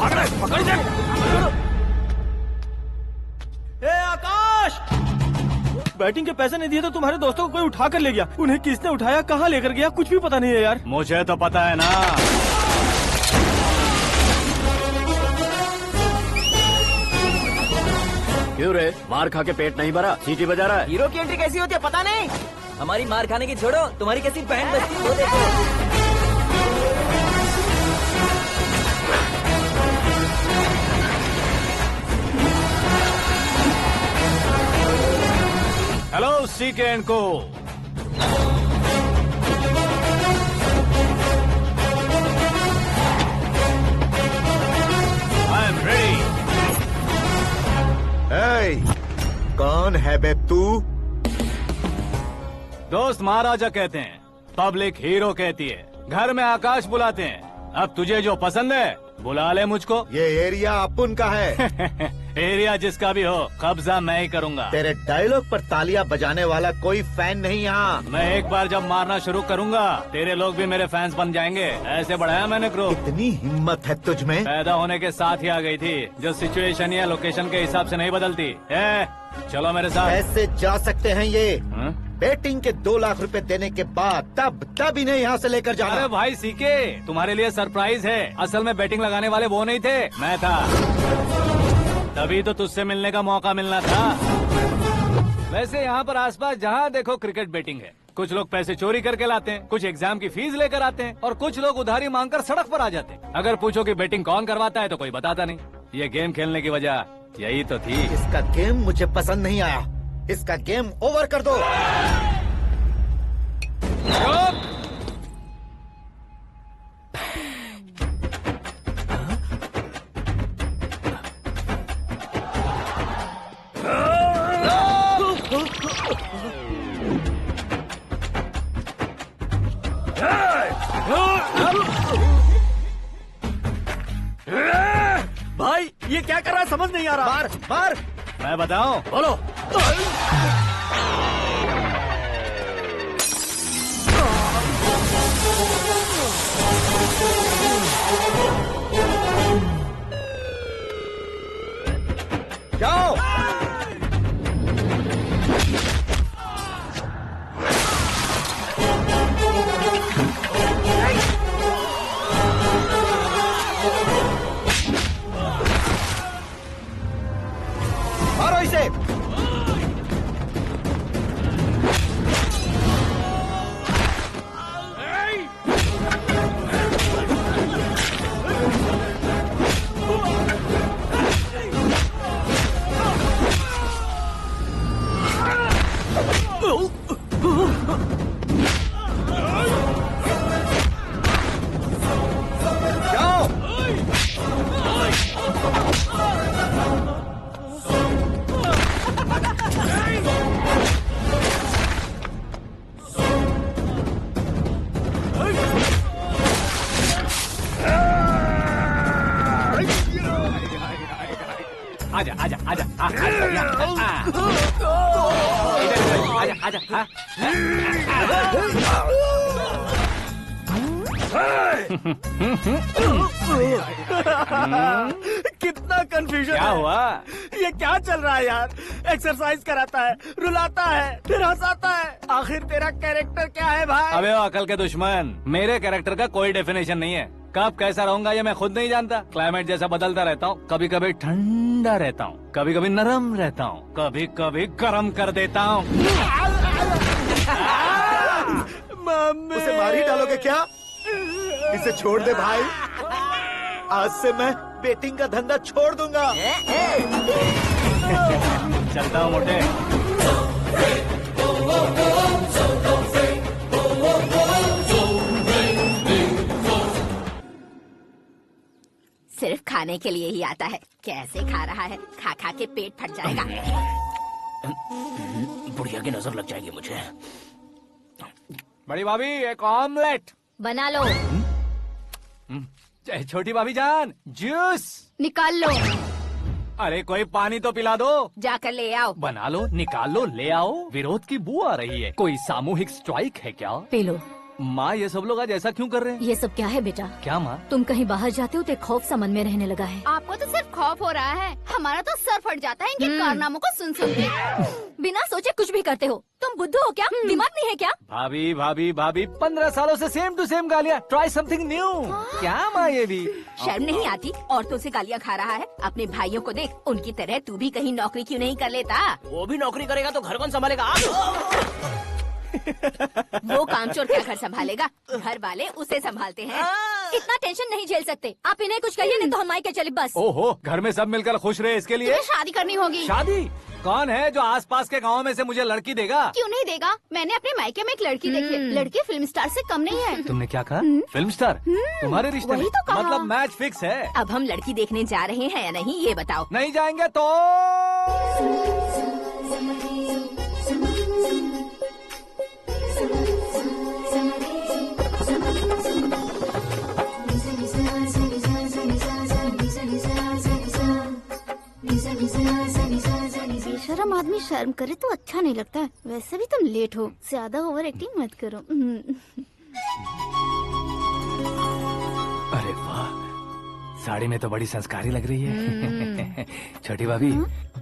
पकड़ दे। ए आकाश, बैटिंग के पैसे नहीं दिए तो तुम्हारे दोस्तों को कोई उठा कर ले गया। उन्हें किसने उठाया, कहाँ लेकर गया, कुछ भी पता नहीं है यार। मुझे तो पता है ना। क्यों रे, मार खा के पेट नहीं भरा, सीटी बजा रहा है? हीरो की एंट्री कैसी होती है पता नहीं। हमारी मार खाने की छोड़ो, तुम्हारी कैसी बैंड बजती है वो देखो। हेलो सीके एंड को। I am ready. कौन है बे तू? दोस्त महाराजा कहते हैं, पब्लिक हीरो कहती है, घर में आकाश बुलाते हैं। अब तुझे जो पसंद है बुला ले मुझको। ये एरिया अपुन का है। एरिया जिसका भी हो, कब्जा मैं ही करूंगा। तेरे डायलॉग पर तालियां बजाने वाला कोई फैन नहीं यहाँ। मैं एक बार जब मारना शुरू करूंगा, तेरे लोग भी मेरे फैंस बन जाएंगे। ऐसे बढ़ाया मैंने ग्रुप। इतनी हिम्मत है तुझ में? पैदा होने के साथ ही आ गई थी, जो सिचुएशन या लोकेशन के हिसाब से नहीं बदलती। चलो मेरे साथ। कैसे जा सकते हैं ये? हाँ? बेटिंग के 2 लाख रुपए देने के बाद तब इन्हें यहाँ से लेकर जाना। अरे भाई सीके, तुम्हारे लिए सरप्राइज है। असल में बैटिंग लगाने वाले वो नहीं थे, मैं था। तभी तो तुझसे मिलने का मौका मिलना था। वैसे यहाँ पर आसपास जहाँ देखो क्रिकेट बैटिंग है। कुछ लोग पैसे चोरी करके लाते हैं, कुछ एग्जाम की फीस लेकर आते हैं, और कुछ लोग उधारी मांगकर सड़क पर आ जाते हैं। अगर पूछो कि बैटिंग कौन करवाता है तो कोई बताता नहीं। ये गेम खेलने की वजह यही तो थी। इसका गेम मुझे पसंद नहीं आया। इसका गेम ओवर कर दो। भाई ये क्या कर रहा है, समझ नहीं आ रहा। मार मार। मैं बताऊं? बोलो। जाओ। मारो इसे। जाओ। आजा आजा आजा आजा आजा। कितना कंफ्यूजन क्या है। हुआ? ये क्या चल रहा है यार? एक्सरसाइज कराता है, रुलाता है, फिर हंसाता है। आखिर तेरा कैरेक्टर क्या है भाई? अबे ओ अकल के दुश्मन, मेरे कैरेक्टर का कोई डेफिनेशन नहीं है। कब कैसा रहूंगा ये मैं खुद नहीं जानता। क्लाइमेट जैसा बदलता रहता हूँ। कभी कभी ठंडा रहता हूँ, कभी कभी नरम रहता हूँ, कभी कभी गर्म कर देता हूँ। मम्मी। उसे मार ही डालोगे क्या? इसे छोड़ दे भाई। आज से मैं बेटिंग का धंधा छोड़ दूंगा। चलता हूँ मोटे। सिर्फ खाने के लिए ही आता है। कैसे खा रहा है, खा खा के पेट फट जाएगा। बुढ़िया की नजर लग जाएगी मुझे। बड़ी भाभी एक ऑमलेट। बना लो। छोटी भाभी जान जूस निकाल लो। अरे कोई पानी तो पिला दो। जाकर ले आओ। बना लो, निकाल लो, ले आओ। विरोध की बू आ रही है। कोई सामूहिक स्ट्राइक है क्या? P low. माँ ये सब लोग आज ऐसा क्यों कर रहे हैं? ये सब क्या है बेटा? क्या माँ? तुम कहीं बाहर जाते हो तो एक खौफ सा मन में रहने लगा है। आपको तो सिर्फ खौफ हो रहा है, हमारा तो सर फट जाता है इनके कारनामों को सुन सुन के। बिना सोचे कुछ भी करते हो। तुम बुद्धू हो क्या? दिमाग नहीं है क्या? भाभी भाभी भाभी 15 सालों से सेम टू सेम गालियाँ। Try something new. क्या माँ ये भी? शर्म नहीं आती? औरतों से गालियाँ खा रहा है। अपने भाइयों को देख, उनकी तरह तू भी कहीं नौकरी क्यों नहीं कर लेता? वो भी नौकरी करेगा तो घर कौन संभालेगा? वो कामचोर क्या घर संभालेगा? घर वाले उसे संभालते हैं। इतना टेंशन नहीं झेल सकते। आप इन्हें कुछ कहिए नहीं तो हम मायके चले बस। ओहो, घर में सब मिलकर खुश रहे इसके लिए। तुम्हें शादी करनी होगी। शादी? कौन है जो आसपास के गाँव में से मुझे लड़की देगा? क्यों नहीं देगा? मैंने अपने मायके में एक लड़की देखी है। लड़की फिल्म स्टार से कम नहीं है। तुमने क्या कहा? Film star? तुम्हारे रिश्ते में? वही तो कहा। मतलब मैच फिक्स है? अब हम लड़की देखने जा रहे हैं या नहीं ये बताओ। नहीं जाएंगे तो? बेशरम आदमी शर्म करे तो अच्छा नहीं लगता है। वैसे भी तुम लेट हो, ज्यादा ओवर एक्टिंग मत करो। अरे वाह, साड़ी में तो बड़ी संस्कारी लग रही है। छोटी भाभी,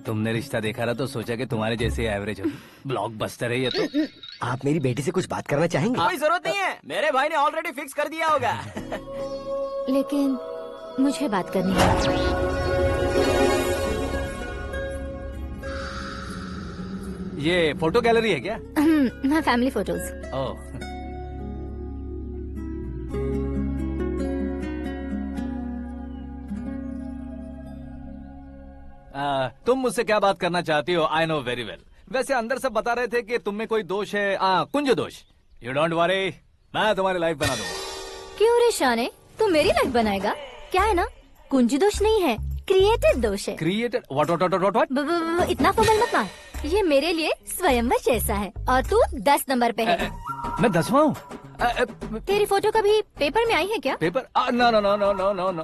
तुमने रिश्ता देखा ना तो सोचा कि तुम्हारे जैसे एवरेज हो। ब्लॉकबस्टर है ये तो। आप मेरी बेटी से कुछ बात करना चाहेंगे? कोई जरूरत नहीं है, मेरे भाई ने ऑलरेडी फिक्स कर दिया होगा। लेकिन मुझे बात करनी है। ये फोटो गैलरी है क्या? हाँ, फैमिली फोटोज। ओह, तुम मुझसे क्या बात करना चाहती हो? I know very well. वैसे अंदर सब बता रहे थे कि तुम में कोई दोष है। कुंज दोष। यू डोंट वरी, मैं तुम्हारी लाइफ बना दूंगा। क्यों रे शाने, तू मेरी लाइफ बनाएगा? क्या है ना, कुंज दोष नहीं है, क्रिएटेड दोष है। क्रिएटेड? व्हाट? इतना फबल मत मार। ये मेरे लिए स्वयंवर जैसा है और तू 10 नंबर पे है। मैं 10वां हूँ? तेरी फोटो कभी पेपर में आई है क्या? Paper? No no no no no no no.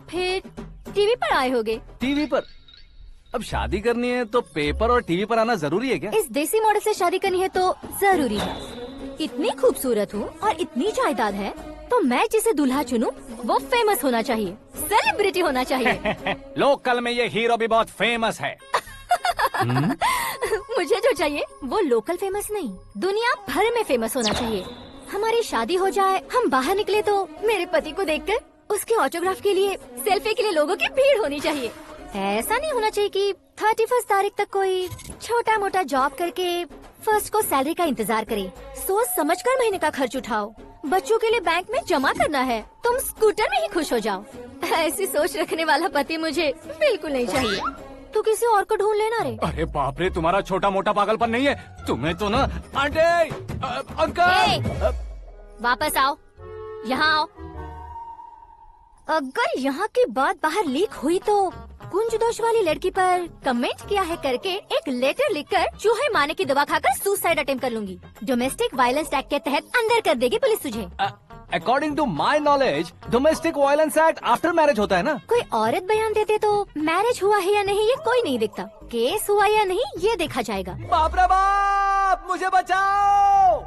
फिर टीवी पर आए होगे। टीवी पर? अब शादी करनी है तो पेपर और टीवी पर आना जरूरी है क्या? इस देसी मॉडल से शादी करनी है तो जरूरी है। इतनी खूबसूरत हूँ और इतनी जायदाद है तो मैं जिसे दूल्हा चुनूं वो फेमस होना चाहिए, सेलिब्रिटी होना चाहिए। लोकल में ये हीरो भी बहुत फेमस है। मुझे जो चाहिए वो लोकल फेमस नहीं, दुनिया भर में फेमस होना चाहिए। हमारी शादी हो जाए, हम बाहर निकले तो मेरे पति को देखकर उसके ऑटोग्राफ के लिए, सेल्फी के लिए लोगों की भीड़ होनी चाहिए। ऐसा नहीं होना चाहिए कि 31 तारीख तक कोई छोटा मोटा जॉब करके फर्स्ट को सैलरी का इंतजार करे। सोच समझकर महीने का खर्च उठाओ। बच्चों के लिए बैंक में जमा करना है, तुम स्कूटर में ही खुश हो जाओ। ऐसी सोच रखने वाला पति मुझे बिल्कुल नहीं चाहिए। तू किसी और को ढूंढ लेना रे। अरे बाप रे, तुम्हारा छोटा मोटा पागलपन नहीं है। तुम्हें तो ना आंटी, अंकल। वापस आओ, यहाँ आओ। अगर यहाँ की बात बाहर लीक हुई तो कुंज दोष वाली लड़की पर कमेंट किया है करके एक लेटर लिखकर चूहे मारने की दवा खाकर सुसाइड अटेम्प्ट कर लूंगी। डोमेस्टिक वायलेंस एक्ट के तहत अंदर कर देगी पुलिस तुझे। According to my knowledge domestic violence act after marriage होता है ना? कोई औरत बयान देते तो मैरिज हुआ है या नहीं ये कोई नहीं देखता, केस हुआ या नहीं ये देखा जाएगा। बाप रे बाप, मुझे बचाओ।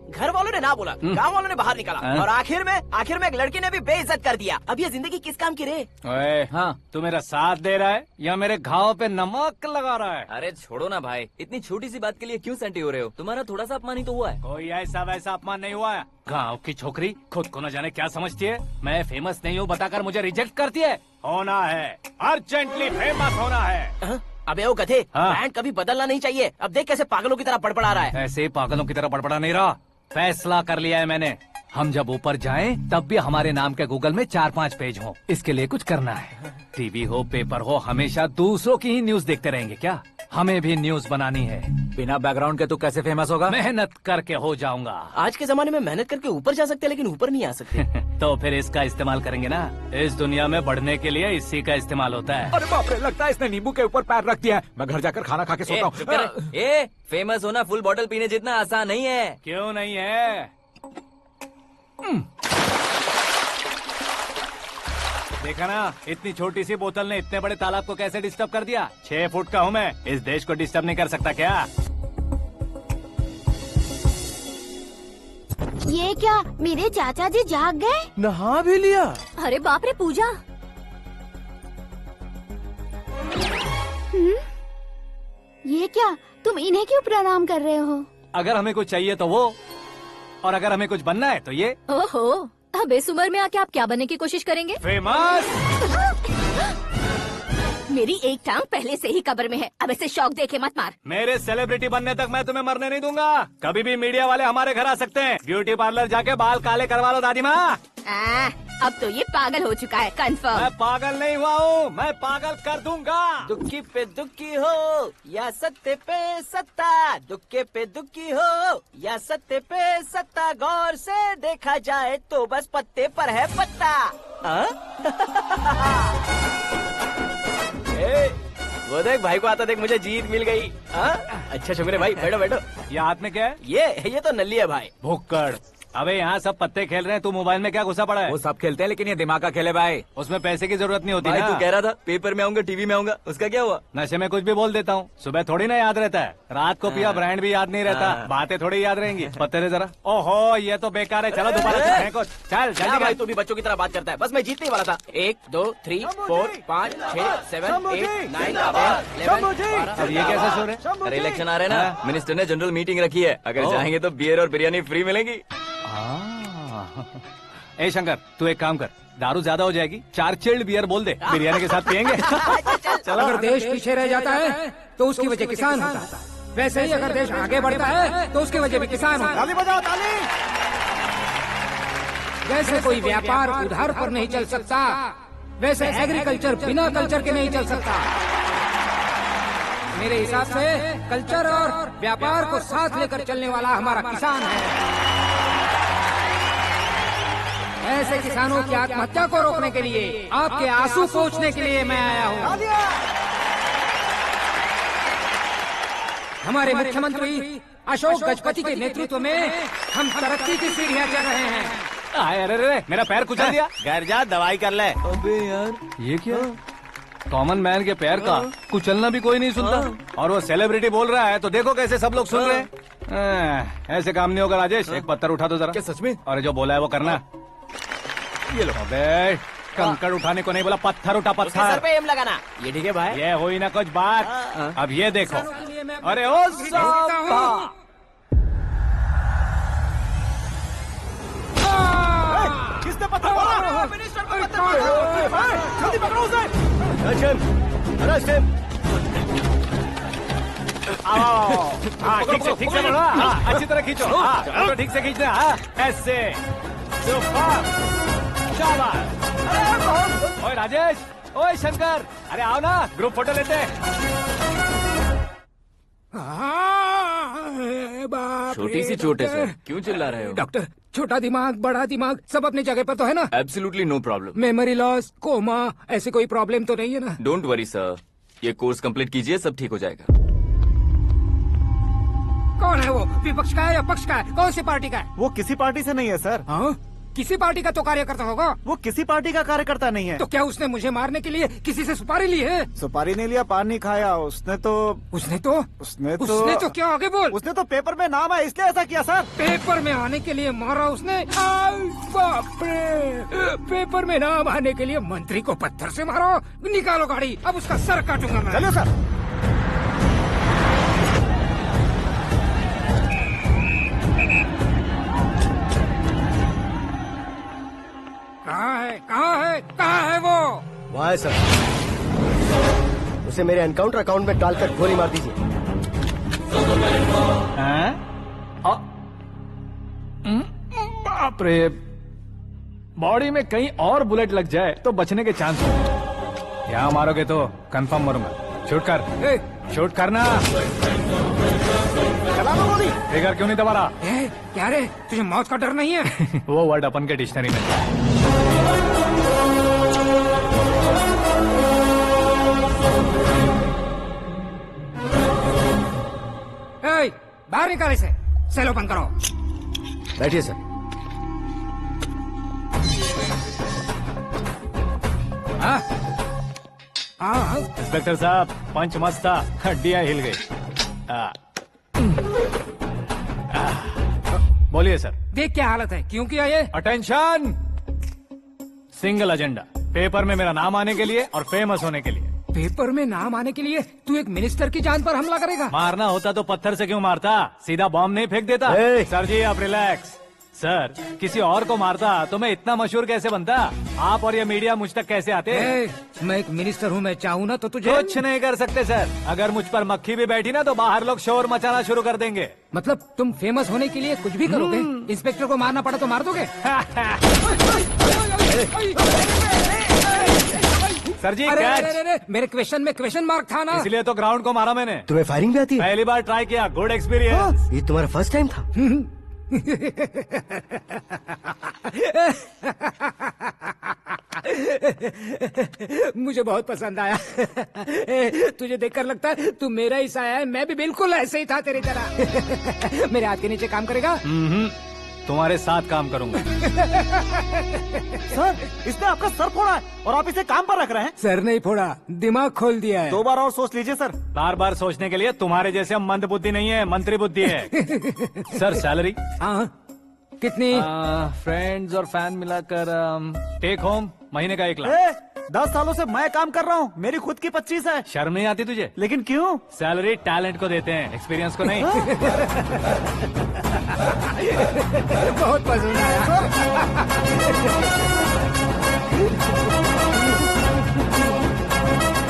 घर वालों ने ना बोला, गांव वालों ने बाहर निकाला और आखिर में एक लड़की ने भी बेइज्जत कर दिया। अब ये जिंदगी किस काम की रे? ओए, हाँ, तू मेरा साथ दे रहा है या मेरे घाव पे नमक लगा रहा है? अरे छोड़ो ना भाई, इतनी छोटी सी बात के लिए क्यों सेंटी हो रहे हो? तुम्हारा थोड़ा सा अपमान ही तो हुआ है। कोई ऐसा वैसा अपमान नहीं हुआ है। गाँव की छोकरी खुद को न जाने क्या समझती है। मैं फेमस नहीं हूँ बताकर मुझे रिजेक्ट करती है। होना है, अर्जेंटली फेमस होना है। अबे ओ गधे, हाँ। ब्रांड कभी बदलना नहीं चाहिए। अब देख कैसे पागलों की तरह बड़बड़ा रहा है। ऐसे पागलों की तरह बड़बड़ा नहीं रहा, फैसला कर लिया है मैंने। हम जब ऊपर जाएं तब भी हमारे नाम के गूगल में 4-5 पेज हो। इसके लिए कुछ करना है। टीवी हो, पेपर हो, हमेशा दूसरों की ही न्यूज देखते रहेंगे क्या? हमें भी न्यूज बनानी है। बिना बैकग्राउंड के तू कैसे फेमस होगा? मेहनत करके हो जाऊंगा। आज के जमाने में मेहनत करके ऊपर जा सकते हैं लेकिन ऊपर नहीं आ सकते। तो फिर इसका इस्तेमाल करेंगे ना। इस दुनिया में बढ़ने के लिए इसी का इस्तेमाल होता है। अरे बाप रे, लगता है इसने नींबू के ऊपर पैर रख दिया है। मैं घर जाकर खाना खा के सोता चुप कर। ए, फेमस होना फुल बॉटल पीने जितना आसान नहीं है। क्यों नहीं है? देखा ना, इतनी छोटी सी बोतल ने इतने बड़े तालाब को कैसे डिस्टर्ब कर दिया। 6 फुट का हूँ मैं, इस देश को डिस्टर्ब नहीं कर सकता क्या? ये क्या, मेरे चाचा जी जाग गए? नहा भी लिया? अरे बाप रे पूजा। ये क्या, तुम इन्हें क्यों प्रणाम कर रहे हो? अगर हमें कुछ चाहिए तो वो, और अगर हमें कुछ बनना है तो ये। ओहो, अब इस उम्र में आके आप क्या बनने की कोशिश करेंगे? फेमस। मेरी एक टांग पहले से ही कब्र में है, अब इसे शौक देके मत मार। मेरे सेलिब्रिटी बनने तक मैं तुम्हें मरने नहीं दूंगा। कभी भी मीडिया वाले हमारे घर आ सकते हैं। ब्यूटी पार्लर जाके बाल काले करवा लो दादी माँ। अब तो ये पागल हो चुका है, कंफर्म। मैं पागल नहीं हुआ हूँ, मैं पागल कर दूंगा। दुखी पे दुखी हो या सत्य पे सत्ता, दुखे पे दुखी हो या सत्य पे सत्ता, गौर से देखा जाए तो बस पत्ते पर है पत्ता। वो देख भाई को आता देख, मुझे जीत मिल गई। अच्छा शुक्र भाई, बैठो बैठो। ये हाथ में क्या है? ये तो नल्ली है भाई। भुक्कड़। अबे यहाँ सब पत्ते खेल रहे हैं, तू मोबाइल में क्या घुसा पड़ा है? वो सब खेलते हैं लेकिन ये दिमाग का खेल है भाई। उसमें पैसे की जरूरत नहीं होती भाई ना। तू कह रहा था पेपर में आऊंगा, टीवी में आऊंगा, उसका क्या हुआ? नशे में कुछ भी बोल देता हूँ, सुबह थोड़ी ना याद रहता है। रात को पिया ब्रांड भी याद नहीं रहता, बातें थोड़ी याद रहेंगी। पत्ते दे जरा। ओहो ये तो बेकार है, चलो दोबारा से फेंको। चल क्या जल्दी भाई कर। तू भी बच्चों की तरह बात करता है। बस मैं जीतने ही वाला था। 1 2 3 4 5 6 7 8 9 10 11 अब ये कैसा शोर है? अरे इलेक्शन आ रहे हैं ना, मिनिस्टर ने जनरल मीटिंग रखी है। अगर चाहेंगे तो बियर और बिरयानी फ्री मिलेगी। ए शंकर, तू एक काम कर, दारू ज्यादा हो जाएगी, 4 चिल्ड बियर बोल दे, बिरयानी के साथ पियेंगे। चलो। अगर देश पीछे रह जाता है तो उसकी वजह किसान होता है, वैसे ही अगर देश आगे बढ़ता है तो उसकी वजह भी किसान होता है। ताली बजाओ, ताली। जैसे कोई व्यापार उधार पर नहीं चल सकता, वैसे एग्रीकल्चर बिना कल्चर के नहीं चल सकता। मेरे हिसाब से कल्चर और व्यापार को साथ लेकर चलने वाला हमारा किसान है। ऐसे किसानों की आत्महत्या को रोकने के लिए, आपके आंसू पोंछने के लिए मैं आया हूँ। हमारे मुख्यमंत्री अशोक गजपति के नेतृत्व में हम तरक्की की सीढ़ियाँ चढ़ रहे हैं। अरे अरे मेरा पैर कुचल दिया। घर जा, दवाई कर ले। अबे यार ये क्या? कॉमन मैन के पैर का कुचलना भी कोई नहीं सुनता, और वो सेलिब्रिटी बोल रहा है तो देखो कैसे सब लोग सुन रहे हैं। ऐसे काम नहीं होगा राजेश, एक पत्थर उठा दो जरा। क्या सच में? और जो बोला है वो करना। ये लो। अबे कंकड़ उठाने को नहीं बोला, पत्थर उठा, उसके सर पत्थर। पे एम लगाना। ये ठीक है भाई। ये हुई ना कुछ बात। अब ये देखो। अरे ओ साहब, किसने पत्थर मारा? मिनिस्टर को पत्थर मारा। जल्दी पकड़ो उसे। Arrest him. आओ। हाँ ठीक से पकड़ो। हाँ अच्छी तरह खींचो। हाँ तो ठीक से खींचना। हाँ ऐसे। सुपर। शाबाश। ओए राजेश, ओए शंकर, अरे आओ ना, ग्रुप फोटो लेते हैं। छोटी सी चोट है सर, क्यों चिल्ला रहे हो? डॉक्टर, छोटा दिमाग बड़ा दिमाग सब अपनी जगह पर तो है ना? Absolutely no problem. Memory loss, coma, ऐसी कोई प्रॉब्लम तो नहीं है ना? डोंट वरी सर, ये कोर्स कंप्लीट कीजिए, सब ठीक हो जाएगा। कौन है वो? विपक्ष का है या पक्ष का है? कौन सी पार्टी का है? वो किसी पार्टी से नहीं है सर। हाँ? किसी पार्टी का तो कार्यकर्ता होगा। वो किसी पार्टी का कार्यकर्ता नहीं है। तो क्या उसने मुझे मारने के लिए किसी से सुपारी ली है? सुपारी नहीं लिया, पान नहीं खाया। उसने तो क्या आगे बोल? उसने तो पेपर में नाम है इसलिए ऐसा किया सर। पेपर में आने के लिए मारा उसने? बाप रे! पेपर में नाम आने के लिए मंत्री को पत्थर से मारो? निकालो गाड़ी, अब उसका सर काटूंगा मैं। चलो सर। कहाँ है वो? वहाँ है सर। उसे मेरे एनकाउंटर अकाउंट में डालकर गोली मार दीजिए। बाप रे, बॉडी में कहीं और बुलेट लग जाए तो बचने के चांस हो। यहाँ मारोगे तो कंफर्म मरूंगा। शूट कर, शूट करना। फिगर क्यों नहीं दबा रहा? क्या रे, तुझे मौत का डर नहीं है? वो वर्ड अपन के डिक्शनरी में। बाहर निकाल इसे, सेल ओपन करो। बैठिए सर। हाँ हाँ इंस्पेक्टर साहब पंच मस्त था, हड्डियां हिल गई। बोलिए सर। देख क्या हालत है, क्यों किया ये? अटेंशन, सिंगल एजेंडा, पेपर में मेरा नाम आने के लिए और फेमस होने के लिए। पेपर में नाम आने के लिए तू एक मिनिस्टर की जान पर हमला करेगा? मारना होता तो पत्थर से क्यों मारता, सीधा बॉम्ब नहीं फेंक देता। सर जी आप रिलैक्स। सर किसी और को मारता तो मैं इतना मशहूर कैसे बनता, आप और ये मीडिया मुझ तक कैसे आते? मैं एक मिनिस्टर हूँ, मैं चाहूँ ना तो तुझे कुछ नहीं कर सकते सर। अगर मुझ पर मक्खी भी बैठी ना तो बाहर लोग शोर मचाना शुरू कर देंगे। मतलब तुम फेमस होने के लिए कुछ भी करोगे? इंस्पेक्टर को मारना पड़ा तो मार दोगे? सर जी अरे, कैच। अरे, अरे, मेरे क्वेश्चन में क्वेश्चन मार्क था ना, इसलिए तो ग्राउंड को मारा मैंने। तुम्हें फायरिंग भी आती है? पहली बार ट्राई किया, गुड एक्सपीरियंस। ये तुम्हारा फर्स्ट टाइम था? मुझे बहुत पसंद आया। तुझे देखकर लगता है तू मेरा ही साया है, मैं भी बिल्कुल ऐसे ही था तेरी तरह। मेरे हाथ के नीचे काम करेगा? तुम्हारे साथ काम करूंगा। सर इसने आपका सर फोड़ा है और आप इसे काम पर रख रहे हैं। सर नहीं फोड़ा, दिमाग खोल दिया है। 2 बार और सोच लीजिए सर। बार बार सोचने के लिए तुम्हारे जैसे मंद बुद्धि नहीं है, मंत्री बुद्धि है। सर सैलरी हाँ कितनी? फ्रेंड्स और फैन मिलाकर टेक होम महीने का 1 लाख। 10 सालों से मैं काम कर रहा हूँ, मेरी खुद की 25 है। शर्म नहीं आती तुझे? लेकिन क्यों? सैलरी टैलेंट को देते हैं, एक्सपीरियंस को नहीं। बहुत पसंद आया।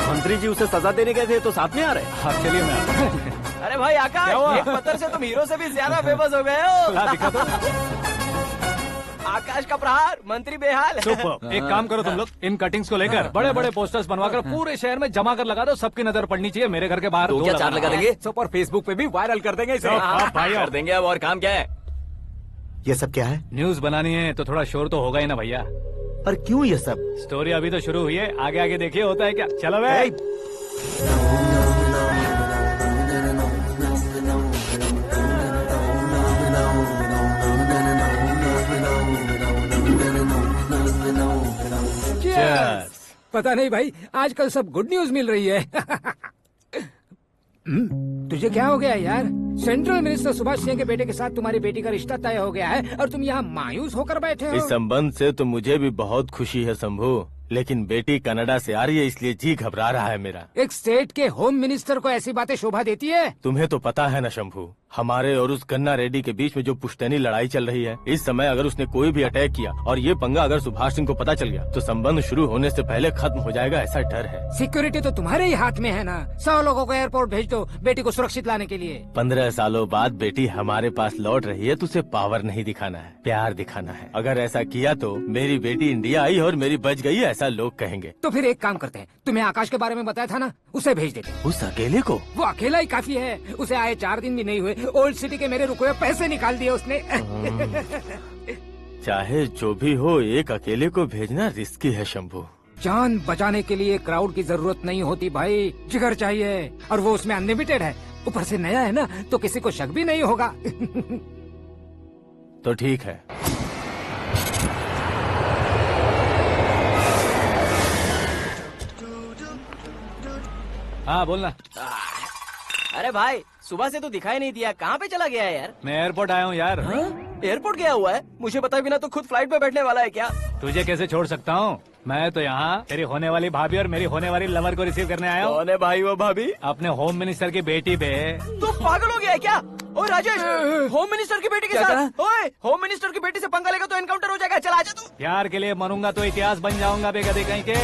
मंत्री जी उसे सजा देने गए थे तो साथ में आ रहे। हाँ चलिए मैं आता हूं। अरे भाई आकाश, एक पत्थर से तुम हीरो से भी ज्यादा फेमस हो गए हो। ला दिखा दो। आकाश का प्रहार, मंत्री बेहाल। सुपर। एक काम करो तुम लोग, इन कटिंग्स को लेकर बड़े बड़े पोस्टर्स बनवाकर पूरे शहर में जमा कर लगा दो, सबकी नजर पड़नी चाहिए। मेरे घर के बाहर तो क्या 4 लगा देंगे? सब और फेसबुक पे भी वायरल कर देंगे इसे। भाई कर देंगे। अब और काम क्या है? ये सब क्या है? न्यूज बनानी है तो थोड़ा शोर तो होगा ही ना भैया। पर क्यों ये सब? स्टोरी अभी तो शुरू हुई है, आगे आगे देखिए होता है क्या। चलो भाई। पता नहीं भाई, आजकल सब गुड न्यूज मिल रही है। तुझे क्या हो गया यार? सेंट्रल मिनिस्टर सुभाष सिंह के बेटे के साथ तुम्हारी बेटी का रिश्ता तय हो गया है और तुम यहाँ मायूस होकर बैठे हो। इस संबंध से तो मुझे भी बहुत खुशी है शंभू, लेकिन बेटी कनाडा से आ रही है इसलिए जी घबरा रहा है मेरा। एक स्टेट के होम मिनिस्टर को ऐसी बातें शोभा देती है? तुम्हें तो पता है ना शंभू, हमारे और उस गन्ना रेड्डी के बीच में जो पुश्तैनी लड़ाई चल रही है, इस समय अगर उसने कोई भी अटैक किया और ये पंगा अगर सुभाष सिंह को पता चल गया तो संबंध शुरू होने से पहले खत्म हो जाएगा, ऐसा डर है। सिक्योरिटी तो तुम्हारे ही हाथ में है ना। 100 लोगों को एयरपोर्ट भेज दो बेटी को सुरक्षित लाने के लिए। 15 सालों बाद बेटी हमारे पास लौट रही है तो उसे पावर नहीं दिखाना है, प्यार दिखाना है। अगर ऐसा किया तो मेरी बेटी इंडिया आई और मेरी बच गई, ऐसा लोग कहेंगे। तो फिर एक काम करते हैं, तुम्हें आकाश के बारे में बताया था ना, उसे भेज देते। उस अकेले को? वो अकेला ही काफी है, उसे आए 4 दिन भी नहीं हुए, ओल्ड सिटी के मेरे रुके हुए पैसे निकाल दिए उसने। चाहे जो भी हो, एक अकेले को भेजना रिस्की है शंभू। जान बचाने के लिए क्राउड की जरूरत नहीं होती भाई, जिगर चाहिए, और वो उसमें अनलिमिटेड है। ऊपर से नया है ना, तो किसी को शक भी नहीं होगा। तो ठीक है। हाँ बोलना। अरे भाई सुबह से तो दिखाई नहीं दिया, कहाँ पे चला गया है यार? मैं एयरपोर्ट आया हूँ यार। एयरपोर्ट गया हुआ है? मुझे बताए बिना तो खुद फ्लाइट पे बैठने वाला है क्या? तुझे कैसे छोड़ सकता हूँ? मैं तो यहाँ तेरी होने वाली भाभी और मेरी होने वाली लवर को रिसीव करने आया हूँ। कौन है भाई वो भाभी? अपने होम मिनिस्टर की बेटी पे। तू पागल हो गया है क्या? ओए राजेश, होम मिनिस्टर की बेटी के साथ? ओए होम मिनिस्टर की बेटी से पंगा लेगा तो एनकाउंटर हो जाएगा, चल आजा तू। प्यार के लिए मरूंगा तो इतिहास बन जाऊंगा बेगदे कहीं के।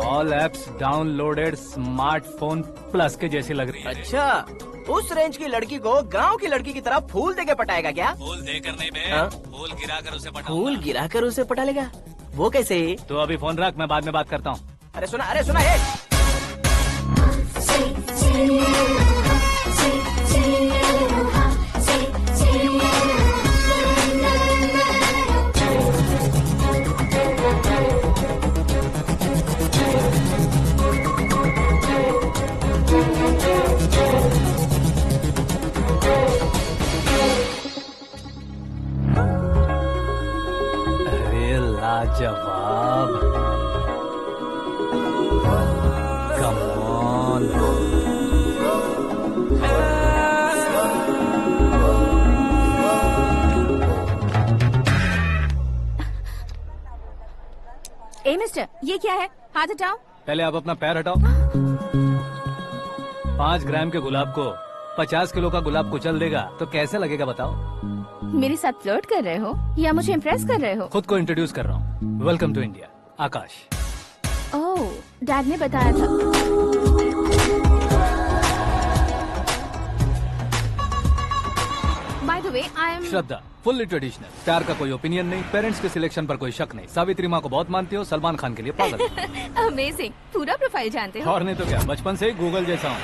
All apps downloaded smartphone plus के जैसी लग रही है। अच्छा, उस रेंज की लड़की को गांव की लड़की की तरह फूल देके पटाएगा क्या? फूल देकर नहीं बे, हाँ? फूल गिराकर उसे पटा। फूल गिराकर उसे पटा लेगा? वो कैसे? तो अभी फोन रख, मैं बाद में बात करता हूँ। अरे सुना है। लाजवाब। Come on. ए मिस्टर, ये क्या है? हाथ हटाओ। पहले आप अपना पैर हटाओ। 5 ग्राम के गुलाब को 50 किलो का गुलाब कुचल देगा तो कैसे लगेगा बताओ? मेरे साथ फ्लर्ट कर रहे हो या मुझे इम्प्रेस कर रहे हो? खुद को इंट्रोड्यूस कर रहा हूँ। Welcome to India, Aakash. Oh, dad ने बताया था। By the way, I am Shraddha, fully traditional. प्यार का कोई ओपिनियन नहीं, पेरेंट्स के सिलेक्शन पर कोई शक नहीं। सावित्री माँ को बहुत मानती हो, सलमान खान के लिए पागल हो। अमेजिंग, पूरा प्रोफाइल जानते हो। और नहीं तो क्या, बचपन से ही गूगल जैसा हूँ।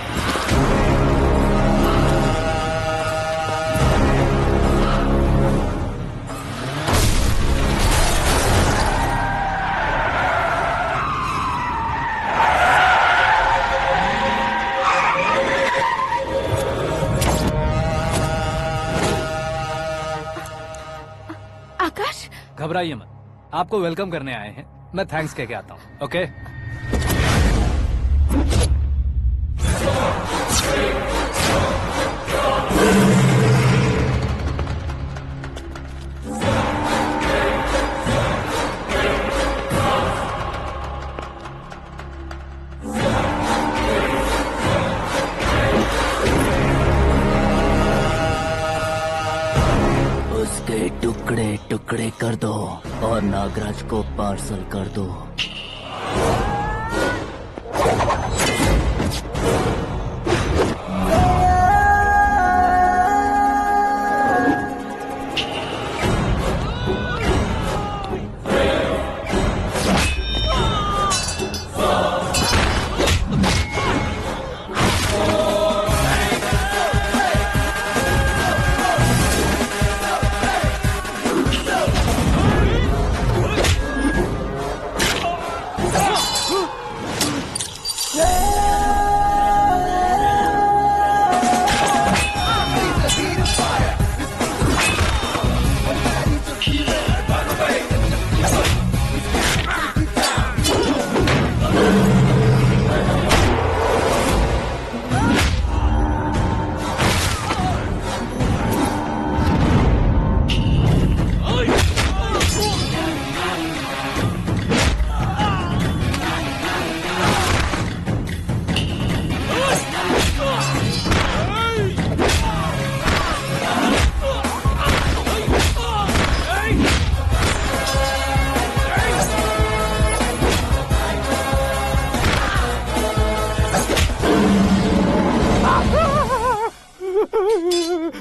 आकाश, घबराइए मत, आपको वेलकम करने आए हैं। मैं थैंक्स कह के आता हूँ। ओके? उसके टुकड़े टुकड़े कर दो और नागराज को पार्सल कर दो।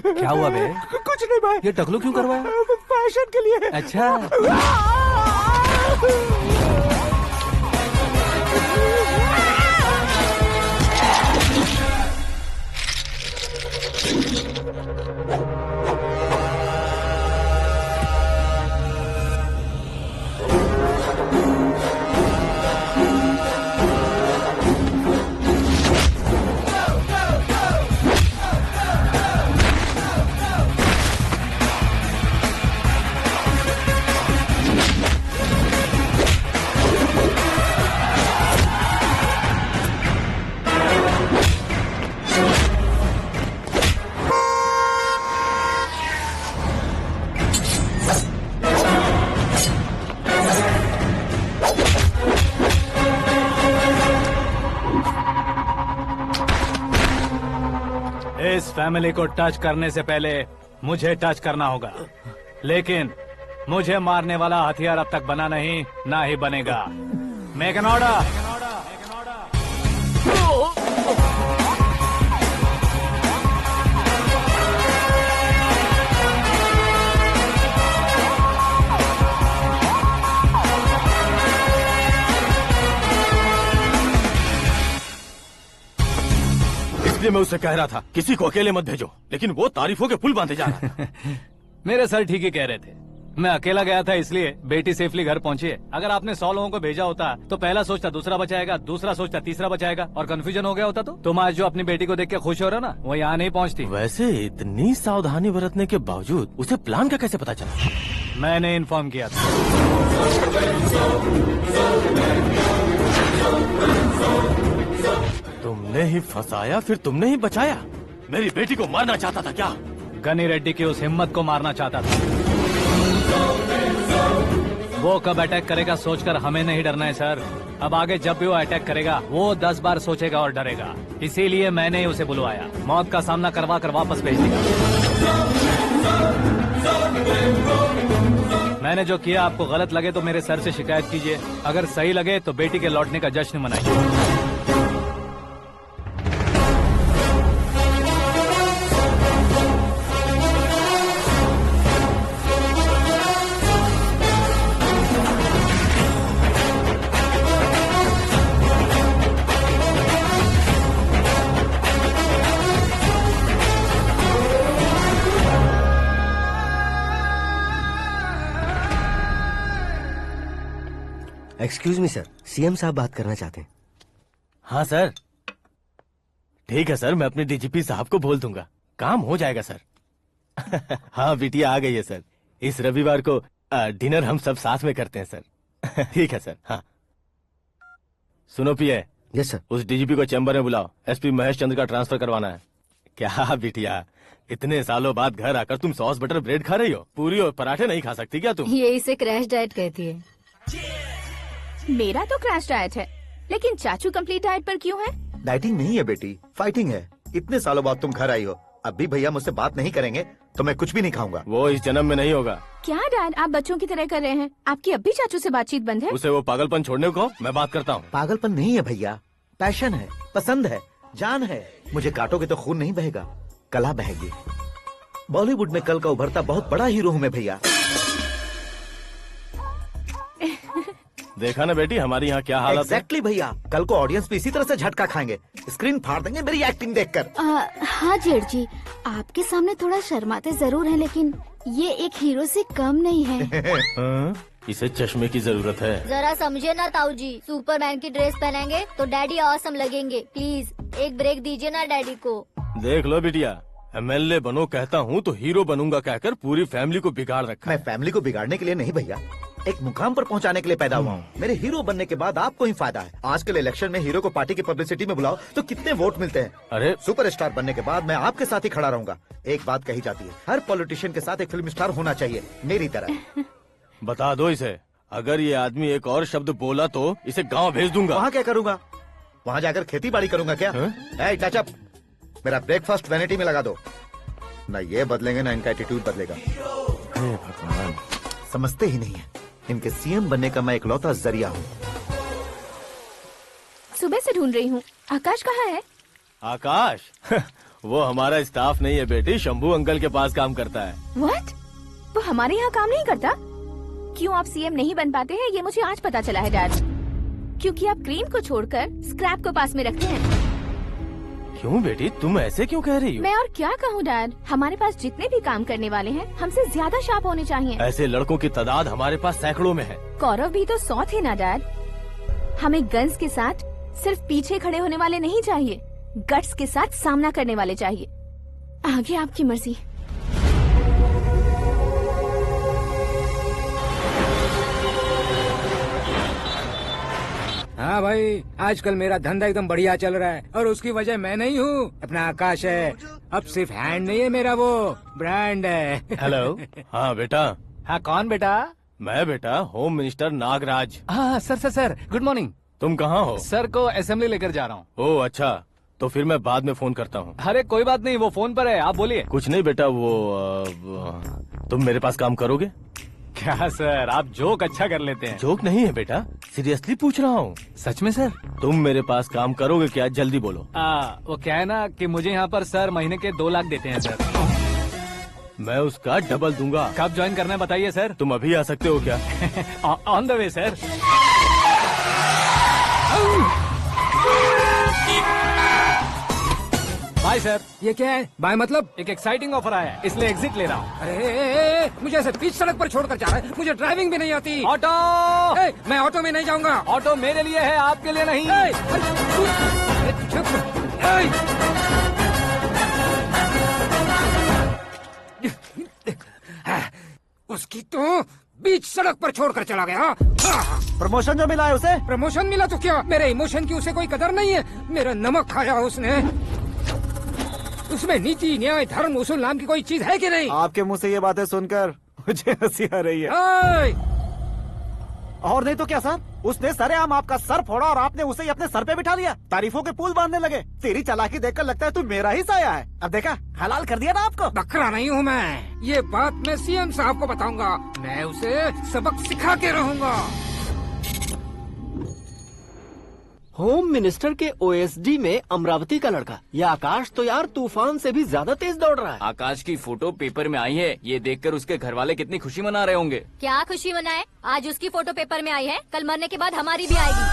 क्या हुआ बे? कुछ नहीं भाई। ये टकलू क्यों करवाया? फैशन के लिए। अच्छा। इस फैमिली को टच करने से पहले मुझे टच करना होगा, लेकिन मुझे मारने वाला हथियार अब तक बना नहीं, ना ही बनेगा। Make an order. इसलिए मैं उससे कह रहा था किसी को अकेले मत भेजो, लेकिन वो तारीफों के पुल बांधे जा रहा था। मेरे सर ठीक ही कह रहे थे। मैं अकेला गया था इसलिए बेटी सेफली घर पहुंची है। अगर आपने 100 लोगों को भेजा होता तो पहला सोचता दूसरा बचाएगा, दूसरा सोचता तीसरा बचाएगा, और कंफ्यूजन हो गया होता तो तुम आज जो अपनी बेटी को देख के खुश हो रहे हो ना, वो यहाँ नहीं पहुँचती। वैसे इतनी सावधानी बरतने के बावजूद उसे प्लान का कैसे पता चला? मैंने इन्फॉर्म किया था। तुमने ही फंसाया, फिर तुमने ही बचाया। मेरी बेटी को मारना चाहता था क्या? गनी रेड्डी की उस हिम्मत को मारना चाहता था। वो कब अटैक करेगा सोचकर हमें नहीं डरना है सर। अब आगे जब भी वो अटैक करेगा वो 10 बार सोचेगा और डरेगा। इसीलिए मैंने ही उसे बुलवाया। मौत का सामना करवा कर वापस भेज दिया। मैंने जो किया आपको गलत लगे तो मेरे सर से शिकायत कीजिए, अगर सही लगे तो बेटी के लौटने का जश्न मनाइए। एक्सक्यूज मी सर, सीएम साहब बात करना चाहते हैं। हाँ सर, ठीक है सर, मैं अपने डीजीपी साहब को बोल दूंगा, काम हो जाएगा सर। हाँ बिटिया आ गई है सर। इस रविवार को डिनर हम सब साथ में करते हैं सर। ठीक है सर। हाँ सुनो पिए। Yes sir. उस डीजीपी को चैम्बर में बुलाओ, एसपी महेश चंद्र का ट्रांसफर करवाना है। क्या बिटिया, इतने सालों बाद घर आकर तुम सॉस बटर ब्रेड खा रही हो? पूरी और पराठे नहीं खा सकती क्या तुम? ये इसे क्रैश डाइट कहती है। मेरा तो क्रैश डाइट है, लेकिन चाचू कंप्लीट डाइट पर क्यों है? डाइटिंग नहीं है बेटी, फाइटिंग है। इतने सालों बाद तुम घर आई हो, अब भी भैया मुझसे बात नहीं करेंगे तो मैं कुछ भी नहीं खाऊंगा। वो इस जन्म में नहीं होगा। क्या डैड, आप बच्चों की तरह कर रहे हैं? आपकी अब भी चाचू से बातचीत बंद है? उसे वो पागलपन छोड़ने को मैं बात करता हूँ। पागलपन नहीं है भैया, पैशन है, पसंद है, जान है। मुझे काटोगे तो खून नहीं बहेगा, कला बहेगी। बॉलीवुड में कल का उभरता बहुत बड़ा हीरो हूँ मैं भैया। देखा ना बेटी हमारी यहाँ क्या हालत है। एग्जैक्टली भैया, कल को ऑडियंस भी इसी तरह से झटका खाएंगे, स्क्रीन फाड़ देंगे मेरी एक्टिंग देखकर। हाँ जेठ जी, आपके सामने थोड़ा शर्माते जरूर हैं, लेकिन ये एक हीरो से कम नहीं है। इसे चश्मे की जरूरत है। जरा समझे ना ताऊ जी, सुपरमैन की ड्रेस पहनेंगे तो डैडी ऑसम लगेंगे। प्लीज एक ब्रेक दीजिए ना डैडी को। देख लो बिटिया, एमएलए बनो कहता हूँ तो हीरो बनूंगा कहकर पूरी फैमिली को बिगाड़ रखा। मैं फैमिली को बिगाड़ने के लिए नहीं भैया, एक मुकाम पर पहुंचाने के लिए पैदा हुआ हूँ। मेरे हीरो बनने के बाद आपको ही फायदा है। आजकल इलेक्शन में हीरो को पार्टी की पब्लिसिटी में बुलाओ तो कितने वोट मिलते हैं। अरे सुपरस्टार बनने के बाद मैं आपके साथ ही खड़ा रहूंगा। एक बात कही जाती है, हर पॉलिटिशियन के साथ एक फिल्म स्टार होना चाहिए, मेरी तरह। बता दो इसे, अगर ये आदमी एक और शब्द बोला तो इसे गाँव भेज दूंगा। वहाँ क्या करूँगा? वहाँ जाकर खेती बाड़ी करूँगा क्या? टच अप, मेरा ब्रेकफास्ट वैनिटी में लगा दो। न ये बदलेंगे न इनका एटीट्यूड बदलेगा। भगवान, समझते ही नहीं है, इनके सीएम बनने का मैं इकलौता जरिया हूँ। सुबह से ढूंढ रही हूँ, आकाश कहाँ है? आकाश? वो हमारा स्टाफ नहीं है बेटी, शंभू अंकल के पास काम करता है। व्हाट? वो हमारे यहाँ काम नहीं करता? क्यों आप सीएम नहीं बन पाते हैं ये मुझे आज पता चला है डैड। क्योंकि आप क्रीम को छोड़कर स्क्रैप को पास में रखते हैं। क्यों बेटी, तुम ऐसे क्यों कह रही हो? मैं और क्या कहूँ डैड, हमारे पास जितने भी काम करने वाले हैं हमसे ज्यादा शार्प होने चाहिए। ऐसे लड़कों की तादाद हमारे पास सैकड़ों में है। कौरव भी तो 100 थे ना डैड। हमें गन्स के साथ सिर्फ पीछे खड़े होने वाले नहीं चाहिए, गट्स के साथ सामना करने वाले चाहिए। आगे आपकी मर्जी। हाँ भाई, आजकल मेरा धंधा एकदम बढ़िया चल रहा है और उसकी वजह मैं नहीं हूँ, अपना आकाश है। अब सिर्फ हैंड नहीं है मेरा, वो ब्रांड है। हेलो। हाँ बेटा। हाँ कौन बेटा? मैं बेटा होम मिनिस्टर नागराज। हाँ सर गुड मॉर्निंग। तुम कहाँ हो? सर को असेंबली लेकर जा रहा हूँ। ओह अच्छा, तो फिर मैं बाद में फोन करता हूँ। अरे कोई बात नहीं, वो फोन पर है, आप बोलिए। कुछ नहीं बेटा, तुम मेरे पास काम करोगे? क्या सर, आप जोक अच्छा कर लेते हैं। जोक नहीं है बेटा, सीरियसली पूछ रहा हूँ। सच में सर? तुम मेरे पास काम करोगे क्या? जल्दी बोलो। वो क्या है ना कि मुझे यहाँ पर सर महीने के 2 लाख देते हैं सर। मैं उसका डबल दूंगा। कब ज्वाइन करना है बताइए सर। तुम अभी आ सकते हो क्या? On the way sir. Bye sir. ये क्या है? बाय मतलब? एक एक्साइटिंग ऑफर आया है, इसलिए एग्जिट ले रहा हूँ। अरे मुझे ऐसे बीच सड़क पर छोड़कर जा रहा है, मुझे ड्राइविंग भी नहीं आती। ऑटो! मैं ऑटो में नहीं जाऊंगा। ऑटो मेरे लिए है, आपके लिए नहीं। उसकी तो बीच सड़क पर छोड़कर चला गया। प्रमोशन जो मिला है उसे? प्रमोशन मिला तो क्या, मेरे इमोशन की उसे कोई कदर नहीं है। मेरा नमक खाया उसने। उसमें नीति, न्याय, धर्म, उसूल नाम की कोई चीज है कि नहीं? आपके मुंह से ये बातें सुनकर मुझे हंसी आ रही है। और नहीं तो क्या सर, उसने सरेआम आपका सर फोड़ा और आपने उसे ही अपने सर पे बिठा लिया। तारीफों के पुल बांधने लगे। तेरी चालाकी देखकर लगता है तू मेरा ही साया है। अब देखा, हलाल कर दिया ना आपको। बकरा नहीं हूँ मैं। ये बात मैं सीएम साहब को बताऊंगा। मैं उसे सबक सिखा के रहूंगा। होम मिनिस्टर के ओएसडी में अमरावती का लड़का, ये आकाश तो यार तूफान से भी ज्यादा तेज दौड़ रहा है। आकाश की फोटो पेपर में आई है, ये देखकर उसके घर वाले कितनी खुशी मना रहे होंगे। क्या खुशी मनाए, आज उसकी फोटो पेपर में आई है, कल मरने के बाद हमारी भी आएगी।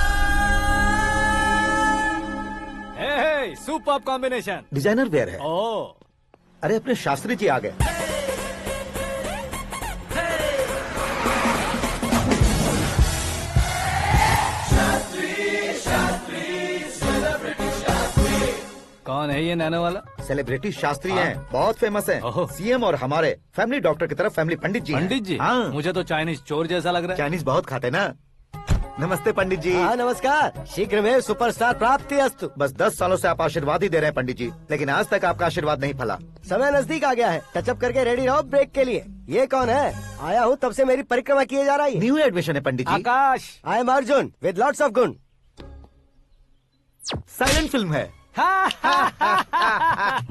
Super combination. डिजाइनर वेयर है। ओह, अरे अपने शास्त्री जी आ गए। कौन है ये नैनो वाला? सेलिब्रिटी शास्त्री हैं, बहुत फेमस हैं। सीएम और हमारे फैमिली डॉक्टर की तरफ फैमिली पंडित जी हैं। पंडित जी? हाँ। मुझे तो चाइनीज चोर जैसा लग रहा है। चाइनीज बहुत खाते ना। नमस्ते पंडित जी। हाँ नमस्कार, शीघ्र में सुपरस्टार प्राप्ति अस्तु। बस 10 सालों से आप आशीर्वाद ही दे रहे हैं पंडित जी, लेकिन आज तक आपका आशीर्वाद नहीं फला। समय नजदीक आ गया है, टचअप करके रेडी रहो ब्रेक के लिए। ये कौन है? आया हूँ तब से मेरी परिक्रमा किए जा रही है। न्यू एडमिशन है Pandit ji. Akash. I am Arjun with lots of गुण। साइलेंट फिल्म है।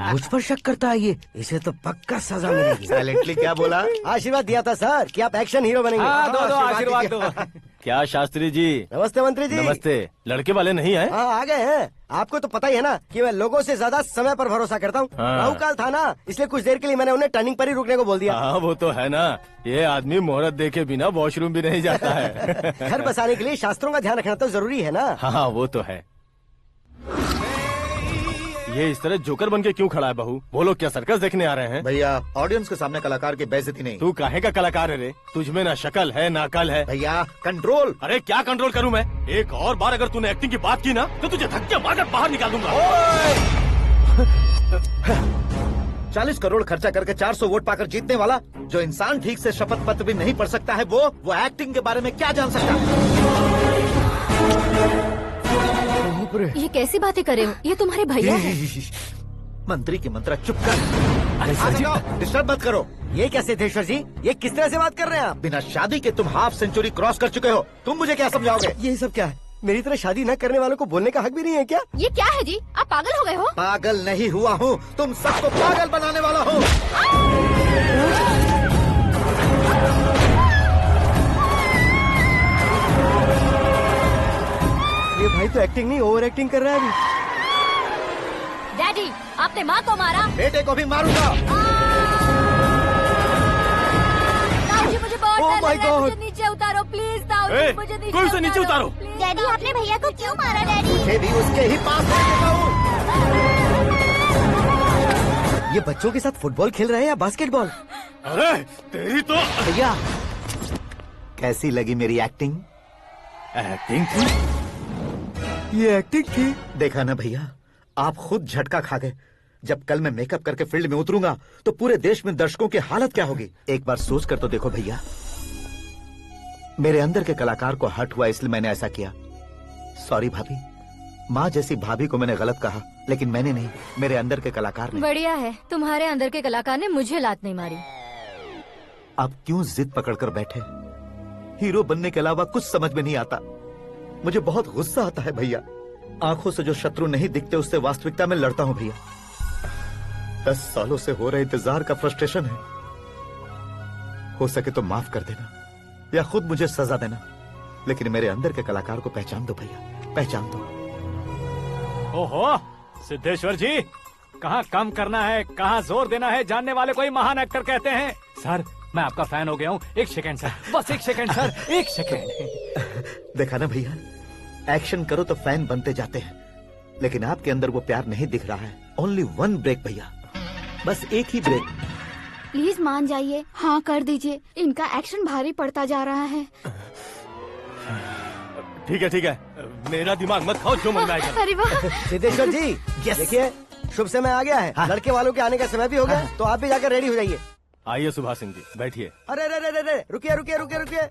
मुझ पर शक करता है ये, इसे तो पक्का सजा मिलेगी। साइलेंटली क्या बोला? आशीर्वाद दिया था सर कि आप एक्शन हीरो बनेंगे। हाँ, दो आशीर्वाद दो। क्या शास्त्री जी? नमस्ते मंत्री जी। नमस्ते। लड़के वाले नहीं आए? हाँ आ गए हैं। आपको तो पता ही है ना कि मैं लोगों से ज्यादा समय पर भरोसा करता हूँ। हाँ। राहु काल था ना, इसलिए कुछ देर के लिए मैंने उन्हें टर्निंग पर ही रुकने को बोल दिया। हाँ वो तो है ना, ये आदमी मुहूर्त देखे बिना वॉशरूम भी नहीं जाता है। घर बसाने के लिए शास्त्रों का ध्यान रखना तो जरूरी है ना। हाँ वो तो है। ये इस तरह जोकर बन के क्यों खड़ा है बहू? वो लोग क्या सर्कस देखने आ रहे हैं? भैया ऑडियंस के सामने कलाकार की बेइज्जती नहीं। तू काहे का कलाकार है रे? तुझमें ना शक्ल है ना अकल है। भैया कंट्रोल। अरे क्या कंट्रोल करूं मैं? एक और बार अगर तूने एक्टिंग की बात की ना तो तुझे धक्के मारकर बाहर निकाल दूंगा। 40 करोड़ खर्चा करके 400 वोट पाकर जीतने वाला, जो इंसान ठीक से शपथ पत्र भी नहीं पढ़ सकता है, वो एक्टिंग के बारे में क्या जान सकता है? ये कैसी बातें कर रहे हो? ये तुम्हारे भैया हैं। मंत्री की मंत्रा चुप कर। डिस्टर्ब मत करो। ये क्या सिद्धेश्वर जी, ये किस तरह से बात कर रहे हैं आप? बिना शादी के तुम हाफ सेंचुरी क्रॉस कर चुके हो, तुम मुझे क्या समझाओगे? ये सब क्या है? मेरी तरह शादी न करने वालों को बोलने का हक भी नहीं है क्या? ये क्या है जी, आप पागल हो गए हो? पागल नहीं हुआ हूँ, तुम सबको पागल बनाने वाला हूँ। ये भाई तो एक्टिंग नहीं ओवर एक्टिंग कर रहा है अभी। डैडी, आपने माँ को मारा। बेटे को भी मारूंगा। ताऊजी मुझे बहुत Oh डर my लग रहा है, God! मुझे नीचे उतारो प्लीज। ताऊजी मुझे नीचे कोई उसे नीचे उतारो। डैडी, आपने भैया को क्यों मारा? डैडी, मुझे भी उसके ही पास लेके जाऊं। ये बच्चों के साथ फुटबॉल खेल रहे हैं या बास्केटबॉल? अरे तेरी तो भैया कैसी लगी मेरी एक्टिंग? एक्टिंग थी। ये एक्टिंग थी। देखा ना भैया, आप खुद झटका खा गए। जब कल मैं मेकअप करके फील्ड में उतरूंगा तो पूरे देश में दर्शकों की हालत क्या होगी? एक बार सोच कर तो देखो भैया। मेरे अंदर के कलाकार को हर्ट हुआ इसलिए मैंने ऐसा किया। सॉरी भाभी। माँ जैसी भाभी को मैंने गलत कहा, लेकिन मैंने नहीं, मेरे अंदर के कलाकार ने। बढ़िया है, तुम्हारे अंदर के कलाकार ने मुझे लात नहीं मारी। आप क्यों जिद पकड़कर बैठे? हीरो बनने के अलावा कुछ समझ में नहीं आता। मुझे बहुत गुस्सा आता है भैया। आंखों से जो शत्रु नहीं दिखते उससे वास्तविकता में लड़ता हूँ भैया। 10 सालों से हो रहे इंतजार का फ्रस्ट्रेशन है। हो सके तो माफ कर देना या खुद मुझे सजा देना, लेकिन मेरे अंदर के कलाकार को पहचान दो भैया, पहचान दो। ओहो सिद्धेश्वर जी, कहाँ कम करना है कहाँ जोर देना है जानने वाले को ही महान एक्टर कहते हैं। सर मैं आपका फैन हो गया हूँ। एक सेकंड सर, बस एक सेकंड सर, एक सेकंड। देखा ना भैया, एक्शन करो तो फैन बनते जाते हैं, लेकिन आपके अंदर वो प्यार नहीं दिख रहा है। ओनली 1 ब्रेक भैया, बस एक ही ब्रेक। प्लीज मान जाइए, हाँ कर दीजिए। इनका एक्शन भारी पड़ता जा रहा है। ठीक है, मेरा दिमाग मत खाओ, जो मन में आएगा। अरे वाह सिद्धेश्वर जी, देखिए शुभ समय आ गया है। लड़के वालों के आने का समय भी हो गया, तो आप भी जाकर रेडी हो जाइए। आइए सुभाष सिंह जी, बैठिए। अरे रुकिए रुकिए रुकिए रुकिए।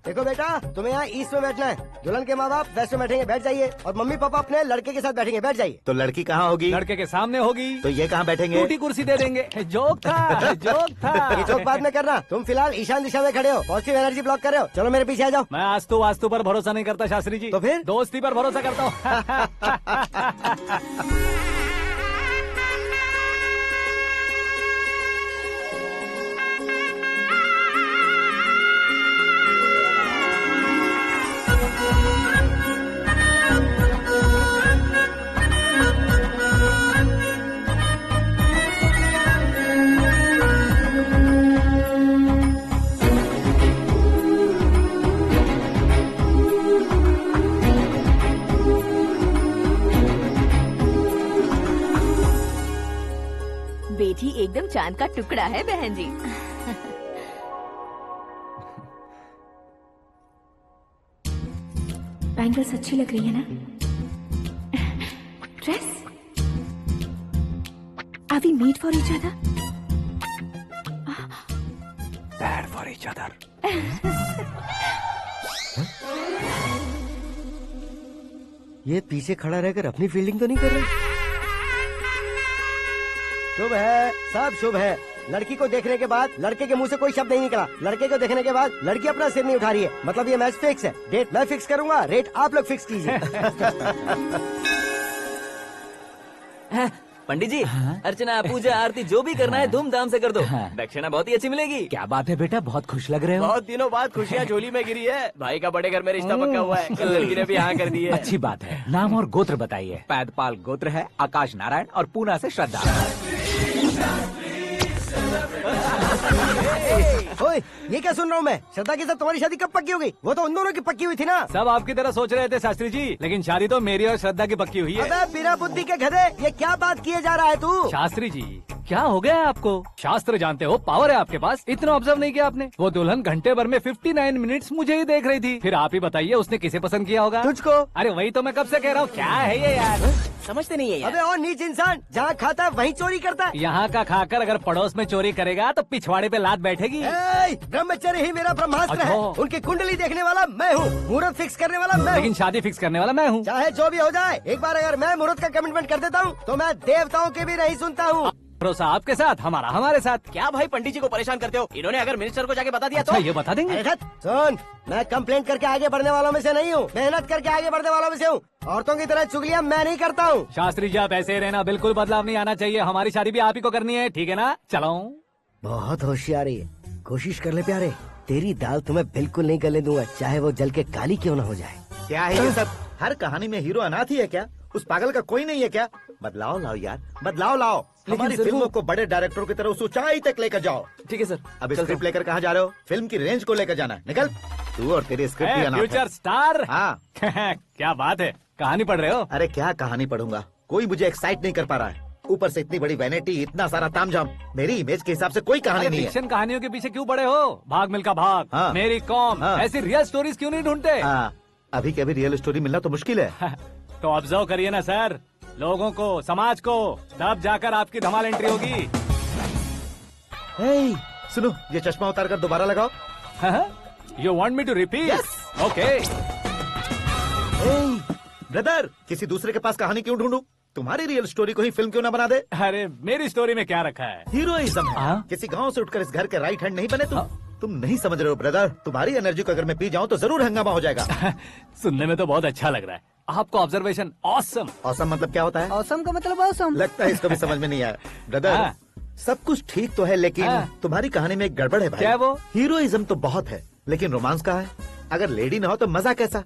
देखो बेटा, तुम्हें यहाँ ईस्ट में बैठना है। दुल्हन के माँ बाप वेस्ट में बैठेंगे, बैठ जाइए। और मम्मी पापा अपने लड़के के साथ बैठेंगे, बैठ जाइए। तो लड़की कहाँ होगी? लड़के के सामने होगी। तो ये कहाँ बैठेंगे? टूटी कुर्सी दे देंगे। जोक था, जोक था। ये जोक बाद में करना। तुम फिलहाल ईशान दिशा में खड़े हो, पॉजिटिव एनर्जी ब्लॉक कर रहे हो। चलो मेरे पीछे आ जाओ। मैं आस्तु वास्तु पर भरोसा नहीं करता शास्त्री जी। तो फिर? दोस्ती पर भरोसा करता हूँ। बेटी एकदम चांद का टुकड़ा है बहन जी। बैंगल्स अच्छी लग रही है ना? Dress? Are we meet for each other? Bad for each other. ये पीछे खड़ा रहकर अपनी फील्डिंग तो नहीं कर रहा? शुभ है, सब शुभ है। लड़की को देखने के बाद लड़के के मुंह से कोई शब्द नहीं निकला। लड़के को देखने के बाद लड़की अपना सिर नहीं उठा रही है। मतलब ये मैच फिक्स है। डेट मैं फिक्स करूंगा, रेट आप लोग फिक्स कीजिए। पंडित जी, अर्चना पूजा आरती जो भी करना है धूमधाम से कर दो। दक्षिणा बहुत ही अच्छी मिलेगी। क्या बात है बेटा, बहुत खुश लग रहे हो। बहुत दिनों बाद खुशियाँ झोली में गिरी है। भाई का बड़े घर में रिश्ता पक्का हुआ है। कल लड़की ने भी हाँ कर दी है। अच्छी बात है। नाम और गोत्र बताइए। पैदपाल गोत्र है, आकाश नारायण, और पूना से श्रद्धा। ओए, ये क्या सुन रहा हूँ मैं? श्रद्धा के साथ तुम्हारी शादी कब पक्की हो गई? वो तो उन दोनों की पक्की हुई थी ना। सब आपकी तरह सोच रहे थे शास्त्री जी, लेकिन शादी तो मेरी और श्रद्धा की पक्की हुई है। अबे बिना बुद्धि के गधे, ये क्या बात किए जा रहा है तू? शास्त्री जी, क्या हो गया है आपको? शास्त्र जानते हो, पावर है आपके पास। इतना ऑब्जर्व नहीं किया आपने? वो दुल्हन घंटे भर में 59 मिनट्स मुझे ही देख रही थी। फिर आप ही बताइए उसने किसे पसंद किया होगा? तुझको। अरे वही तो मैं कब से कह रहा हूँ, क्या है ये यार? समझते नहीं है यार। अबे और नीच इंसान, जहाँ खाता है वहीं चोरी करता है। यहाँ का खाकर अगर पड़ोस में चोरी करेगा तो पिछवाड़े पे लात बैठेगी। ब्रह्मचर्य ही मेरा ब्रह्मास्त्र है। अच्छा। उनकी कुंडली देखने वाला मैं हूँ, मुहूर्त फिक्स करने वाला मैं हूँ। लेकिन शादी फिक्स करने वाला मैं हूँ। चाहे जो भी हो जाए, एक बार अगर मैं मुहूर्त का कमिटमेंट कर देता हूँ तो मैं देवताओं के भी नहीं सुनता हूँ। भरोसा आपके साथ, हमारा हमारे साथ। क्या भाई पंडित जी को परेशान करते हो? इन्होंने अगर मिनिस्टर को जाके बता दिया अच्छा, तो ये बता देंगे? सुन, मैं कंप्लेंट करके आगे बढ़ने वालों में से नहीं हूँ, मेहनत करके आगे बढ़ने वालों में से हूँ। औरतों की तरह चुगलियाँ मैं नहीं करता हूँ। शास्त्री जी आप ऐसे ही रहना, बिल्कुल बदलाव नहीं आना चाहिए। हमारी शादी भी आप ही को करनी है, ठीक है ना? चलो। बहुत होशियारी है, कोशिश कर ले प्यारे। तेरी दाल तुम्हें बिल्कुल नहीं गलने दूंगा, चाहे वो जल के काली क्यों न हो जाए। क्या है ये सब? हर कहानी में हीरो अनाथ ही है क्या? उस पागल का कोई नहीं है क्या? बदलाव लाओ यार, बदलाव लाओ। हमारी फिल्मों को बड़े डायरेक्टरों की तरह उस ऊंचाई तक लेकर जाओ। ठीक है सर। अब स्क्रिप्ट लेकर कहाँ जा रहे हो? फिल्म की रेंज को लेकर जाना है। निकल तू और तेरी स्क्रिप्ट भी अनाथ है। Future star. हाँ। क्या बात है, कहानी पढ़ रहे हो? अरे क्या कहानी पढ़ूंगा, कोई मुझे एक्साइट नहीं कर पा रहा है। ऊपर से इतनी बड़ी वैनिटी, इतना सारा तामझाम। मेरी इमेज के हिसाब से कोई कहानी नहीं है। फिक्शन कहानियों के पीछे क्यों पड़े हो? भाग मिल्खा भाग, हाँ। मेरी कॉम, हाँ। ऐसी रियल स्टोरीज क्यों नहीं ढूंढते? हाँ, अभी के अभी रियल स्टोरी मिलना तो मुश्किल है। तो ऑब्जर्व करिए ना सर, लोगों को, समाज को, तब जाकर आपकी धमाल एंट्री होगी। सुनो, ये चश्मा उतार कर दोबारा लगाओ। You want me to repeat? Okay. Brother, किसी दूसरे के पास कहानी क्यों ढूंढूं? तुम्हारी रियल स्टोरी को ही फिल्म क्यों ना बना दे? अरे मेरी स्टोरी में क्या रखा है? हीरोइज्म है। किसी गांव से उठकर इस घर के राइट हैंड नहीं बने तुम। तुम नहीं समझ रहे हो ब्रदर, तुम्हारी एनर्जी को अगर मैं पी जाऊं तो जरूर हंगामा हो जाएगा। सुनने में तो बहुत अच्छा लग रहा है। आपको ऑब्जर्वेशन ऑसम। ऑसम मतलब क्या होता है? ऑसम का मतलब ऑसम। लगता है इसको भी समझ में नहीं आया। ब्रदर, सब कुछ ठीक तो है, लेकिन तुम्हारी कहानी में एक गड़बड़ है भाई। क्या वो? हीरोइज्म तो बहुत है, लेकिन रोमांस का है। अगर लेडी ना हो तो मजा कैसा?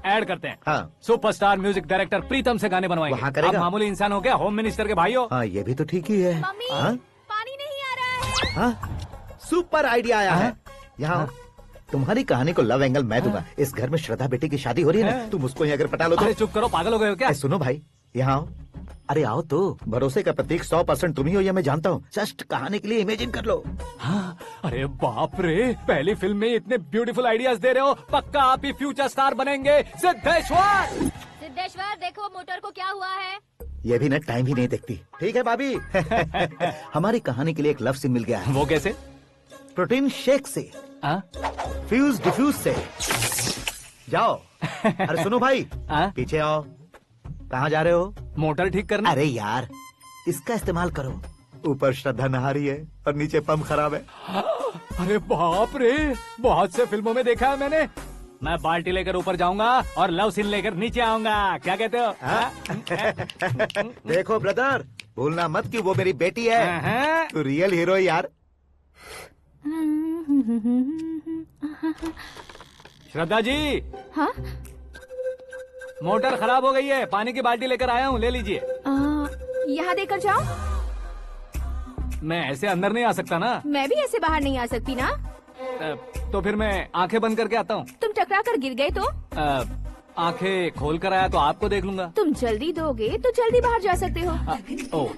ऐड करते हैं। हाँ। सुपरस्टार म्यूजिक डायरेक्टर प्रीतम से गाने बनवाएंगे। वहाँ करेगा? आप मामूली इंसान हो क्या? होम मिनिस्टर के भाई हो। हाँ, ये भी तो ठीक ही है। मम्मी, हाँ? पानी नहीं आ रहा है। हाँ? सुपर आइडिया आया है। यहाँ तुम्हारी कहानी को लव एंगल मैं दूंगा। इस घर में श्रद्धा बेटी की शादी हो रही है ना, तुम उसको ही अगर पटा लो तो। अरे चुप करो, पागल हो गए हो क्या? सुनो भाई, यहाँ आओ। अरे आओ तो, भरोसे का प्रतीक 100% तुम ही हो, ये मैं जानता हूँ। जस्ट कहानी के लिए इमेजिन कर लो। हाँ, अरे बाप रे, पहली फिल्म में इतने ब्यूटीफुल आइडियाज दे रहे हो। पक्का आप ही फ्यूचर स्टार बनेंगे। सिद्धेश्वर, सिद्धेश्वर देखो मोटर को क्या हुआ है। ये भी ना टाइम ही नहीं देखती। ठीक है भाभी। हमारी कहानी के लिए एक लव सीन मिल गया है। वो कैसे? प्रोटीन शेक से, फ्यूज डिफ्यूज से। जाओ। अरे सुनो भाई, पीछे आओ। कहाँ जा रहे हो? मोटर ठीक करना। अरे यार, इसका इस्तेमाल करो। ऊपर श्रद्धा नहा रही है और नीचे पंप खराब है। अरे बाप रे, बहुत से फिल्मों में देखा है मैंने। मैं बाल्टी लेकर ऊपर जाऊंगा और लव सीन लेकर नीचे आऊंगा। क्या कहते हो? देखो ब्रदर, भूलना मत कि वो मेरी बेटी है। तू रियल हीरो है यार। श्रद्धा जी। हाँ? मोटर खराब हो गई है, पानी की बाल्टी लेकर आया हूँ, ले लीजिए। यहाँ देकर जाओ। मैं ऐसे अंदर नहीं आ सकता ना। मैं भी ऐसे बाहर नहीं आ सकती ना। तो फिर मैं आंखें बंद करके आता हूँ। तुम टकरा कर गिर गए तो? आंखें खोल कर आया तो आपको देख लूंगा। तुम जल्दी दोगे तो जल्दी बाहर जा सकते हो।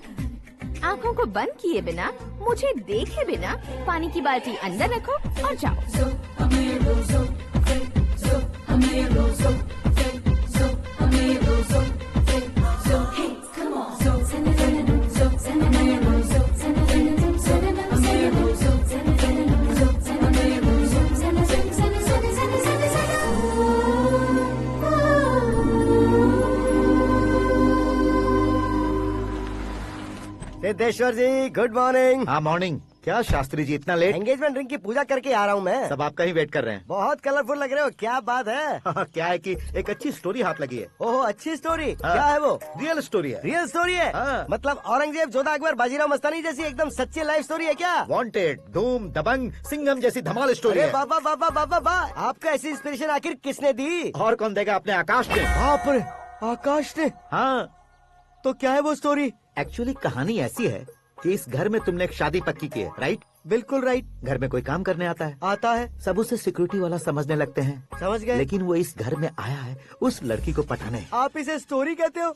आँखों को बंद किए बिना, मुझे देखे बिना पानी की बाल्टी अंदर रखो और जाओ। सिद्धेश्वर जी, गुड मॉर्निंग। हाँ मॉर्निंग। क्या शास्त्री जी इतना लेट? एंगेजमेंट रिंग की पूजा करके आ रहा हूँ मैं। सब आपका ही वेट कर रहे हैं। बहुत कलरफुल लग रहे हो, क्या बात है? क्या है कि एक अच्छी स्टोरी हाथ लगी है। ओहो, अच्छी स्टोरी। क्या है वो? रियल स्टोरी है। रियल स्टोरी है? मतलब औरंगजेब, जोधा अकबर, बाजीराव मस्तानी जैसी एकदम सच्ची लाइफ स्टोरी है क्या? वांटेड, धूम, दबंग, सिंघम जैसी धमाल स्टोरी है। बाबा बाबा बाबा बा, आपका ऐसी इंस्पिरेशन आखिर किसने दी? और कौन देगा? अपने आकाश ने। बाप रे, आकाश ने? हाँ। तो क्या है वो स्टोरी? एक्चुअली कहानी ऐसी है कि इस घर में तुमने एक शादी पक्की की है, राइट? बिल्कुल राइट। घर में कोई काम करने आता है? आता है। सब उसे सिक्योरिटी वाला समझने लगते हैं। समझ गए। लेकिन वो इस घर में आया है उस लड़की को पटाने। आप इसे स्टोरी कहते हो?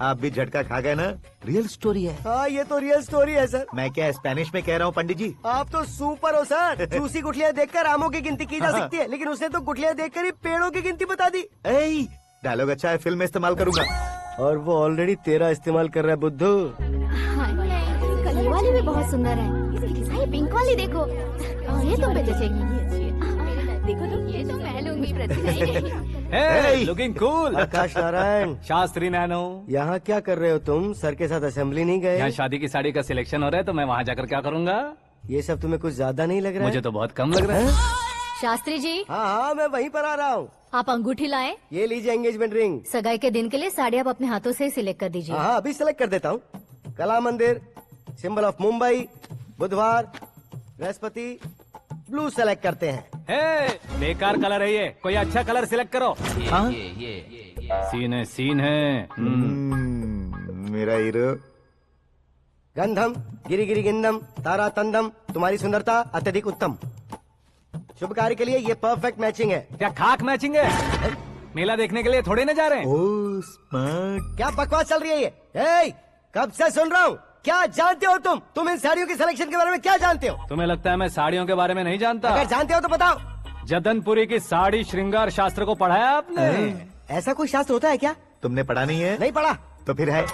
आप भी झटका खा गए ना। रियल स्टोरी है। हाँ, ये तो रियल स्टोरी है सर। मैं क्या स्पेनिश में कह रहा हूँ पंडित जी? आप तो सुपर हो सर। चूसी गुठलियाँ देखकर आमों की गिनती की जा सकती है, लेकिन उसने तो गुठलियाँ देखकर ही पेड़ों की गिनती बता दी। डायलॉग अच्छा है, फिल्म में इस्तेमाल करूंगा। और वो ऑलरेडी तेरा इस्तेमाल कर रहा है बुद्धू। कलर वाली भी बहुत सुंदर है। ये पिंक वाली देखो, और ये तुम पे जचेगी। देखो तो ये तो मैं लूंगी। Hey, looking cool। आकाश नारायण। शास्त्री नैनो। यहाँ क्या कर रहे हो तुम? सर के साथ असेंबली नहीं गए? यहाँ शादी की साड़ी का सिलेक्शन हो रहा है तो मैं वहाँ जाकर क्या करूँगा? ये सब तुम्हें कुछ ज्यादा नहीं लग रहा है? मुझे तो बहुत कम लग रहा है। शास्त्री जी। हाँ हाँ, मैं वहीं पर आ रहा हूँ। आप अंगूठी लाएं। ये लीजिए एंगेजमेंट रिंग। सगाई के दिन के लिए साड़ी आप अपने हाथों से ही सिलेक्ट कर दीजिए। हाँ, अभी सिलेक्ट कर देता हूँ। कला मंदिर, सिंबल ऑफ मुंबई, बुधवार, बृहस्पति, ब्लू सेलेक्ट करते हैं। बेकार कलर है ये, कोई अच्छा कलर सिलेक्ट करो। सीन है। मेरा हीरो। गंधम, गिरी गिरी गिंदम, तारा तंदम, तुम्हारी सुंदरता अत्यधिक उत्तम। शुभ कार्य के लिए ये परफेक्ट मैचिंग है। क्या खाक मैचिंग है? मेला देखने के लिए थोड़े न जा रहे हैं। Oh smart. क्या बकवास चल रही है ये? कब से सुन रहा हूँ। क्या जानते हो तुम इन साड़ियों की सिलेक्शन के बारे में क्या जानते हो? तुम्हें लगता है मैं साड़ियों के बारे में नहीं जानता? अगर जानते हो तो बताओ। जदनपुरी की साड़ी श्रृंगार शास्त्र को पढ़ा है आपने? ऐसा कोई शास्त्र होता है क्या? तुमने पढ़ा नहीं है? नहीं पढ़ा। तो फिर है।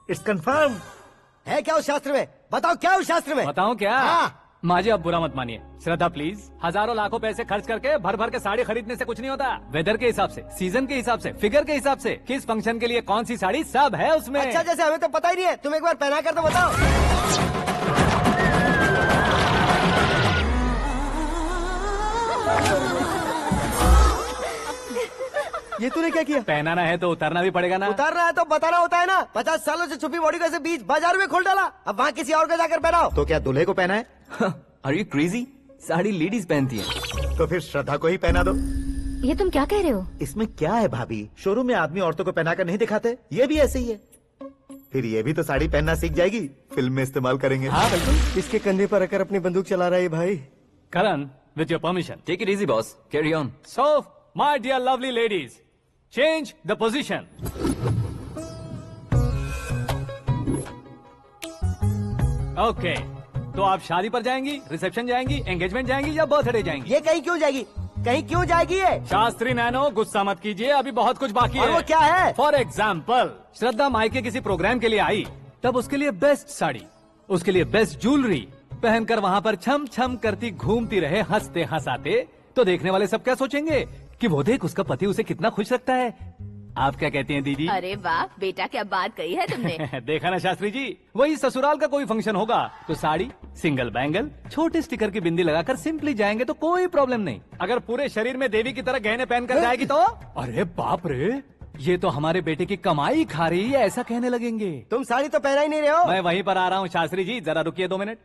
It's confirm. है क्या उस शास्त्र में? बताओ क्या उस शास्त्र में? बताऊं क्या? हाँ। माजी अब बुरा मत मानिए। श्रद्धा प्लीज, हजारों लाखों पैसे खर्च करके भर भर के साड़ी खरीदने से कुछ नहीं होता। वेदर के हिसाब से, सीजन के हिसाब से, फिगर के हिसाब से, किस फंक्शन के लिए कौन सी साड़ी, सब है उसमें। अच्छा, जैसे हमें तो पता ही नहीं है। तुम एक बार पहना कर तो बताओ। ये तूने क्या किया? पहनाना है तो उतारना भी पड़ेगा ना। उतारना है तो बताना होता है ना। 50 सालों से छुपी बॉडी को ऐसे बीच बाजार में खोल डाला, अब वहाँ किसी और को जाकर पहनाओ। तो क्या दूल्हे को पहना है? Are you crazy? Sari ladies पहनती है। तो फिर श्रद्धा को ही पहना दो। ये तुम क्या कह रहे हो? इसमें क्या है भाभी? शोरूम में आदमी औरतों को पहनाकर नहीं दिखाते? ये भी ऐसे ही है। फिर ये भी तो साड़ी पहनना सीख जाएगी, फिल्म में इस्तेमाल करेंगे। हाँ बिल्कुल। इसके कंधे पर रखकर अपनी बंदूक चला रहा है भाई। करण, with your permission. Take it easy, boss. Carry on. So, my dear lovely ladies, change the position. Okay. तो आप शादी पर जाएंगी, रिसेप्शन जाएंगी, एंगेजमेंट जाएंगी या बर्थडे जाएंगी? ये कहीं क्यों जाएगी? कहीं क्यों जाएगी ये? शास्त्री नैनो, गुस्सा मत कीजिए, अभी बहुत कुछ बाकी है। और वो क्या है? फॉर एग्जाम्पल, श्रद्धा मायके किसी प्रोग्राम के लिए आई, तब उसके लिए बेस्ट साड़ी, उसके लिए बेस्ट ज्वेलरी, पहनकर वहाँ पर छम छम करती घूमती रहे हंसते हंसाते, तो देखने वाले सब क्या सोचेंगे कि वो देख उसका पति उसे कितना खुश रखता है। आप क्या कहती हैं दीदी? अरे वाह बेटा, क्या बात कही है तुमने। देखा ना शास्त्री जी, वही ससुराल का कोई फंक्शन होगा तो साड़ी, सिंगल बैंगल, छोटे स्टिकर की बिंदी लगाकर सिंपली जाएंगे तो कोई प्रॉब्लम नहीं। अगर पूरे शरीर में देवी की तरह गहने पहन कर जाएगी तो अरे बाप रे, ये तो हमारे बेटे की कमाई खा रही है, ऐसा कहने लगेंगे। तुम साड़ी तो पहना ही नहीं रहे हो। मैं वहीं पर आ रहा हूँ शास्त्री जी, जरा रुकिए 2 मिनट।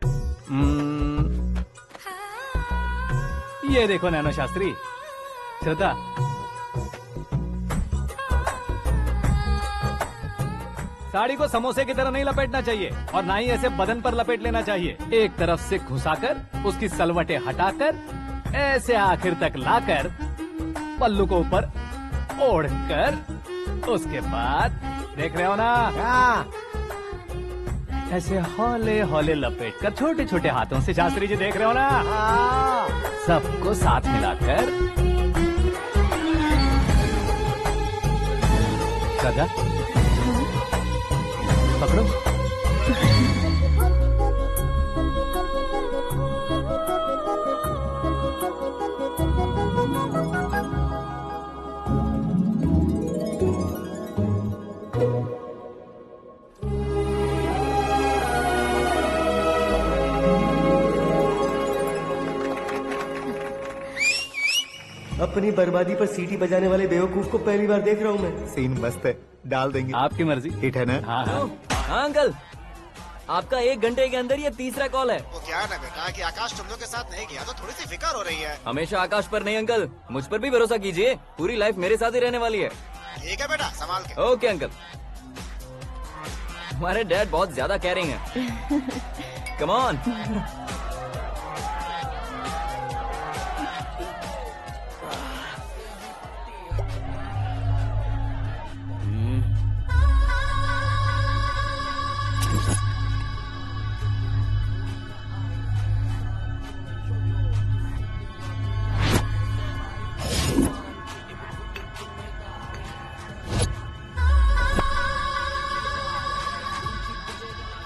ये देखो नैनो शास्त्री, श्रद्धा, साड़ी को समोसे की तरह नहीं लपेटना चाहिए और ना ही ऐसे बदन पर लपेट लेना चाहिए। एक तरफ से घुसाकर उसकी सलवटें हटाकर ऐसे आखिर तक लाकर पल्लू को ऊपर ओढ़कर, उसके बाद देख रहे हो ना, ऐसे हौले हौले लपेट कर छोटे छोटे हाथों से, शास्त्री जी देख रहे हो ना, सबको साथ मिलाकर श्रद्धा पकड़ो। अपनी बर्बादी पर सीटी बजाने वाले बेवकूफ को पहली बार देख रहा हूँ मैं। सीन मस्त है, डाल देंगे। आपकी मर्जी। हिट है ना? हाँ हाँ। हाँ अंकल, आपका 1 घंटे के अंदर ये तीसरा कॉल है। वो क्या है ना बेटा कि आकाश तुम लोग के साथ नहीं गया तो थोड़ी सी फिक्र हो रही है। हमेशा आकाश पर नहीं अंकल, मुझ पर भी भरोसा कीजिए, पूरी लाइफ मेरे साथ ही रहने वाली है। ठीक है बेटा, संभाल के। Okay uncle. हमारे डैड बहुत ज्यादा केयरिंग है। Come on.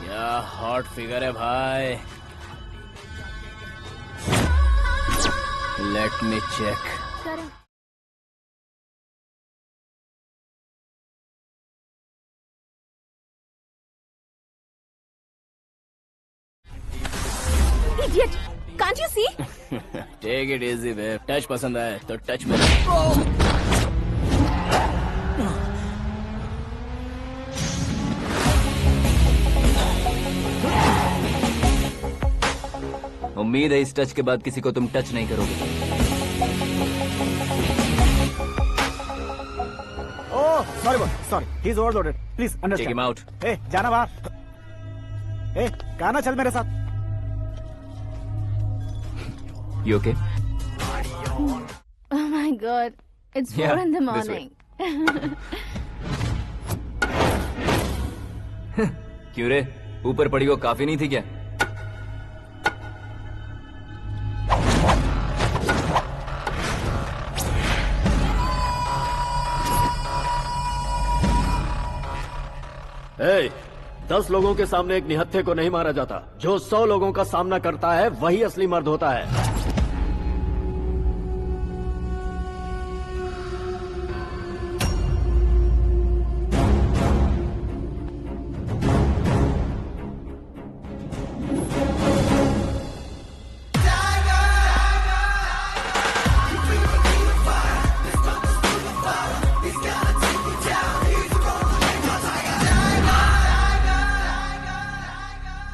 क्या हॉट फिगर है भाई। Let me check. Idiot! Can't you see? Take it easy babe, touch पसंद आए तो टच में। उम्मीद है इस टच के बाद किसी को तुम टच नहीं करोगे। Oh sorry sorry, he is overloaded, please understand. Take him out. ए जाना बाहर। ए गाना चल मेरे साथ। You okay? Oh my God, it's 4 in the morning. क्यों रे, ऊपर पड़ी वो काफी नहीं थी क्या? ए, 10 लोगों के सामने एक निहत्थे को नहीं मारा जाता। जो 100 लोगों का सामना करता है वही असली मर्द होता है।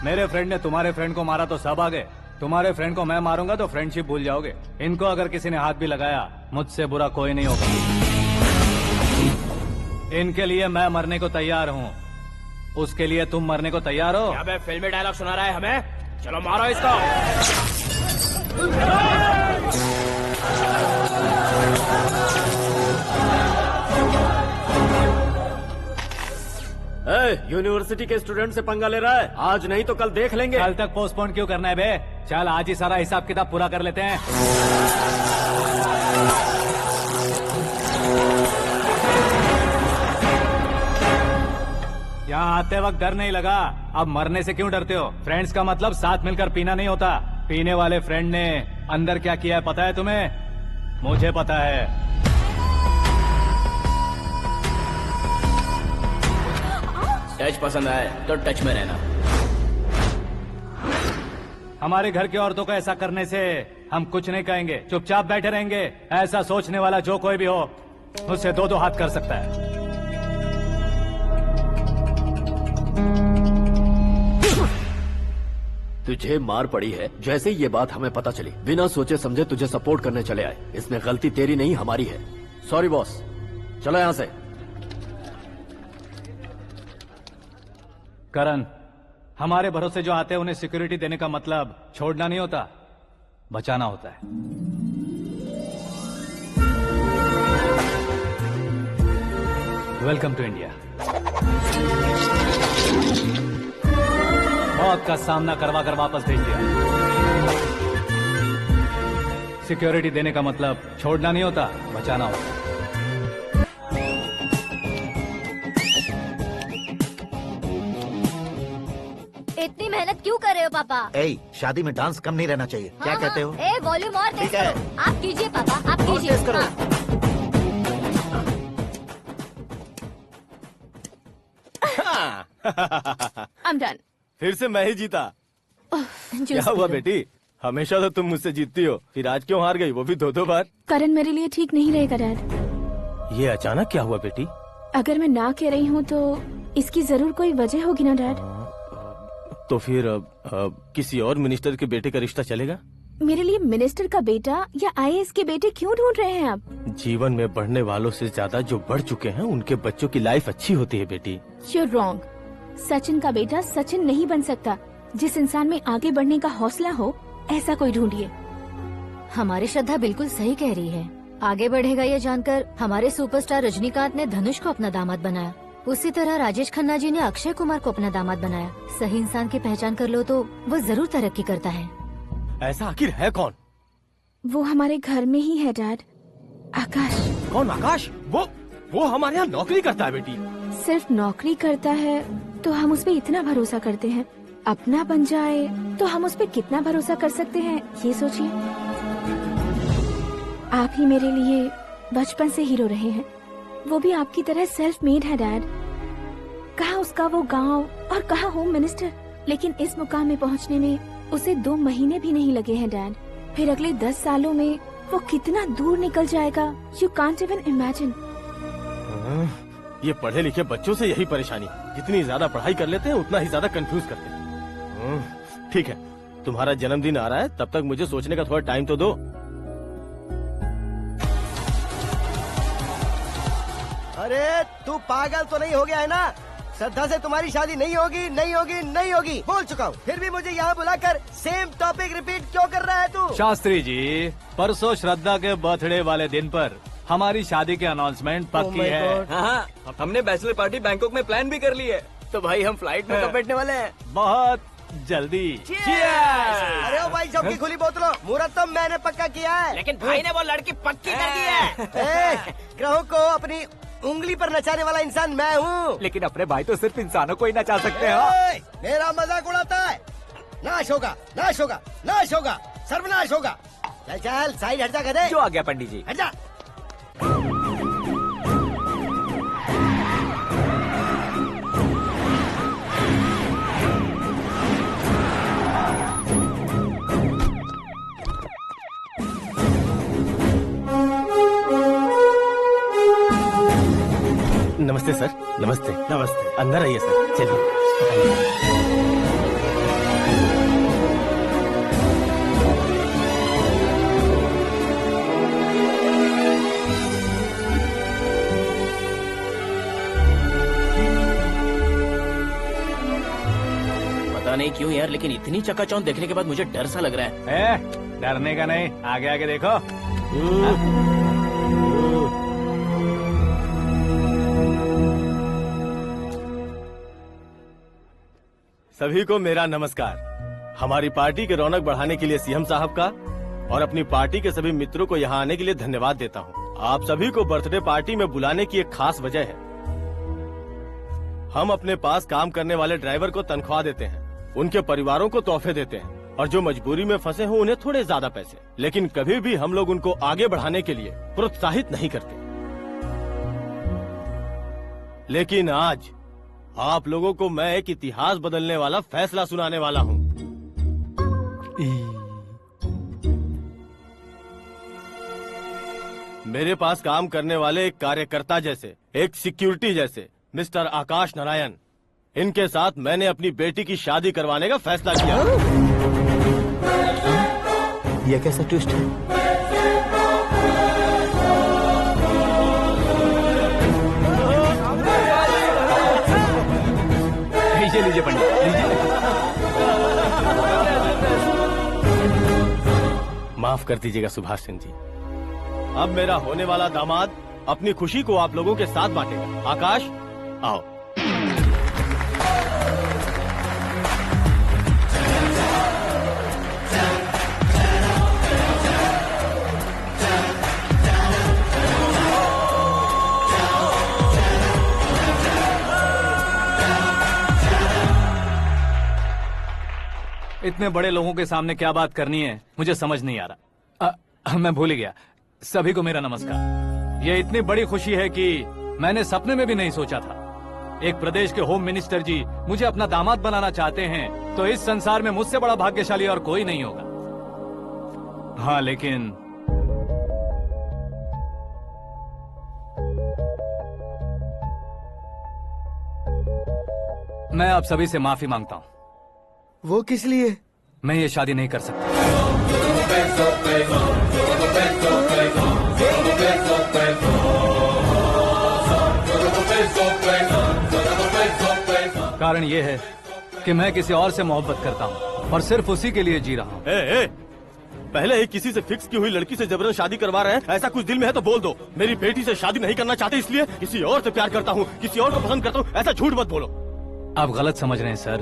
मेरे फ्रेंड ने तुम्हारे फ्रेंड को मारा तो सब आ गए, तुम्हारे फ्रेंड को मैं मारूंगा तो फ्रेंडशिप भूल जाओगे। इनको अगर किसी ने हाथ भी लगाया, मुझसे बुरा कोई नहीं होगा। इनके लिए मैं मरने को तैयार हूँ, उसके लिए तुम मरने को तैयार हो? क्या बे फिल्मी डायलॉग सुना रहा है हमें? चलो मारो इसको। यूनिवर्सिटी के स्टूडेंट से पंगा ले रहा है, आज नहीं तो कल देख लेंगे। कल तक पोस्टपोन क्यों करना है बे? चल आज ही सारा हिसाब किताब पूरा कर लेते हैं। यहाँ आते वक्त डर नहीं लगा, अब मरने से क्यों डरते हो? फ्रेंड्स का मतलब साथ मिलकर पीना नहीं होता। पीने वाले फ्रेंड ने अंदर क्या किया है पता है तुम्हें? मुझे पता है। टच पसंद आए तो टच में रहना। हमारे घर की औरतों को ऐसा करने से हम कुछ नहीं कहेंगे, चुपचाप बैठे रहेंगे। ऐसा सोचने वाला जो कोई भी हो उससे दो हाथ कर सकता है। तुझे मार पड़ी है। जैसे ही ये बात हमें पता चली, बिना सोचे समझे तुझे सपोर्ट करने चले आए। इसमें गलती तेरी नहीं हमारी है। सॉरी बॉस, चलो यहाँ से। करण, हमारे भरोसे जो आते हैं उन्हें सिक्योरिटी देने का मतलब छोड़ना नहीं होता, बचाना होता है। Welcome to India. मौत का सामना करवा कर वापस भेज दिया। सिक्योरिटी देने का मतलब छोड़ना नहीं होता, बचाना होता। इतनी मेहनत क्यों कर रहे हो पापा? शादी में डांस कम नहीं रहना चाहिए। क्या कहते हो? ए वॉल्यूम और तेज ठीक है। करो। आप कीजिए पापा, आप कीजिए। तेज करो। I'm done. फिर से मैं ही जीता। क्या हुआ बेटी? हमेशा तो तुम मुझसे जीतती हो, फिर आज क्यों हार गई, वो भी दो बार? करण मेरे लिए ठीक नहीं रहेगा डैड। ये अचानक क्या हुआ बेटी? अगर मैं ना कह रही हूँ तो इसकी जरूर कोई वजह होगी ना डैड। तो फिर किसी और मिनिस्टर के बेटे का रिश्ता चलेगा? मेरे लिए मिनिस्टर का बेटा या आईएएस के बेटे क्यों ढूंढ रहे हैं आप? जीवन में बढ़ने वालों से ज्यादा जो बढ़ चुके हैं उनके बच्चों की लाइफ अच्छी होती है बेटी। You're wrong. सचिन का बेटा सचिन नहीं बन सकता। जिस इंसान में आगे बढ़ने का हौसला हो ऐसा कोई ढूंढिए। हमारी श्रद्धा बिल्कुल सही कह रही है। आगे बढ़ेगा ये जानकर हमारे सुपरस्टार रजनीकांत ने धनुष को अपना दामाद बनाया। उसी तरह राजेश खन्ना जी ने अक्षय कुमार को अपना दामाद बनाया। सही इंसान की पहचान कर लो तो वो जरूर तरक्की करता है। ऐसा आखिर है कौन? वो हमारे घर में ही है डैड। आकाश। कौन आकाश? वो हमारे यहाँ नौकरी करता है बेटी। सिर्फ नौकरी करता है तो हम उस पे इतना भरोसा करते हैं। अपना बन जाए तो हम उस पे कितना भरोसा कर सकते हैं ये सोचिए। आप ही मेरे लिए बचपन से हीरो रहे हैं। वो भी आपकी तरह सेल्फ मेड है डैड। कहाँ उसका वो गांव और कहाँ होम मिनिस्टर। लेकिन इस मुकाम में पहुँचने में उसे 2 महीने भी नहीं लगे हैं डैड। फिर अगले 10 सालों में वो कितना दूर निकल जाएगा, यू कांट इवन इमेजिन। ये पढ़े लिखे बच्चों से यही परेशानी, जितनी ज्यादा पढ़ाई कर लेते हैं उतना ही ज्यादा कंफ्यूज करते हैं। ठीक है, तुम्हारा जन्मदिन आ रहा है, तब तक मुझे सोचने का थोड़ा टाइम तो दो। अरे तू पागल तो नहीं हो गया है ना? श्रद्धा से तुम्हारी शादी नहीं होगी, नहीं होगी, नहीं होगी, बोल चुका हूँ। फिर भी मुझे यहाँ बुलाकर सेम टॉपिक रिपीट क्यों कर रहा है तू? शास्त्री जी, परसों श्रद्धा के बर्थडे वाले दिन पर हमारी शादी की अनाउंसमेंट पक्की है। हाँ, हमने बैचलर पार्टी बैंकॉक में प्लान भी कर ली है। तो भाई हम फ्लाइट में कब बैठने वाले हैं? बहुत जल्दी। अरे ओ भाई, सबकी खुली बोतलों, मुहूर्त तो मैंने पक्का किया है। लेकिन भाई ने वो लड़की पक्की कर दी है। ग्रहों को अपनी उंगली पर नचाने वाला इंसान मैं हूँ। लेकिन अपने भाई तो सिर्फ इंसानों को ही नचा सकते हैं। मेरा मजाक उड़ाता है। नाश होगा, नाश होगा, नाश होगा, सर्वनाश होगा। चल चल साइड हट जा गधे। जो आ गया पंडित जी। हट जा। नमस्ते सर। नमस्ते। नमस्ते। अंदर आइए सर, चलिए। पता नहीं क्यों यार, लेकिन इतनी चकाचौंध देखने के बाद मुझे डर सा लग रहा है। डरने का नहीं, आगे आगे देखो। सभी को मेरा नमस्कार। हमारी पार्टी के रौनक बढ़ाने के लिए सीएम साहब का और अपनी पार्टी के सभी मित्रों को यहाँ आने के लिए धन्यवाद देता हूँ। आप सभी को बर्थडे पार्टी में बुलाने की एक खास वजह है। हम अपने पास काम करने वाले ड्राइवर को तनख्वाह देते हैं, उनके परिवारों को तोहफे देते हैं, और जो मजबूरी में फंसे हो उन्हें थोड़े ज्यादा पैसे। लेकिन कभी भी हम लोग उनको आगे बढ़ाने के लिए प्रोत्साहित नहीं करते। लेकिन आज आप लोगों को मैं एक इतिहास बदलने वाला फैसला सुनाने वाला हूँ। मेरे पास काम करने वाले एक कार्यकर्ता जैसे, एक सिक्योरिटी जैसे मिस्टर आकाश नारायण, इनके साथ मैंने अपनी बेटी की शादी करवाने का फैसला किया। यह कैसा ट्विस्ट है? लीजिए पंडित, लीजिए। माफ कर दीजिएगा सुभाष सिंह जी। अब मेरा होने वाला दामाद अपनी खुशी को आप लोगों के साथ बांटेगा। आकाश, आओ। इतने बड़े लोगों के सामने क्या बात करनी है मुझे समझ नहीं आ रहा। मैं भूल ही गया। सभी को मेरा नमस्कार। ये इतनी बड़ी खुशी है कि मैंने सपने में भी नहीं सोचा था। एक प्रदेश के होम मिनिस्टर जी मुझे अपना दामाद बनाना चाहते हैं तो इस संसार में मुझसे बड़ा भाग्यशाली और कोई नहीं होगा। हाँ, लेकिन मैं आप सभी से माफी मांगता हूँ। वो किस लिए? मैं ये शादी नहीं कर सकता। कारण ये है कि मैं किसी और से मोहब्बत करता हूँ और सिर्फ उसी के लिए जी रहा हूँ। पहले ही किसी से फिक्स की हुई लड़की से जबरन शादी करवा रहे हैं। ऐसा कुछ दिल में है तो बोल दो। मेरी बेटी से शादी नहीं करना चाहते इसलिए किसी और से प्यार करता हूँ, किसी और को पसंद करता हूँ, ऐसा झूठ मत बोलो। आप गलत समझ रहे हैं सर,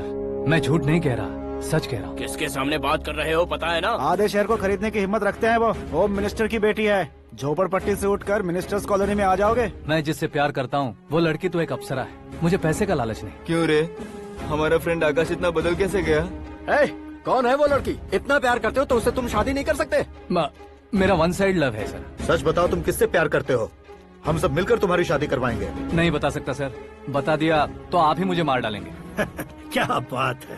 मैं झूठ नहीं कह रहा, सच कह रहा हूँ। किसके सामने बात कर रहे हो पता है ना? आधे शहर को खरीदने की हिम्मत रखते हैं वो। होम मिनिस्टर की बेटी है। झोपड़पट्टी से उठकर मिनिस्टर्स कॉलोनी में आ जाओगे। मैं जिससे प्यार करता हूँ वो लड़की तो एक अप्सरा है। मुझे पैसे का लालच नहीं। क्यों रे, हमारा फ्रेंड आकाश इतना बदल कैसे गया? कौन है वो लड़की? इतना प्यार करते हो तो उससे तुम शादी नहीं कर सकते? मेरा वन साइड लव है सर। सच बताओ, तुम किससे प्यार करते हो? हम सब मिलकर तुम्हारी शादी करवाएंगे। नहीं बता सकता सर, बता दिया तो आप ही मुझे मार डालेंगे। क्या बात है,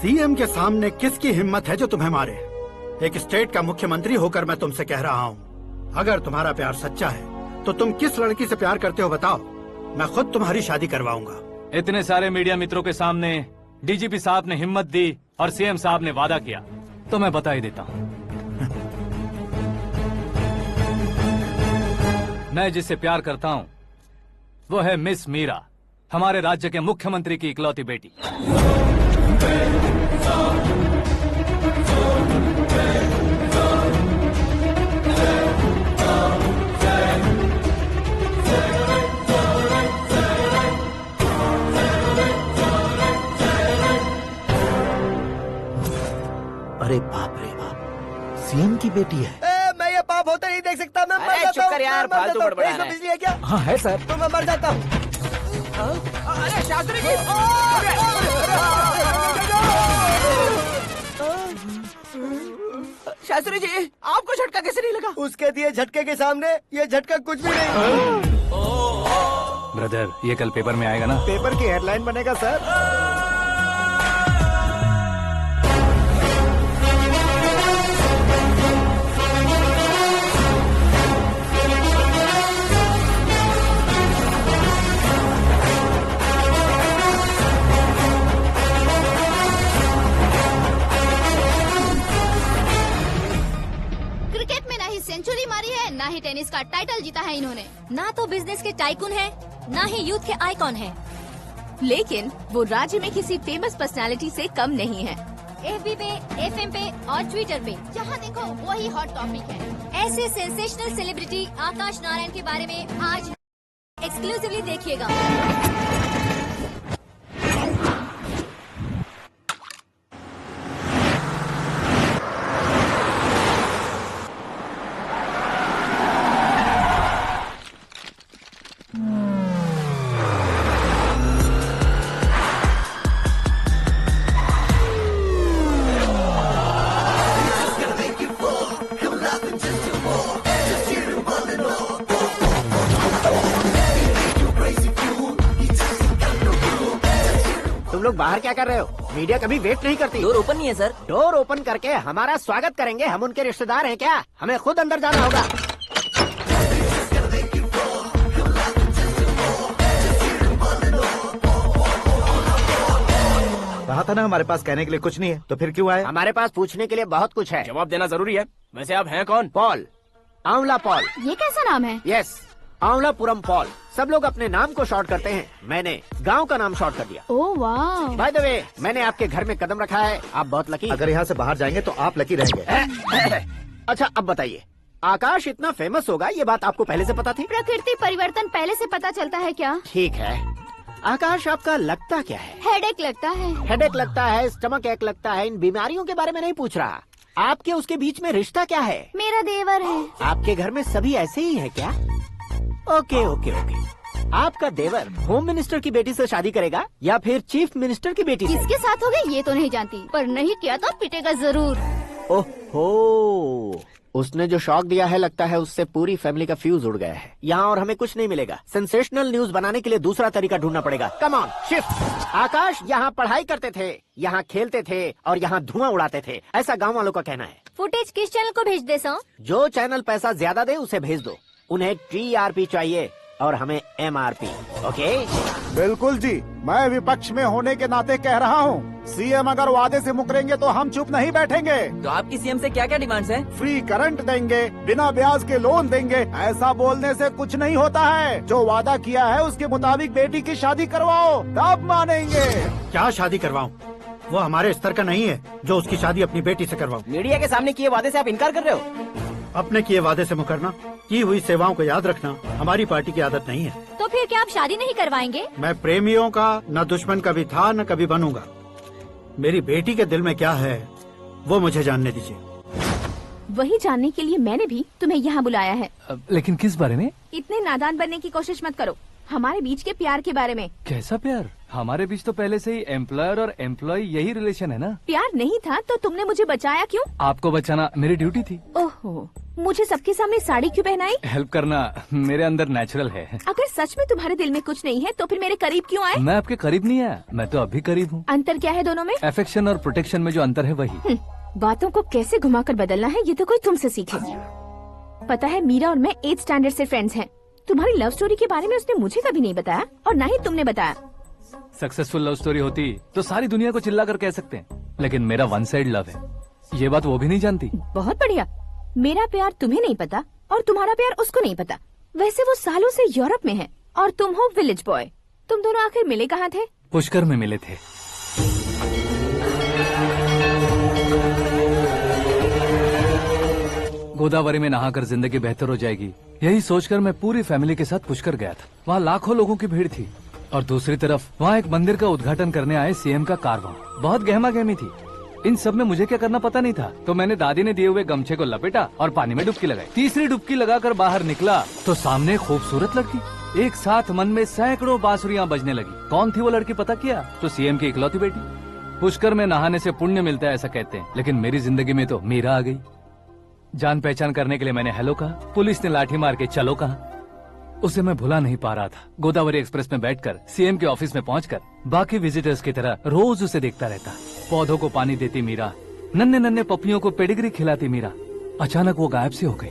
सीएम के सामने किसकी हिम्मत है जो तुम्हें मारे? एक स्टेट का मुख्यमंत्री होकर मैं तुमसे कह रहा हूँ, अगर तुम्हारा प्यार सच्चा है तो तुम किस लड़की से प्यार करते हो बताओ, मैं खुद तुम्हारी शादी करवाऊंगा। इतने सारे मीडिया मित्रों के सामने डीजीपी साहब ने हिम्मत दी और सीएम साहब ने वादा किया तो मैं बता ही देता हूँ। मैं जिससे प्यार करता हूँ वो है मिस मीरा, हमारे राज्य के मुख्यमंत्री की इकलौती बेटी। अरे बाप रे बाप, सीएम की बेटी है। मैं ये पाप होते नहीं देख सकता। मैं मर जाता चुप कर यार, फालतू बड़बड़ा रहा है। बिजली है क्या? हाँ है सर। तो मैं मर जाता हूँ। अरे शास्त्री जी, शास्त्री जी आपको झटका कैसे नहीं लगा? उसके दिए झटके के सामने ये झटका कुछ भी नहीं। ब्रदर, ये कल पेपर में आएगा ना? पेपर की हेडलाइन बनेगा सर। सेंचुरी मारी है, ना ही टेनिस का टाइटल जीता है इन्होंने। ना तो बिजनेस के टाइकून है, ना ही यूथ के आइकॉन है। लेकिन वो राज्य में किसी फेमस पर्सनालिटी से कम नहीं है। एफबी पे, एफएम पे और ट्विटर पे जहाँ देखो वही हॉट टॉपिक है। ऐसे सेंसेशनल सेलिब्रिटी आकाश नारायण के बारे में आज एक्सक्लूसिवली देखिएगा। लोग बाहर क्या कर रहे हो? मीडिया कभी वेट नहीं करती। डोर ओपन नहीं है सर। डोर ओपन करके हमारा स्वागत करेंगे? हम उनके रिश्तेदार हैं क्या? हमें खुद अंदर जाना होगा। कहा था ना हमारे पास कहने के लिए कुछ नहीं है, तो फिर क्यों आए? हमारे पास पूछने के लिए बहुत कुछ है। जवाब देना जरूरी है। वैसे आप हैं कौन? पॉल, आंवला पॉल। ये कैसा नाम है? Yes, Anwalapuram Paul. सब लोग अपने नाम को शॉर्ट करते हैं, मैंने गांव का नाम शॉर्ट कर दिया। ओह वाह। बाय द वे, मैंने आपके घर में कदम रखा है, आप बहुत लकी। अगर यहाँ से बाहर जाएंगे तो आप लकी रहेंगे। अच्छा अब बताइए, आकाश इतना फेमस होगा ये बात आपको पहले से पता थी? प्रकृति परिवर्तन पहले से पता चलता है क्या? ठीक है, आकाश आपका लगता क्या है? हेडेक लगता है। हेडेक लगता है, स्टमक एक लगता है, इन बीमारियों के बारे में नहीं पूछ रहा। आपके उसके बीच में रिश्ता क्या है? मेरा देवर है। आपके घर में सभी ऐसे ही है क्या? Okay okay okay. आपका देवर होम मिनिस्टर की बेटी से शादी करेगा या फिर चीफ मिनिस्टर की बेटी से? किसके साथ होगा ये तो नहीं जानती, पर नहीं किया तो पिटेगा जरूर। ओहो, उसने जो शॉक दिया है लगता है उससे पूरी फैमिली का फ्यूज उड़ गया है। यहाँ और हमें कुछ नहीं मिलेगा। सेंसेशनल न्यूज बनाने के लिए दूसरा तरीका ढूंढना पड़ेगा। Come on, shift. आकाश यहाँ पढ़ाई करते थे, यहाँ खेलते थे और यहाँ धुआं उड़ाते थे, ऐसा गाँव वालों का कहना है। फुटेज किस चैनल को भेज दे सो? जो चैनल पैसा ज्यादा दे उसे भेज दो। उन्हें TRP चाहिए और हमें MRP। ओके? बिल्कुल जी, मैं विपक्ष में होने के नाते कह रहा हूँ, सीएम अगर वादे से मुकरेंगे तो हम चुप नहीं बैठेंगे। तो आपकी सीएम से क्या क्या डिमांड्स हैं? फ्री करंट देंगे, बिना ब्याज के लोन देंगे। ऐसा बोलने से कुछ नहीं होता है। जो वादा किया है उसके मुताबिक बेटी की शादी करवाओ, तब मानेंगे। क्या शादी करवाऊं? वो हमारे स्तर का नहीं है जो उसकी शादी अपनी बेटी से करवाऊं। मीडिया के सामने किए वादे से आप इनकार कर रहे हो? अपने किए वादे से मुकरना, की हुई सेवाओं को याद रखना हमारी पार्टी की आदत नहीं है। तो फिर क्या आप शादी नहीं करवाएंगे? मैं प्रेमियों का न दुश्मन कभी था न कभी बनूंगा। मेरी बेटी के दिल में क्या है वो मुझे जानने दीजिए। वही जानने के लिए मैंने भी तुम्हें यहाँ बुलाया है। लेकिन किस बारे में? इतने नादान बनने की कोशिश मत करो। हमारे बीच के प्यार के बारे में। कैसा प्यार? हमारे बीच तो पहले से ही एम्प्लॉयर और एम्प्लॉय यही रिलेशन है ना। प्यार नहीं था तो तुमने मुझे बचाया क्यों? आपको बचाना मेरी ड्यूटी थी। ओहो, मुझे सबके सामने साड़ी क्यों पहनाई? हेल्प करना मेरे अंदर नेचुरल है। अगर सच में तुम्हारे दिल में कुछ नहीं है तो फिर मेरे करीब क्यों आए? मैं आपके करीब नहीं आया, मैं तो अभी करीब हूँ। अंतर क्या है दोनों में? अफेक्शन और प्रोटेक्शन में जो अंतर है वही। बातों को कैसे घुमाकर बदलना है ये तो कोई तुमसे सीखे। पता है, मीरा और मैं 8th स्टैंडर्ड से फ्रेंड्स हैं। तुम्हारी लव स्टोरी के बारे में उसने मुझे कभी नहीं बताया और ना ही तुमने बताया। सक्सेसफुल लव स्टोरी होती तो सारी दुनिया को चिल्ला कर कह सकते हैं, लेकिन मेरा वन साइड लव है, ये बात वो भी नहीं जानती। बहुत बढ़िया। मेरा प्यार तुम्हें नहीं पता और तुम्हारा प्यार उसको नहीं पता। वैसे वो सालों से यूरोप में है और तुम हो विलेज बॉय। तुम दोनों आखिर मिले कहाँ थे? पुष्कर में मिले थे। गोदावरी में नहाकर जिंदगी बेहतर हो जाएगी, यही सोचकर मैं पूरी फैमिली के साथ पुष्कर गया था। वहाँ लाखों लोगों की भीड़ थी और दूसरी तरफ वहाँ एक मंदिर का उद्घाटन करने आए सीएम का कारवां। बहुत गहमा गहमी थी। इन सब में मुझे क्या करना पता नहीं था, तो मैंने दादी ने दिए हुए गमछे को लपेटा और पानी में डुबकी लगाई। तीसरी डुबकी लगाकर बाहर निकला तो सामने खूबसूरत लड़की। एक साथ मन में सैकड़ों बांसुरियां बजने लगी। कौन थी वो लड़की पता किया? तो सीएम की इकलौती बेटी। पुष्कर में नहाने से पुण्य मिलता है ऐसा कहते हैं, लेकिन मेरी जिंदगी में तो मीरा आ गई। जान पहचान करने के लिए मैंने हेलो कहा, पुलिस ने लाठी मार के चलो कहा। उसे मैं भुला नहीं पा रहा था। गोदावरी एक्सप्रेस में बैठकर सीएम के ऑफिस में पहुंचकर बाकी विजिटर्स की तरह रोज उसे देखता रहता। पौधों को पानी देती मीरा, नन्हे नन्हे पपियों को पेडिग्री खिलाती मीरा। अचानक वो गायब सी हो गई।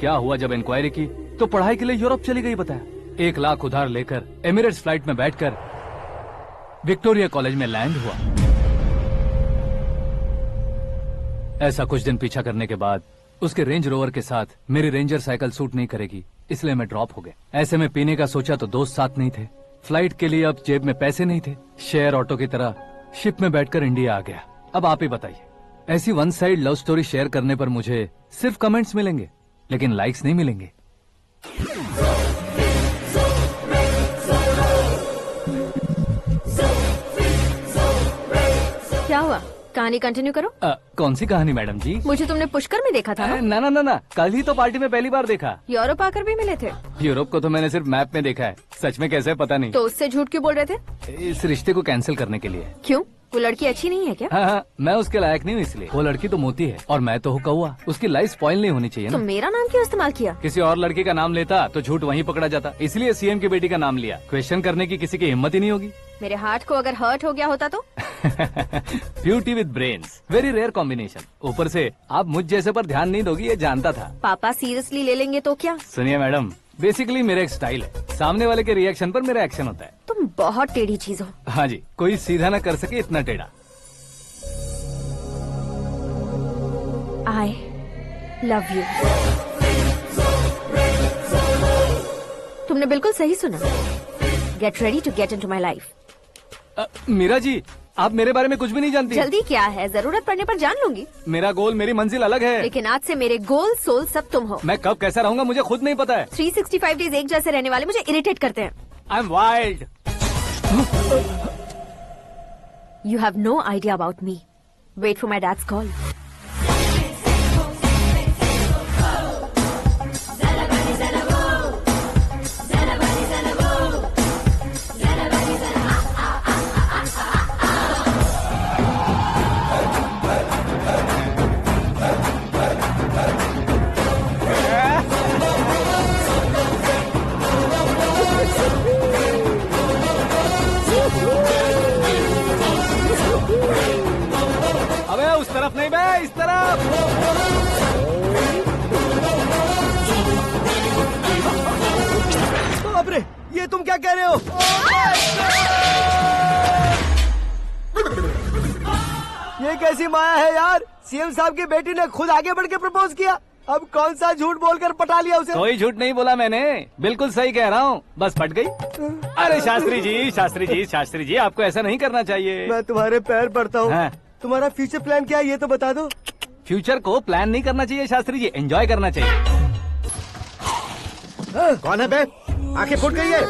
क्या हुआ? जब इंक्वायरी की तो पढ़ाई के लिए यूरोप चली गई बताया। 1 लाख उधार लेकर एमिरेट्स फ्लाइट में बैठकर विक्टोरिया कॉलेज में लैंड हुआ। ऐसा कुछ दिन पीछा करने के बाद उसके रेंज रोवर के साथ मेरी रेंजर साइकिल सूट नहीं करेगी, इसलिए मैं ड्रॉप हो गया। ऐसे में पीने का सोचा तो दोस्त साथ नहीं थे। फ्लाइट के लिए अब जेब में पैसे नहीं थे। शेयर ऑटो की तरह शिप में बैठकर इंडिया आ गया। अब आप ही बताइए, ऐसी one side love story share करने पर मुझे सिर्फ कमेंट्स मिलेंगे, लेकिन लाइक्स नहीं मिलेंगे। क्या हुआ? कहानी कंटिन्यू करो। कौन सी कहानी मैडम जी? मुझे तुमने पुष्कर में देखा था ना? ना, कल ही तो पार्टी में पहली बार देखा। यूरोप आकर भी मिले थे? यूरोप को तो मैंने सिर्फ मैप में देखा है, सच में कैसे पता नहीं। तो उससे झूठ क्यों बोल रहे थे? इस रिश्ते को कैंसिल करने के लिए। क्यों? वो लड़की अच्छी नहीं है क्या? हाँ, मैं उसके लायक नहीं हूँ इसलिए। वो लड़की तो मोती है और मैं तो हूँ कौवा। उसकी लाइफ स्पॉइल नहीं होनी चाहिए ना। तो मेरा नाम क्यों इस्तेमाल किया? किसी और लड़की का नाम लेता तो झूठ वहीं पकड़ा जाता, इसलिए सीएम की बेटी का नाम लिया। क्वेश्चन करने की किसी की हिम्मत ही नहीं होगी। मेरे हार्ट को अगर हर्ट हो गया होता तो? Beauty with brains, very rare combination. ऊपर से आप मुझ जैसे पर ध्यान नहीं दोगी ये जानता था। पापा सीरियसली ले लेंगे तो क्या? सुनिए मैडम, बेसिकली मेरा एक स्टाइल है, सामने वाले के रिएक्शन पर मेरा एक्शन होता है। तुम बहुत टेढ़ी चीज हो। हाँ जी, कोई सीधा न कर सके इतना टेढ़ा। I love you. तुमने बिल्कुल सही सुना। Get ready to get into my life. Meera ji, आप मेरे बारे में कुछ भी नहीं जानती। जल्दी क्या है, जरूरत पड़ने पर जान लूंगी। मेरा गोल, मेरी मंजिल अलग है। लेकिन आज से मेरे गोल सोल सब तुम हो। मैं कब कैसा रहूंगा मुझे खुद नहीं पता है। 365 डेज एक जैसे रहने वाले मुझे इरिटेट करते हैं। I am wild. You have no idea about me. Wait for my dad's call. अबे उस तरफ नहीं बे, इस तरफ। बाप रे, ये तुम क्या कह रहे हो? ये कैसी माया है यार? सीएम साहब की बेटी ने खुद आगे बढ़ के प्रपोज किया। अब कौन सा झूठ बोलकर पटा लिया उसे? कोई झूठ नहीं बोला मैंने, बिल्कुल सही कह रहा हूँ, बस पट गई। अरे शास्त्री जी, शास्त्री जी, शास्त्री जी, आपको ऐसा नहीं करना चाहिए। मैं तुम्हारे पैर पड़ता हूँ। हाँ। तुम्हारा फ्यूचर प्लान क्या है ये तो बता दो। फ्यूचर को प्लान नहीं करना चाहिए शास्त्री जी, एंजॉय करना चाहिए। कौन है बे? आंखें फूट गई है।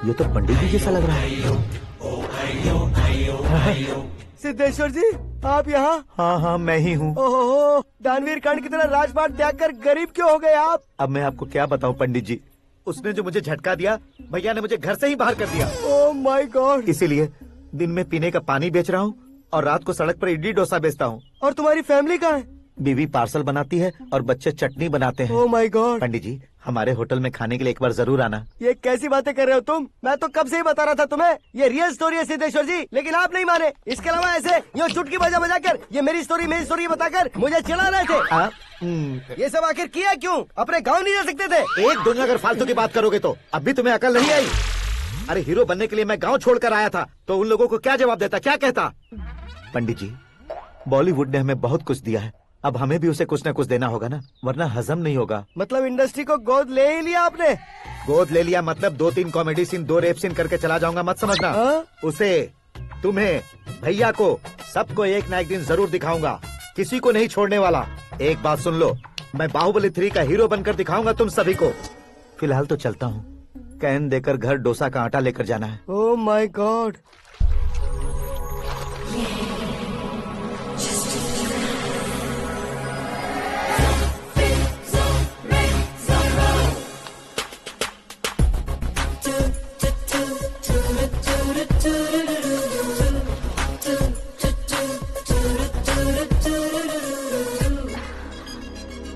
ये तो पंडित जी जैसा लग रहा है। सिद्धेश्वर जी, आप यहाँ? हाँ हाँ, मैं ही हूँ। ओहो, दानवीर कांड की तरह राजपाट त्याग कर गरीब क्यों हो गए आप? अब मैं आपको क्या बताऊँ पंडित जी, उसने जो मुझे झटका दिया, भैया ने मुझे घर से ही बाहर कर दिया। ओह माय गॉड। इसीलिए दिन में पीने का पानी बेच रहा हूँ और रात को सड़क पर इडली डोसा बेचता हूँ। और तुम्हारी फैमिली कहाँ है? बीवी पार्सल बनाती है और बच्चे चटनी बनाते हैं। ओह माय गॉड। पंडित जी, हमारे होटल में खाने के लिए एक बार जरूर आना। ये कैसी बातें कर रहे हो तुम? मैं तो कब से ही बता रहा था तुम्हें, ये रियल स्टोरी है सिद्धेश्वर जी, लेकिन आप नहीं माने। इसके अलावा ऐसे यूँ चुटकी बजा कर ये मेरी स्टोरी बताकर मुझे चिढ़ा रहे थे। ये सब आखिर किया क्यों? अपने गाँव नहीं जा सकते थे? एक दिन अगर फालतू की बात करोगे तो अब भी तुम्हें अकल नहीं आई। अरे हीरो बनने के लिए मैं गाँव छोड़कर आया था, तो उन लोगों को क्या जवाब देता, क्या कहता? पंडित जी, बॉलीवुड ने हमें बहुत कुछ दिया है, अब हमें भी उसे कुछ न कुछ देना होगा ना, वरना हजम नहीं होगा। मतलब इंडस्ट्री को गोद ले ही लिया आपने? गोद ले लिया मतलब 2-3 कॉमेडी सीन, 2 रेप सीन करके चला जाऊंगा मत समझना। उसे, तुम्हें, भैया को, सबको एक ना एक दिन जरूर दिखाऊंगा, किसी को नहीं छोड़ने वाला। एक बात सुन लो, मैं बाहुबली 3 का हीरो बनकर दिखाऊंगा तुम सभी को। फिलहाल तो चलता हूँ, कैन देकर घर डोसा का आटा लेकर जाना है। Oh my God.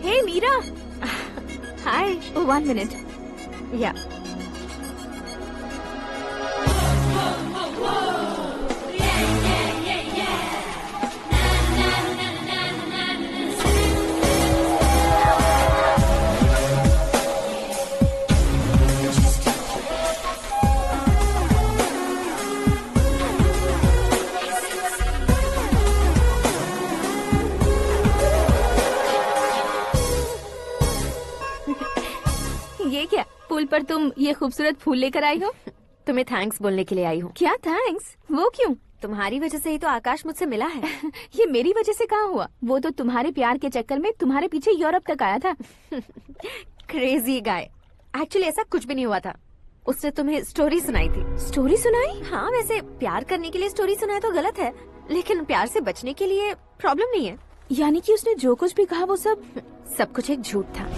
Hey Meera, hi. 1 minute. या ये क्या, पुल पर तुम ये खूबसूरत फूल लेकर आई हो? तुम्हें थैंक्स बोलने के लिए आई हूँ। क्या थैंक्स? वो क्यों? तुम्हारी वजह से ही तो आकाश मुझसे मिला है। ये मेरी वजह से कहाँ हुआ? वो तो तुम्हारे प्यार के चक्कर में तुम्हारे पीछे यूरोप तक आया था। Crazy guy. एक्चुअली ऐसा कुछ भी नहीं हुआ था, उसने तुम्हें स्टोरी सुनाई थी। स्टोरी सुनाई? हाँ, वैसे प्यार करने के लिए स्टोरी सुनाए तो गलत है, लेकिन प्यार से बचने के लिए प्रॉब्लम नहीं है। यानी कि उसने जो कुछ भी कहा वो सब कुछ एक झूठ था।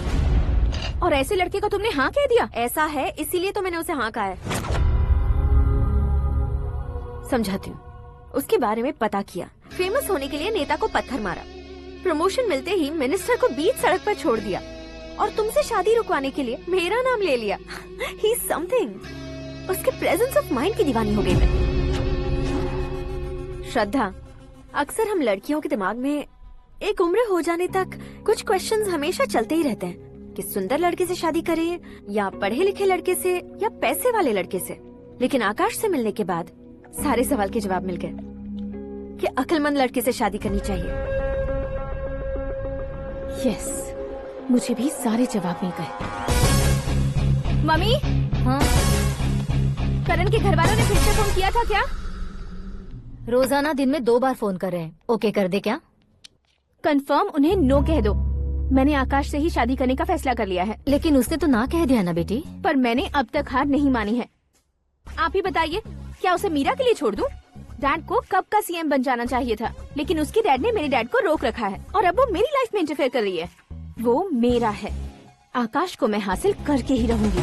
और ऐसे लड़के को तुमने हाँ कह दिया? ऐसा है, इसीलिए तो मैंने उसे हाँ कहा है। समझाती हूँ। उसके बारे में पता किया, फेमस होने के लिए नेता को पत्थर मारा, प्रमोशन मिलते ही मिनिस्टर को बीच सड़क पर छोड़ दिया, और तुमसे शादी रुकवाने के लिए मेरा नाम ले लिया। ही समथिंग। उसके प्रेजेंस ऑफ माइंड की दीवानी हो गई मैं। श्रद्धा, अक्सर हम लड़कियों के दिमाग में एक उम्र हो जाने तक कुछ क्वेश्चंस हमेशा चलते ही रहते हैं कि सुंदर लड़के से शादी करें या पढ़े लिखे लड़के से या पैसे वाले लड़के से। लेकिन आकाश से मिलने के बाद सारे सवाल के जवाब मिल गए कि अक्लमंद लड़के से शादी करनी चाहिए। यस, मुझे भी सारे जवाब मिल गए। मम्मी, हाँ, करण के घर वालों ने फिर से फोन किया था क्या? रोजाना दिन में 2 बार फोन कर रहे हैं। ओके कर दे क्या? कंफर्म उन्हें नो कह दो। मैंने आकाश से ही शादी करने का फैसला कर लिया है। लेकिन उसने तो ना कह दिया ना बेटी। पर मैंने अब तक हार नहीं मानी है। आप ही बताइए, क्या उसे मीरा के लिए छोड़ दूं? डैड को कब का सीएम बन जाना चाहिए था, लेकिन उसकी डैड ने मेरे डैड को रोक रखा है और अब वो मेरी लाइफ में इंटरफेयर कर रही है। वो मेरा है। आकाश को मैं हासिल करके ही रहूंगी।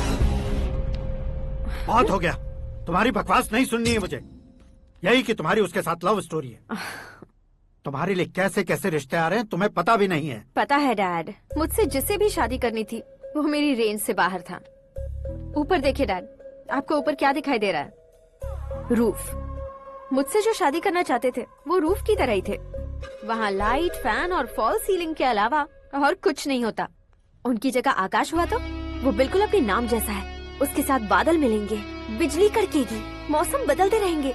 बहुत हो गया, तुम्हारी बकवास नहीं सुननी है मुझे। यही कि तुम्हारी उसके साथ लव स्टोरी है। तुम्हारे लिए कैसे कैसे रिश्ते आ रहे हैं तुम्हें पता भी नहीं है। पता है डैड, मुझसे जिसे भी शादी करनी थी वो मेरी रेंज से बाहर था। ऊपर देखिए डैड, आपको ऊपर क्या दिखाई दे रहा है? रूफ। मुझसे जो शादी करना चाहते थे वो रूफ की तरह ही थे। वहाँ लाइट, फैन और फॉल सीलिंग के अलावा और कुछ नहीं होता। उनकी जगह आकाश हुआ तो वो बिल्कुल अपने नाम जैसा है। उसके साथ बादल मिलेंगे, बिजली कड़केगी, मौसम बदलते रहेंगे।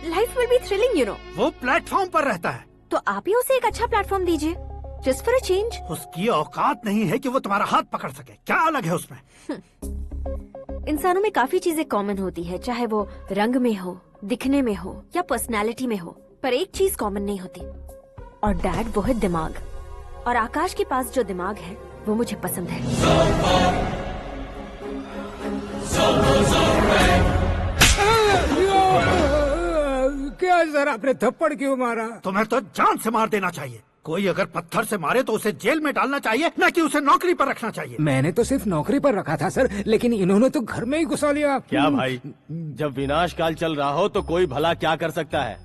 Life will be thrilling, you know. वो प्लेटफॉर्म पर रहता है तो आप ही उसे एक अच्छा प्लेटफॉर्म दीजिए, जस्ट फॉर अ चेंज। उसकी औकात नहीं है कि वो तुम्हारा हाथ पकड़ सके। क्या अलग है उसमें? इंसानों में काफी चीजें कॉमन होती है, चाहे वो रंग में हो, दिखने में हो या पर्सनालिटी में हो, पर एक चीज कॉमन नहीं होती, और डैड वो है दिमाग। और आकाश के पास जो दिमाग है वो मुझे पसंद है। क्या सर, आपने थप्पड़ क्यों मारा? तुम्हें तो जान से मार देना चाहिए। कोई अगर पत्थर से मारे तो उसे जेल में डालना चाहिए, न कि उसे नौकरी पर रखना चाहिए। मैंने तो सिर्फ नौकरी पर रखा था सर, लेकिन इन्होंने तो घर में ही घुसा लिया। क्या भाई, जब विनाश काल चल रहा हो तो कोई भला क्या कर सकता है?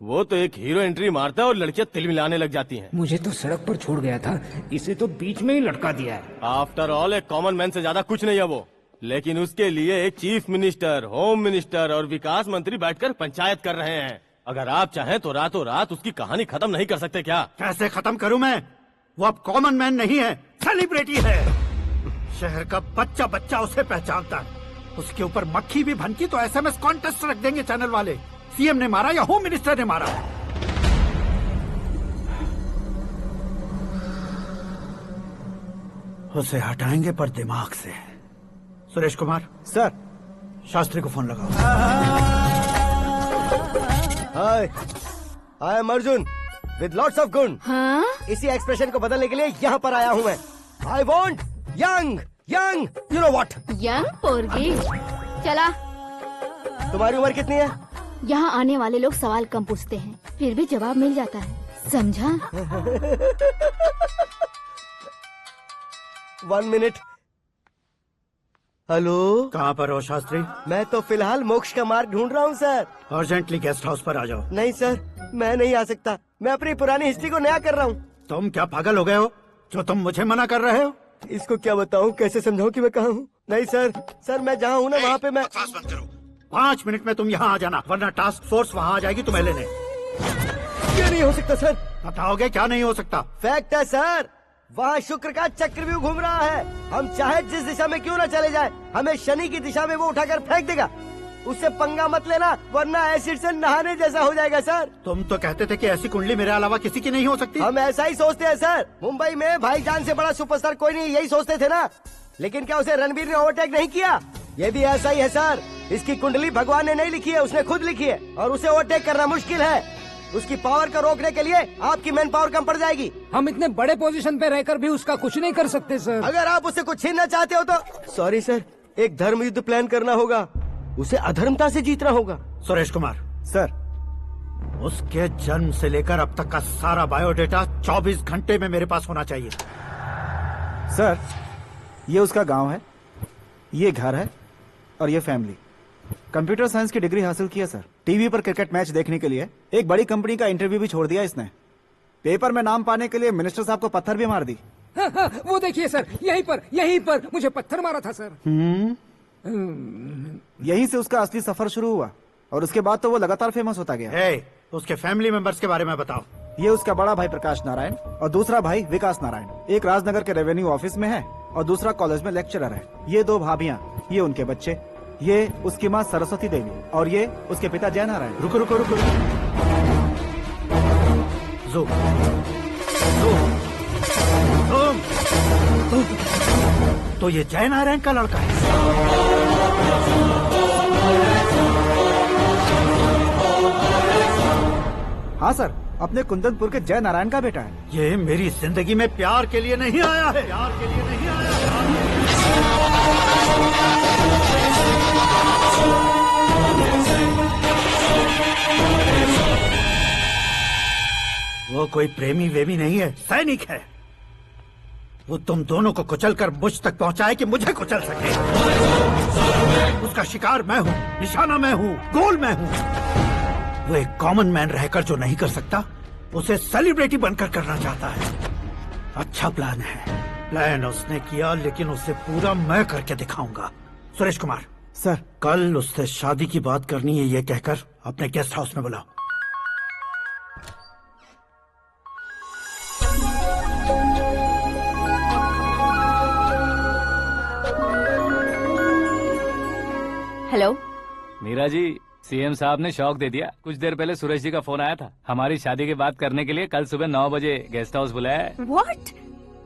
वो तो एक हीरो एंट्री मारता है और लड़कियां तिल मिलाने लग जाती हैं। मुझे तो सड़क पर छोड़ गया था, इसे तो बीच में ही लटका दिया है। आफ्टर ऑल एक कॉमन मैन से ज्यादा कुछ नहीं है वो। लेकिन उसके लिए एक चीफ मिनिस्टर, होम मिनिस्टर और विकास मंत्री बैठकर पंचायत कर रहे हैं। अगर आप चाहें तो रातों रात उसकी कहानी खत्म नहीं कर सकते क्या? कैसे खत्म करूं मैं? वो अब कॉमन मैन नहीं है, सेलिब्रिटी है। शहर का बच्चा बच्चा उसे पहचानता है। उसके ऊपर मक्खी भी भनकी तो एसएमएस कॉन्टेस्ट रख देंगे चैनल वाले। सीएम ने मारा या होम मिनिस्टर ने मारा। उसे हटाएंगे पर दिमाग से। सुरेश कुमार सर, शास्त्री को फोन लगाओ। Hi, I am Arjun with lots of गुण। हाँ? इसी एक्सप्रेशन को बदलने के लिए यहाँ पर आया हूँ मैं। I want young young, you know what? Young पोरगी। चला। तुम्हारी उम्र कितनी है? यहाँ आने वाले लोग सवाल कम पूछते हैं, फिर भी जवाब मिल जाता है, समझा? 1 मिनट। हेलो, कहाँ पर हो शास्त्री? मैं तो फिलहाल मोक्ष का मार्ग ढूंढ रहा हूँ सर। अर्जेंटली गेस्ट हाउस पर आ जाओ। नहीं सर, मैं नहीं आ सकता। मैं अपनी पुरानी हिस्ट्री को नया कर रहा हूँ। तुम क्या पागल हो गए हो जो तुम मुझे मना कर रहे हो? इसको क्या बताऊँ, कैसे समझाऊँ कि मैं कहाँ हूँ? नहीं सर मैं जहाँ हूँ ना वहाँ पे मैं। 5 मिनट में तुम यहाँ आ जाना, वरना टास्क फोर्स वहाँ आ जाएगी तुम्हें लेने। क्या नहीं हो सकता सर? बताओगे क्या नहीं हो सकता? फैक्ट है सर, वहाँ शुक्र का चक्रव्यूह घूम रहा है। हम चाहे जिस दिशा में क्यों न चले जाए, हमें शनि की दिशा में वो उठाकर फेंक देगा। उससे पंगा मत लेना, वरना एसिड से नहाने जैसा हो जाएगा सर। तुम तो कहते थे कि ऐसी कुंडली मेरे अलावा किसी की नहीं हो सकती। हम ऐसा ही सोचते हैं सर। मुंबई में भाईजान से बड़ा सुपरस्टार कोई नहीं, यही सोचते थे ना। लेकिन क्या उसे रणवीर ने ओवरटेक नहीं किया? ये भी ऐसा ही है सर। इसकी कुंडली भगवान ने नहीं लिखी है, उसने खुद लिखी है, और उसे ओवरटेक करना मुश्किल है। उसकी पावर को रोकने के लिए आपकी मैन पावर कम पड़ जाएगी। हम इतने बड़े पोजीशन पे रहकर भी उसका कुछ नहीं कर सकते सर। अगर आप उससे कुछ छीनना चाहते हो तो सॉरी सर, एक धर्म युद्ध प्लान करना होगा। उसे अधर्मता से जीतना होगा। सुरेश कुमार सर, उसके जन्म से लेकर अब तक का सारा बायोडेटा 24 घंटे में मेरे पास होना चाहिए। सर, ये उसका गांव है, ये घर है और ये फैमिली। कंप्यूटर साइंस की डिग्री हासिल की है सर। टीवी पर क्रिकेट मैच देखने के लिए एक बड़ी कंपनी का इंटरव्यू भी छोड़ दिया इसने। पेपर में नाम पाने के लिए मिनिस्टर साहब को पत्थर भी मार दी। हाँ, वो देखिए सर, यहीं पर मुझे पत्थर मारा था सर। यहीं से उसका असली सफर शुरू हुआ और उसके बाद तो वो लगातार फेमस होता गया। उसके फैमिली मेंबर्स के बारे में बताओ। ये उसका बड़ा भाई प्रकाश नारायण और दूसरा भाई विकास नारायण। एक राजनगर के रेवेन्यू ऑफिस में है और दूसरा कॉलेज में लेक्चरर है। ये 2 भाभियाँ, ये उनके बच्चे, ये उसकी माँ सरस्वती देवी और ये उसके पिता जय नारायण। रुको रुको रुको, तो ये जय नारायण का लड़का है। हाँ सर, अपने कुंदनपुर के जय नारायण का बेटा है। ये मेरी जिंदगी में प्यार के लिए नहीं आया है, प्यार के लिए नहीं आया है। वो कोई प्रेमी वेमी नहीं है, सैनिक है। वो तुम दोनों को कुचलकर मुझ तक पहुंचाए कि मुझे कुचल सके। उसका शिकार मैं हूँ, निशाना मैं हूँ, गोल मैं हूँ। वो एक कॉमन मैन रहकर जो नहीं कर सकता, उसे सेलिब्रिटी बनकर करना चाहता है। अच्छा प्लान है। प्लान उसने किया, लेकिन उसे पूरा मैं करके दिखाऊंगा। सुरेश कुमार सर, कल उससे शादी की बात करनी है, ये कहकर अपने गेस्ट हाउस में बुलाओ। हेलो मीरा जी, सीएम साहब ने शौक दे दिया। कुछ देर पहले सुरेश जी का फोन आया था, हमारी शादी की बात करने के लिए कल सुबह 9 बजे गेस्ट हाउस बुलाया है। What?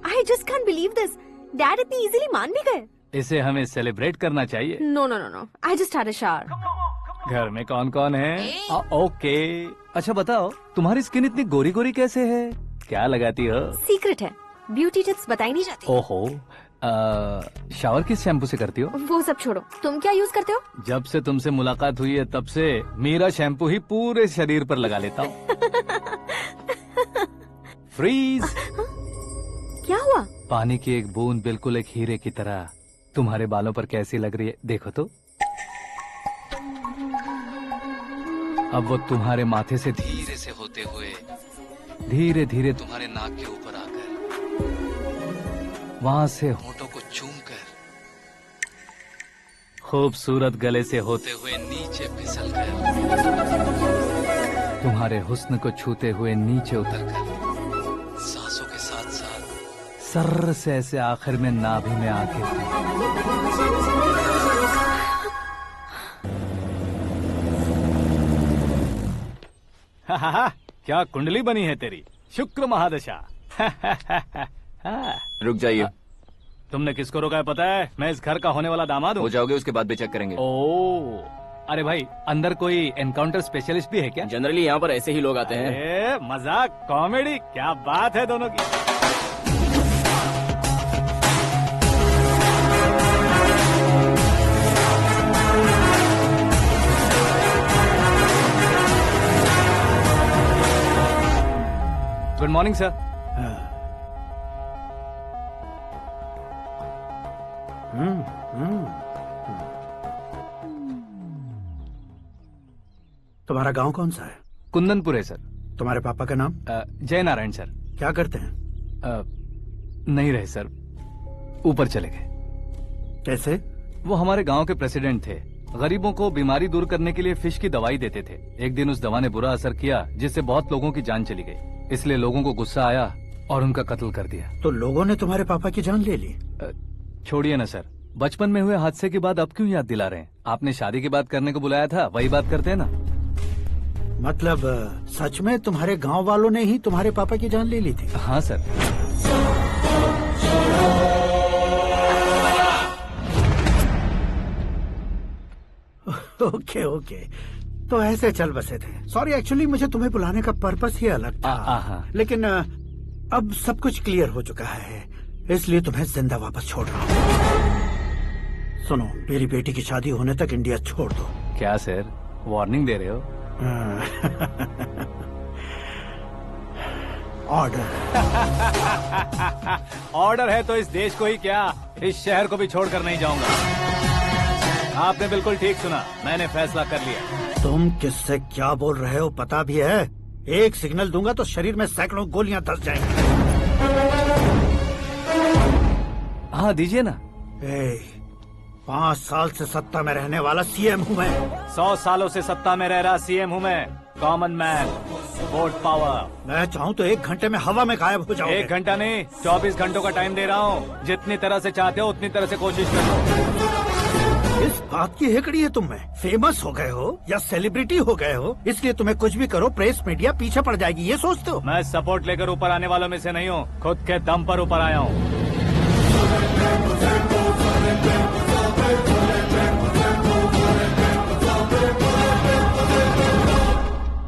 I just can't believe this. Dad इतनी इजीली मान भी गए। इसे हमें सेलिब्रेट करना चाहिए। No, no, no, no. I just had a shower. घर में कौन कौन है? ओके। अच्छा बताओ, तुम्हारी स्किन इतनी गोरी गोरी कैसे है? क्या लगाती हो? सीक्रेट है, ब्यूटी टिप्स बताई नहीं जाती। ओहो, शावर किस शैम्पू से करती हो? वो सब छोड़ो, तुम क्या यूज करते हो? जब से तुमसे मुलाकात हुई है तब से मेरा शैम्पू ही पूरे शरीर पर लगा लेता हूँ। फ्रीज। क्या हुआ? पानी की एक बूंद बिल्कुल एक हीरे की तरह तुम्हारे बालों पर कैसी लग रही है, देखो तो। अब वो तुम्हारे माथे से धीरे से होते हुए धीरे धीरे तुम्हारे नाक के ऊपर आकर वहां से होठों को चूमकर खूबसूरत गले से होते हुए नीचे फिसलकर तुम्हारे हुस्न को छूते हुए नीचे उतरकर सांसों के साथ साथ सर्र से ऐसे आखिर में नाभि में आके क्या कुंडली बनी है तेरी, शुक्र महादशा। रुक जाइए। तुमने किसको रोका है पता है? मैं इस घर का होने वाला दामाद हूँ। हो जाओगे उसके बाद भी चेक करेंगे। ओ, अरे भाई, अंदर कोई एनकाउंटर स्पेशलिस्ट भी है क्या? जनरली यहाँ पर ऐसे ही लोग आते हैं। मजाक, कॉमेडी, क्या बात है दोनों की। Good morning sir. तुम्हारा गांव कौन सा है? कुंदनपुर है सर। तुम्हारे पापा का नाम? जय नारायण सर। क्या करते हैं? नहीं रहे सर, ऊपर चले गए। कैसे? वो हमारे गांव के प्रेसिडेंट थे। गरीबों को बीमारी दूर करने के लिए फिश की दवाई देते थे। एक दिन उस दवा ने बुरा असर किया जिससे बहुत लोगों की जान चली गई। इसलिए लोगों को गुस्सा आया और उनका कत्ल कर दिया। तो लोगों ने तुम्हारे पापा की जान ले ली? छोड़िए ना सर, बचपन में हुए हादसे के बाद अब क्यों याद दिला रहे हैं? आपने शादी की बात करने को बुलाया था, वही बात करते हैं ना। मतलब सच में तुम्हारे गांव वालों ने ही तुम्हारे पापा की जान ले ली थी? हाँ सर। ओके ओके, तो ऐसे चल बसे थे। सॉरी, एक्चुअली मुझे तुम्हें बुलाने का पर्पस ही अलग था। लेकिन अब सब कुछ क्लियर हो चुका है, इसलिए तुम्हें जिंदा वापस छोड़ रहा हूँ। सुनो, मेरी बेटी की शादी होने तक इंडिया छोड़ दो। क्या सर, वार्निंग दे रहे हो? ऑर्डर। ऑर्डर है तो इस देश को ही क्या, इस शहर को भी छोड़कर नहीं जाऊंगा। आपने बिल्कुल ठीक सुना, मैंने फैसला कर लिया। तुम किससे क्या बोल रहे हो पता भी है? एक सिग्नल दूंगा तो शरीर में सैकड़ों गोलियां धस जाएंगी। हाँ दीजिए ना। 5 साल से सत्ता में रहने वाला सीएम हूँ मैं। 100 सालों से सत्ता में रह रहा सीएम हूँ मैं। Common man, vote power. मैं चाहूँ तो 1 घंटे में हवा में गायब हो जाओगे। 1 घंटा नहीं, 24 घंटों का टाइम दे रहा हूँ। जितनी तरह से चाहते हो उतनी तरह से कोशिश कर लो। इस बात की हेकड़ी है तुम में। फेमस हो गए हो या सेलिब्रिटी हो गए हो, इसलिए तुम्हें कुछ भी करो प्रेस मीडिया पीछे पड़ जाएगी, ये सोचते हो? मैं सपोर्ट लेकर ऊपर आने वालों में से नहीं हूँ, खुद के दम पर ऊपर आया हूँ।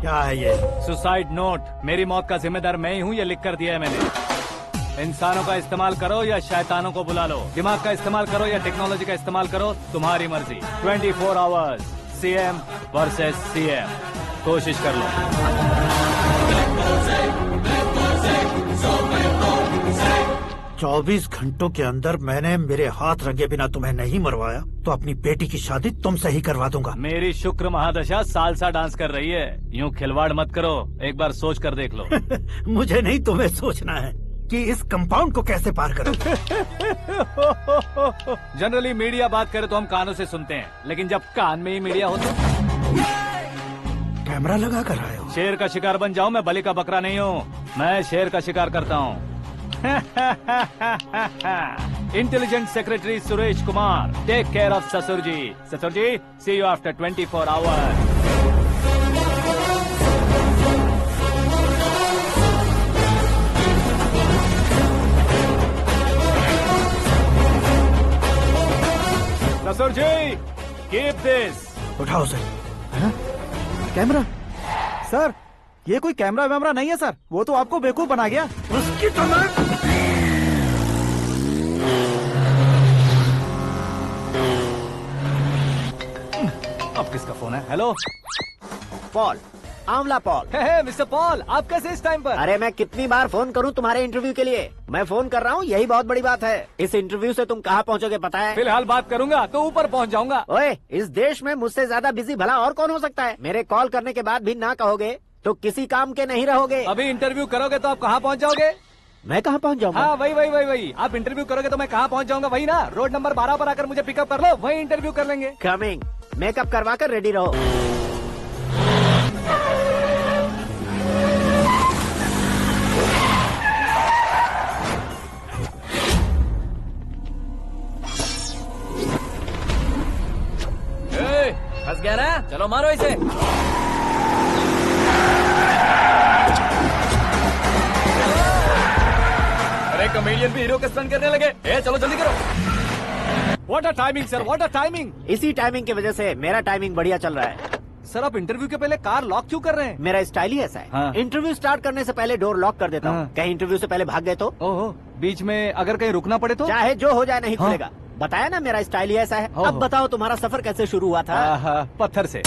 क्या है ये? Suicide note. मेरी मौत का जिम्मेदार मैं ही हूँ, ये लिख कर दिया है मैंने। इंसानों का इस्तेमाल करो या शैतानों को बुला लो, दिमाग का इस्तेमाल करो या टेक्नोलॉजी का इस्तेमाल करो, तुम्हारी मर्जी। 24 आवर्स, सीएम वर्सेस सीएम। कोशिश कर लो। 24 घंटों के अंदर मैंने मेरे हाथ रंगे बिना तुम्हें नहीं मरवाया तो अपनी बेटी की शादी तुमसे ही करवा दूंगा। मेरी शुक्र महादशा सालसा डांस कर रही है, यूँ खिलवाड़ मत करो, एक बार सोच कर देख लो। मुझे नहीं, तुम्हें सोचना है कि इस कंपाउंड को कैसे पार करो। जनरली मीडिया बात करे तो हम कानों से सुनते हैं, लेकिन जब कान में ही मीडिया हो तो कैमरा लगा कर आए हो। शेर का शिकार बन जाऊं, मैं बलि का बकरा नहीं हूँ, मैं शेर का शिकार करता हूँ। Intelligent secretary Suresh Kumar, take care of ससुर जी। ससुर जी, सी यू आफ्टर 24 आवर्स। ससुर जी, कीप दिस। उठाओ सर। कैमरा? सर, ये कोई कैमरा वैमरा नहीं है सर, वो तो आपको बेवकूफ बना गया। उसकी तो मैं... अब किसका फोन है? हेलो पॉल, आंवला पॉल। मिस्टर पॉल, आप कैसे इस टाइम पर? अरे मैं कितनी बार फोन करूं तुम्हारे इंटरव्यू के लिए? मैं फोन कर रहा हूं, यही बहुत बड़ी बात है। इस इंटरव्यू से तुम कहां पहुंचोगे पता है? फिलहाल बात करूंगा तो ऊपर पहुंच जाऊंगा। ओए, इस देश में मुझसे ज्यादा बिजी भला और कौन हो सकता है? मेरे कॉल करने के बाद भी ना कहोगे तो किसी काम के नहीं रहोगे। अभी इंटरव्यू करोगे तो आप कहाँ पहुँच जाओगे? मैं कहाँ पहुँच जाऊंगा? हाँ, वही। आप इंटरव्यू करोगे तो मैं कहाँ पहुँच जाऊंगा? वही ना, रोड नंबर 12 पर आकर मुझे पिकअप कर लो, वही इंटरव्यू कर लेंगे। कमिंग। मेकअप करवा कर रेडी रहो। फंस गया ना? चलो मारो इसे। अरे कॉमेडियन भी हीरो के स्टंट करने लगे। चलो जल्दी करो। What a timing sir, what a timing. इसी टाइमिंग की वजह से मेरा टाइमिंग बढ़िया चल रहा है। सर, आप इंटरव्यू के पहले कार लॉक क्यों कर रहे हैं? मेरा स्टाइल ही ऐसा है। हाँ। इंटरव्यू स्टार्ट करने से पहले डोर लॉक कर देता हूँ। कहीं इंटरव्यू से पहले भाग गए तो? ओहो, बीच में अगर कहीं रुकना पड़े तो? चाहे जो हो जाए नहीं खुलेगा। बताया ना, मेरा स्टाइल ही ऐसा है। अब बताओ तुम्हारा सफर कैसे शुरू हुआ था? पत्थर से।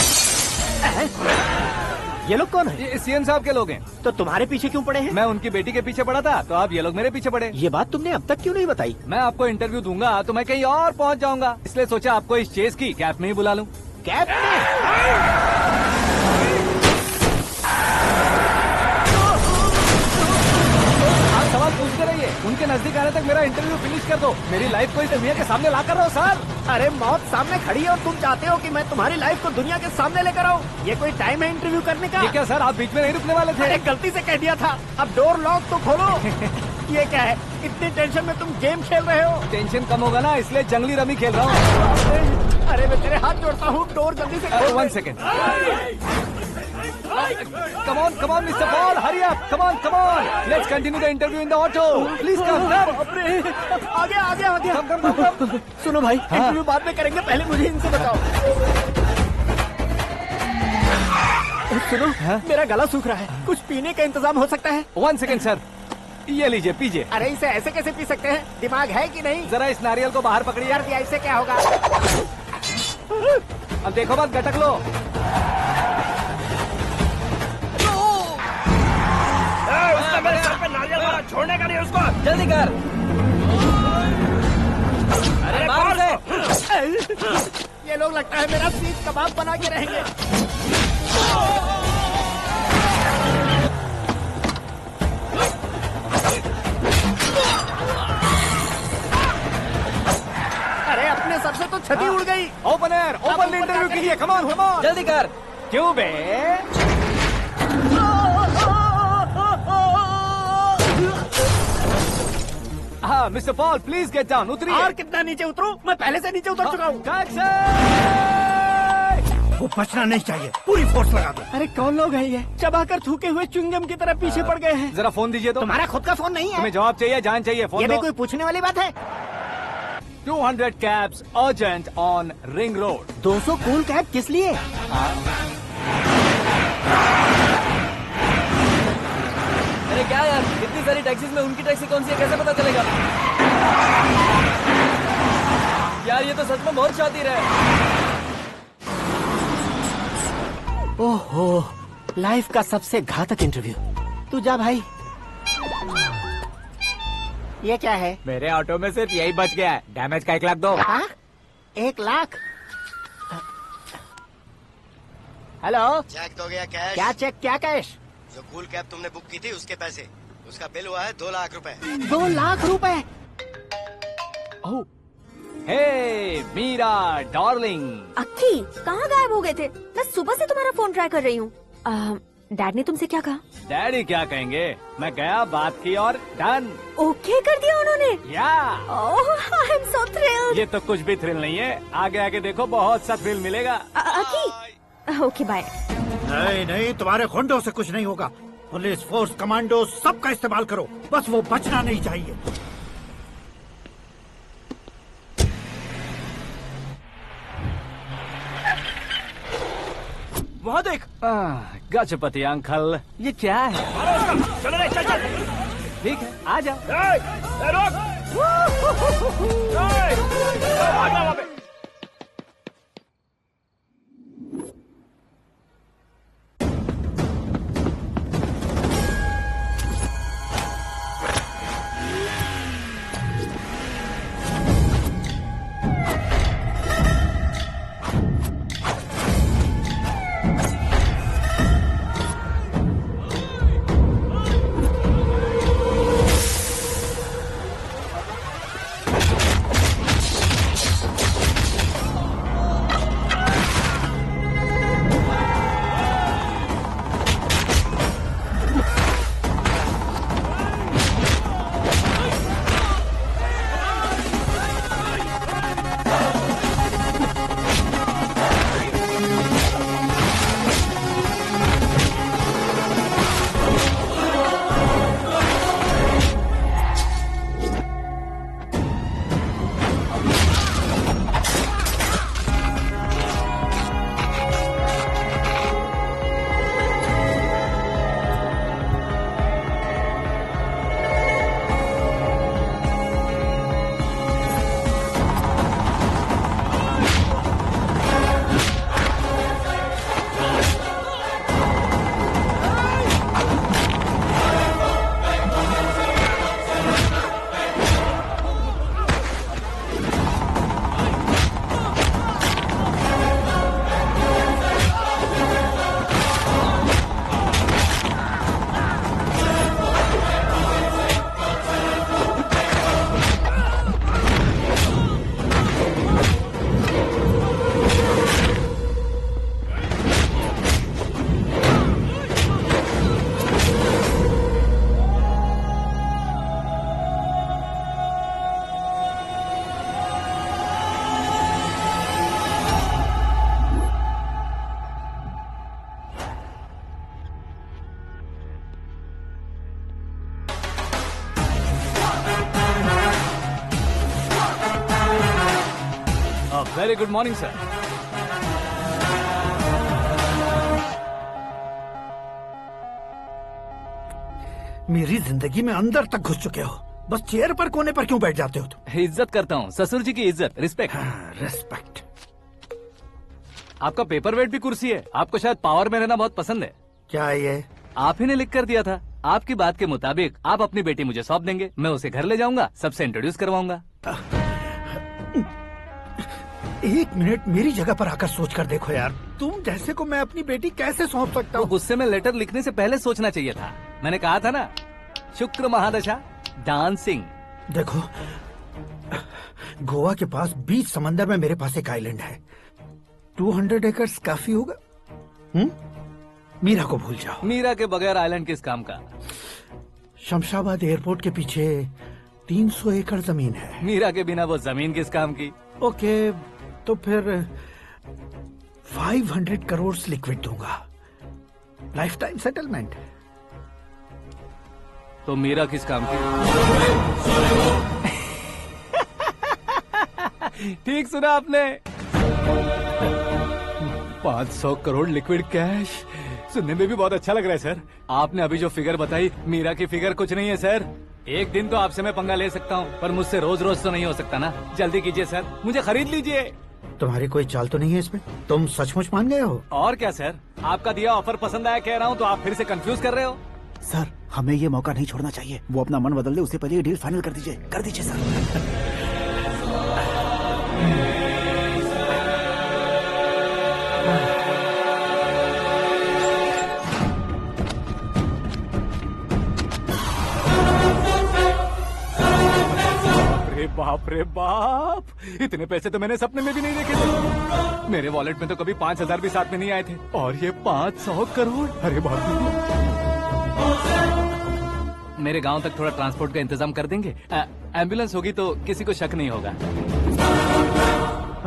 ये लोग कौन है? ये सीएम साहब के लोग हैं। तो तुम्हारे पीछे क्यों पड़े हैं? मैं उनकी बेटी के पीछे पड़ा था, तो आप ये लोग मेरे पीछे पड़े। ये बात तुमने अब तक क्यों नहीं बताई? मैं आपको इंटरव्यू दूंगा तो मैं कहीं और पहुंच जाऊंगा, इसलिए सोचा आपको इस चेस की कैप में ही बुला लूं। कैप में? सवाल पूछते रहिए, उनके नजदीक आने तक मेरा इंटरव्यू फिनिश कर दो। मेरी लाइफ को इस दुनिया के सामने ला कर रहो सर। अरे मौत सामने खड़ी है और तुम चाहते हो कि मैं तुम्हारी लाइफ को दुनिया के सामने लेकर आऊं? ये कोई टाइम है इंटरव्यू करने का? ये क्या सर, आप बीच में नहीं रुकने वाले थे? अरे गलती से कह दिया था। अब डोर लॉक तो खोलो। ये क्या है, इतनी टेंशन में तुम गेम खेल रहे हो? टेंशन कम होगा ना, इसलिए जंगली रमी खेल रहा हूँ। अरे मैं तेरे हाथ जोड़ता हूँ, डोर जल्दी से खोल। 1 second. Come on, Mr. Paul, hurry up! Come on! Let's continue the interview in the auto. Please come. आगे। Come. सुनो भाई, इंटरव्यू बाद में करेंगे, पहले मुझे इनसे बताओ। सुनो, मेरा गला सूख रहा है, कुछ पीने का इंतजाम हो सकता है? 1 सेकेंड सर, ये लीजिए, पीजिए। अरे इसे ऐसे कैसे पी सकते हैं? दिमाग है कि नहीं? जरा इस नारियल को बाहर पकड़िए। यार दिया, इससे क्या होगा? अब देखो मत, गटक लो। उसने मेरे सर पे नारियल मारा, छोड़ने का नहीं उसको। जल्दी कर। अरे मार उसे। ये लोग लगता है मेरा सीख कबाब बना के रहेंगे। छतरी उड़ गई। ओपनर ओपन इंटरव्यू कीजिए, कम ऑन जल्दी कर। क्यों बे? हाँ mister Paul please get down, उतरिए। और कितना नीचे उतरूं? मैं पहले से नीचे उतर चुका हूँ। वो बचना नहीं चाहिए, पूरी फोर्स लगा दो। अरे कौन लोग हैं ये? चबाकर थूके हुए च्युइंगम की तरह पीछे पड़ गए हैं। जरा फोन दीजिए तो। तुम्हारा खुद का फोन नहीं है? तुम्हें जवाब चाहिए, जान चाहिए, फोन ये भी दो। कोई पूछने वाली बात है? 200 cabs urgent on Ring Road. 200 cool cab किस लिए? अरे क्या यार, इतनी सारी टैक्सीज में उनकी टैक्सी कौन सी है, कैसे पता चलेगा? यार ये तो सच में बहुत शातिर है। ओहो, लाइफ का सबसे घातक इंटरव्यू। तू जा भाई। ये क्या है? मेरे ऑटो में सिर्फ यही बच गया है, डैमेज का 1 लाख दो। 1 लाख? हेलो, चेक तो गया कैश। क्या चेक, क्या कैश? जो कूल कैब तुमने बुक की थी उसके पैसे, उसका बिल हुआ है 2 लाख रुपए। 2 लाख रुपए? हे मीरा डार्लिंग। अक्की, कहाँ गायब हो गए थे? मैं सुबह से तुम्हारा फोन ट्राई कर रही हूँ। डैड ने तुमसे क्या कहा? डैडी क्या कहेंगे, मैं गया, बात की और डन। ओके कर दिया उन्होंने? या। ओह, आई एम सो थ्रिल्ड। ये तो कुछ भी थ्रिल नहीं है, आगे आगे देखो बहुत सा थ्रिल मिलेगा। अक्की, ओके बाय। नहीं, तुम्हारे गुंडों से कुछ नहीं होगा। पुलिस फोर्स, कमांडो, सबका इस्तेमाल करो, बस वो बचना नहीं चाहिए। वहाँ देख। गजपति अंकल, ये क्या है? चलो रे, चल। ठीक है, आ जाओ। Very good morning sir. मेरी जिंदगी में अंदर तक घुस चुके हो, बस चेयर पर कोने पर क्यों बैठ जाते हो तुम? इज्जत करता हूँ, ससुर जी की इज्जत, रिस्पेक्ट। रिस्पेक्ट। आपका पेपर वेट भी कुर्सी है, आपको शायद पावर में रहना बहुत पसंद है। क्या ये? आप ही ने लिख कर दिया था। आपकी बात के मुताबिक आप अपनी बेटी मुझे सौंप देंगे, मैं उसे घर ले जाऊंगा, सबसे इंट्रोड्यूस करवाऊंगा। 1 मिनट मेरी जगह पर आकर सोच कर देखो यार, तुम जैसे को मैं अपनी बेटी कैसे सौंप सकता हूँ? गुस्से में लेटर लिखने से पहले सोचना चाहिए था। मैंने कहा था ना, शुक्र महादशा डांसिंग। देखो गोवा के पास बीच समंदर में मेरे पास एक आइलैंड है। 200 एकर्स काफी होगा। मीरा को भूल जाओ। मीरा के बगैर आइलैंड किस काम का? शमशाबाद एयरपोर्ट के पीछे 300 एकड़ जमीन है। मीरा के बिना वो जमीन किस काम की? ओके, तो फिर 500 करोड़ लिक्विड दूंगा, लाइफ टाइम सेटलमेंट। तो मीरा किस काम की? ठीक सुना आपने। 500 करोड़ लिक्विड कैश सुनने में भी बहुत अच्छा लग रहा है सर। आपने अभी जो फिगर बताई, मीरा की फिगर कुछ नहीं है सर। एक दिन तो आपसे मैं पंगा ले सकता हूँ, पर मुझसे रोज रोज तो नहीं हो सकता ना। जल्दी कीजिए सर, मुझे खरीद लीजिए। तुम्हारी कोई चाल तो नहीं है इसमें? तुम सचमुच मान गए हो? और क्या सर, आपका दिया ऑफर पसंद आया कह रहा हूँ, तो आप फिर से कंफ्यूज कर रहे हो। सर, हमें ये मौका नहीं छोड़ना चाहिए। वो अपना मन बदल दे, उससे पहले ये डील फाइनल कर दीजिए। कर दीजिए सर। बाप रे बाप, इतने पैसे तो मैंने सपने में भी नहीं देखे थे। मेरे वॉलेट में तो कभी 5,000 भी साथ में नहीं आए थे, और ये 500 करोड़। अरे बाप रे। मेरे गांव तक थोड़ा ट्रांसपोर्ट का इंतजाम कर देंगे? एम्बुलेंस होगी तो किसी को शक नहीं होगा।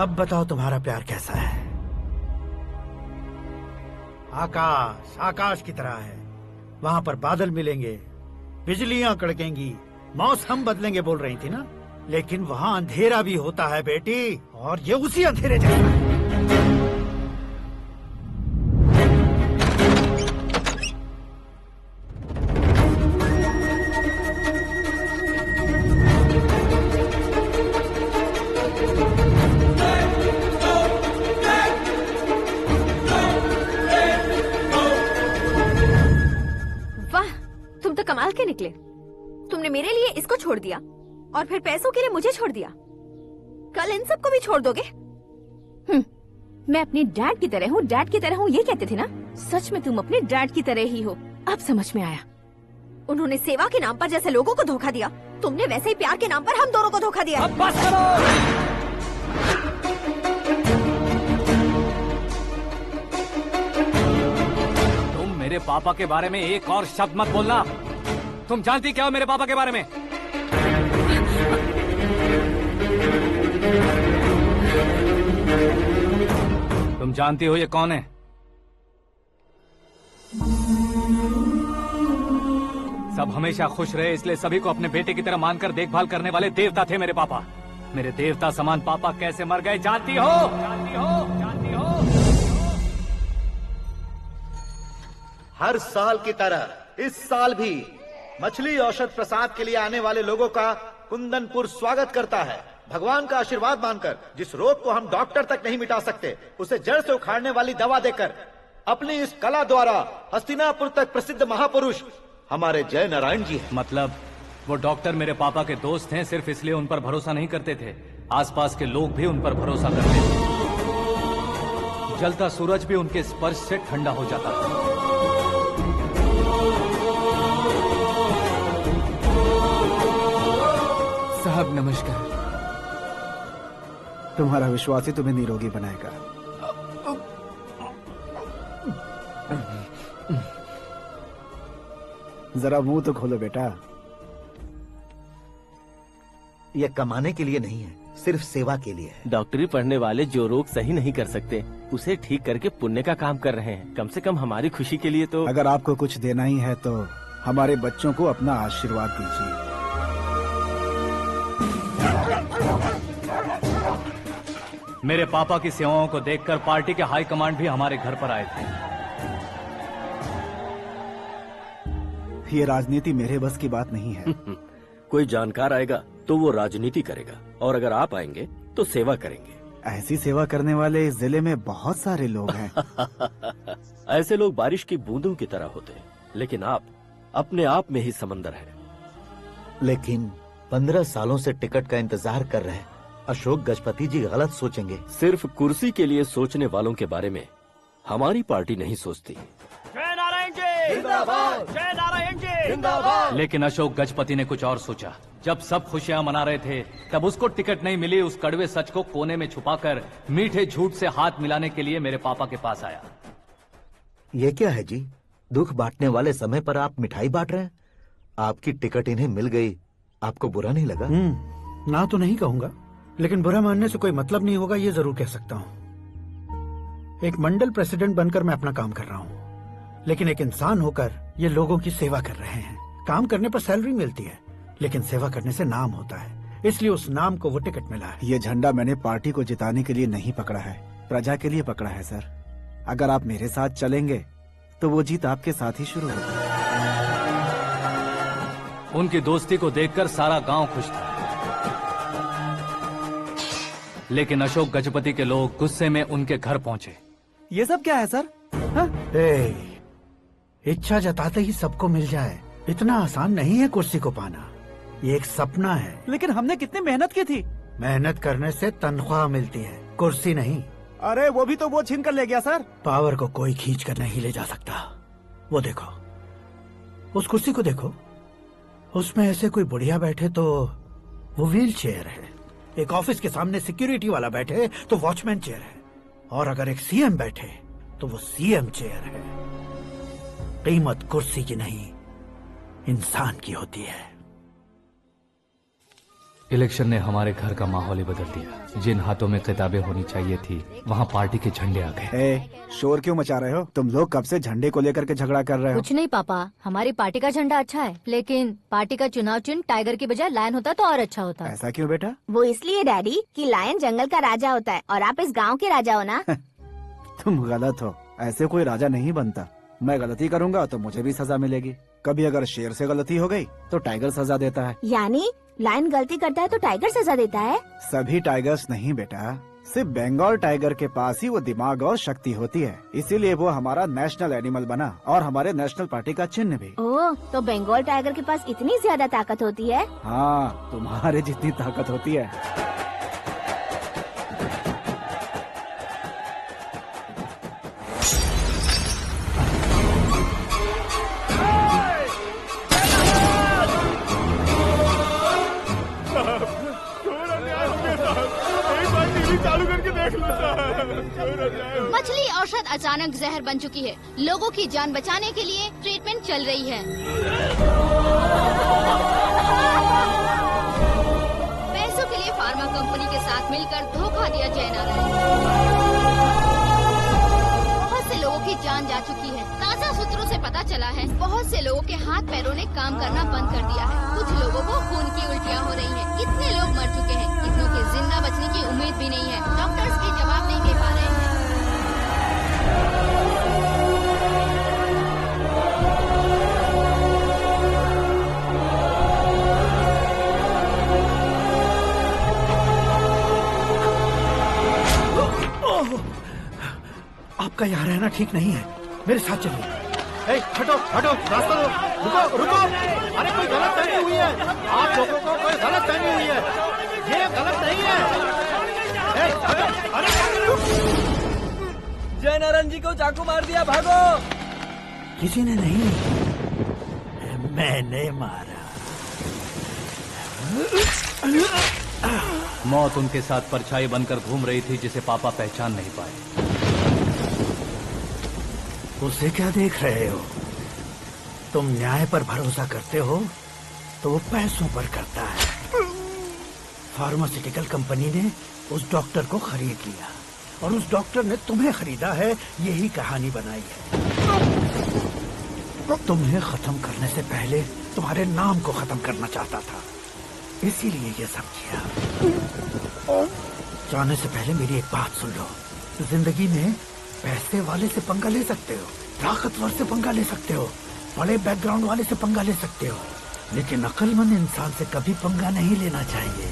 अब बताओ तुम्हारा प्यार कैसा है? आकाश आकाश की तरह है। वहाँ पर बादल मिलेंगे, बिजलियां कड़केंगी, मौसम बदलेंगे बोल रही थी ना। लेकिन वहाँ अंधेरा भी होता है बेटी, और ये उसी अंधेरे जैसा है। वाह, तुम तो कमाल के निकले। तुमने मेरे लिए इसको छोड़ दिया और फिर पैसों के लिए मुझे छोड़ दिया। कल इन सबको भी छोड़ दोगे? मैं अपने डैड की तरह हूँ, डैड की तरह हूँ, ये कहते थे ना। सच में तुम अपने डैड की तरह ही हो। अब समझ में आया। उन्होंने सेवा के नाम पर जैसे लोगों को धोखा दिया, तुमने वैसे ही प्यार के नाम पर हम दोनों को धोखा दिया। अब बस करो। तुम मेरे पापा के बारे में एक और शब्द मत बोलना। तुम जानती क्या हो मेरे पापा के बारे में? तुम जानती हो ये कौन है? सब हमेशा खुश रहे इसलिए सभी को अपने बेटे की तरह मानकर देखभाल करने वाले देवता थे मेरे पापा। मेरे देवता समान पापा कैसे मर गए जानती हो? जानती हो? जानती हो? हर साल की तरह इस साल भी मछली औषध प्रसाद के लिए आने वाले लोगों का कुंदनपुर स्वागत करता है। भगवान का आशीर्वाद मानकर जिस रोग को हम डॉक्टर तक नहीं मिटा सकते, उसे जड़ से उखाड़ने वाली दवा देकर अपनी इस कला द्वारा हस्तिनापुर तक प्रसिद्ध महापुरुष हमारे जय नारायण जी हैं। मतलब वो डॉक्टर मेरे पापा के दोस्त हैं, सिर्फ इसलिए उन पर भरोसा नहीं करते थे, आसपास के लोग भी उन पर भरोसा करते थे। जलता सूरज भी उनके स्पर्श से ठंडा हो जाता था। साहब नमस्कार। तुम्हारा विश्वास ही तुम्हें निरोगी बनाएगा। जरा मुंह तो खोलो बेटा। यह कमाने के लिए नहीं है, सिर्फ सेवा के लिए है। डॉक्टरी पढ़ने वाले जो रोग सही नहीं कर सकते, उसे ठीक करके पुण्य का काम कर रहे हैं। कम से कम हमारी खुशी के लिए तो। अगर आपको कुछ देना ही है तो हमारे बच्चों को अपना आशीर्वाद दीजिए। मेरे पापा की सेवाओं को देखकर पार्टी के हाई कमांड भी हमारे घर पर आए थे। ये राजनीति मेरे बस की बात नहीं है। कोई जानकार आएगा तो वो राजनीति करेगा, और अगर आप आएंगे तो सेवा करेंगे। ऐसी सेवा करने वाले इस जिले में बहुत सारे लोग हैं। ऐसे लोग बारिश की बूंदों की तरह होते हैं, लेकिन आप अपने आप में ही समंदर हैं। लेकिन 15 सालों से टिकट का इंतजार कर रहे अशोक गजपति जी गलत सोचेंगे। सिर्फ कुर्सी के लिए सोचने वालों के बारे में हमारी पार्टी नहीं सोचती। जय नारायण जी जिंदाबाद। जय नारायण जी लेकिन अशोक गजपति ने कुछ और सोचा। जब सब खुशियां मना रहे थे तब उसको टिकट नहीं मिली। उस कड़वे सच को कोने में छुपाकर मीठे झूठ से हाथ मिलाने के लिए मेरे पापा के पास आया। ये क्या है जी? दुख बांटने वाले समय पर आप मिठाई बांट रहे हैं। आपकी टिकट इन्हें मिल गई, आपको बुरा नहीं लगा? ना तो नहीं कहूंगा, लेकिन बुरा मानने से कोई मतलब नहीं होगा, ये जरूर कह सकता हूँ। एक मंडल प्रेसिडेंट बनकर मैं अपना काम कर रहा हूँ, लेकिन एक इंसान होकर ये लोगों की सेवा कर रहे हैं। काम करने पर सैलरी मिलती है, लेकिन सेवा करने से नाम होता है, इसलिए उस नाम को वो टिकट मिला है। ये झंडा मैंने पार्टी को जिताने के लिए नहीं पकड़ा है, प्रजा के लिए पकड़ा है सर। अगर आप मेरे साथ चलेंगे तो वो जीत आपके साथ ही शुरू होगी। उनकी दोस्ती को देखकर सारा गांव खुश था, लेकिन अशोक गजपति के लोग गुस्से में उनके घर पहुंचे। ये सब क्या है सर? इच्छा जताते ही सबको मिल जाए इतना आसान नहीं है कुर्सी को पाना। ये एक सपना है। लेकिन हमने कितनी मेहनत की थी। मेहनत करने से तनख्वाह मिलती है, कुर्सी नहीं। अरे वो भी तो वो छीन कर ले गया सर। पावर को कोई खींच कर नहीं ले जा सकता। वो देखो, उस कुर्सी को देखो, उसमें ऐसे कोई बुढ़िया बैठे तो वो व्हील चेयर है। एक ऑफिस के सामने सिक्योरिटी वाला बैठे तो वॉचमैन चेयर है, और अगर एक सीएम बैठे तो वो सीएम चेयर है। कीमत कुर्सी की नहीं, इंसान की होती है। इलेक्शन ने हमारे घर का माहौल ही बदल दिया। जिन हाथों में किताबें होनी चाहिए थी वहाँ पार्टी के झंडे आ गए। शोर क्यों मचा रहे हो? तुम लोग कब से झंडे को लेकर के झगड़ा कर रहे हो? कुछ नहीं पापा, हमारी पार्टी का झंडा अच्छा है, लेकिन पार्टी का चुनाव चिन्ह टाइगर की बजाय लायन होता तो और अच्छा होता। ऐसा क्यों बेटा? वो इसलिए डैडी कि लायन जंगल का राजा होता है और आप इस गांव के राजा हो ना। तुम गलत हो, ऐसे कोई राजा नहीं बनता। मैं गलती करूंगा तो मुझे भी सजा मिलेगी। कभी अगर शेर से गलती हो गई तो टाइगर सजा देता है। यानी लायन गलती करता है तो टाइगर सजा देता है? सभी टाइगर्स नहीं बेटा, सिर्फ बंगाल टाइगर के पास ही वो दिमाग और शक्ति होती है, इसीलिए वो हमारा नेशनल एनिमल बना और हमारे नेशनल पार्टी का चिन्ह भी। ओह, तो बंगाल टाइगर के पास इतनी ज्यादा ताकत होती है? हाँ, तुम्हारे जितनी ताकत होती है। चालू करके देख लो। मछली औषध अचानक जहर बन चुकी है। लोगों की जान बचाने के लिए ट्रीटमेंट चल रही है। पैसों के लिए फार्मा कंपनी के साथ मिलकर धोखा दिया जय नारायण। बहुत से लोगों की जान जा चुकी है। ताजा सूत्रों से पता चला है बहुत से लोगों के हाथ पैरों ने काम करना बंद कर दिया है। कुछ लोगों को खून की उल्टियाँ हो रही हैं। कितने लोग मर चुके हैं, कितनों के जिंदा बचने की उम्मीद भी नहीं है। डॉक्टर्स के जवाब नहीं दे पा रहे हैं। आपका यहाँ रहना ठीक नहीं है, मेरे साथ चलिए। हटो हटो, रास्ता दो। रुको रुको, अरे कोई गलत फहमी हुई है। आप लोगों को कोई गलत फहमी हुई है, ये गलत नहीं है। जय नारायण जी को चाकू मार दिया, भागो। किसी ने नहीं, मैंने मारा। मौत उनके साथ परछाई बनकर घूम रही थी, जिसे पापा पहचान नहीं पाए। उसे क्या देख रहे हो? तुम न्याय पर भरोसा करते हो तो वो पैसों पर करता है। फार्मास्यूटिकल कंपनी ने उस डॉक्टर को खरीद लिया और उस डॉक्टर ने तुम्हें खरीदा है। यही कहानी बनाई है। तुम्हें खत्म करने से पहले तुम्हारे नाम को खत्म करना चाहता था, इसीलिए ये सब किया। जाने से पहले मेरी एक बात सुन लो। जिंदगी में पैसे वाले से पंगा ले सकते हो, ताकतवर से पंगा ले सकते हो, बड़े बैकग्राउंड वाले से पंगा ले सकते हो, लेकिन अक्लमंद इंसान से कभी पंगा नहीं लेना चाहिए।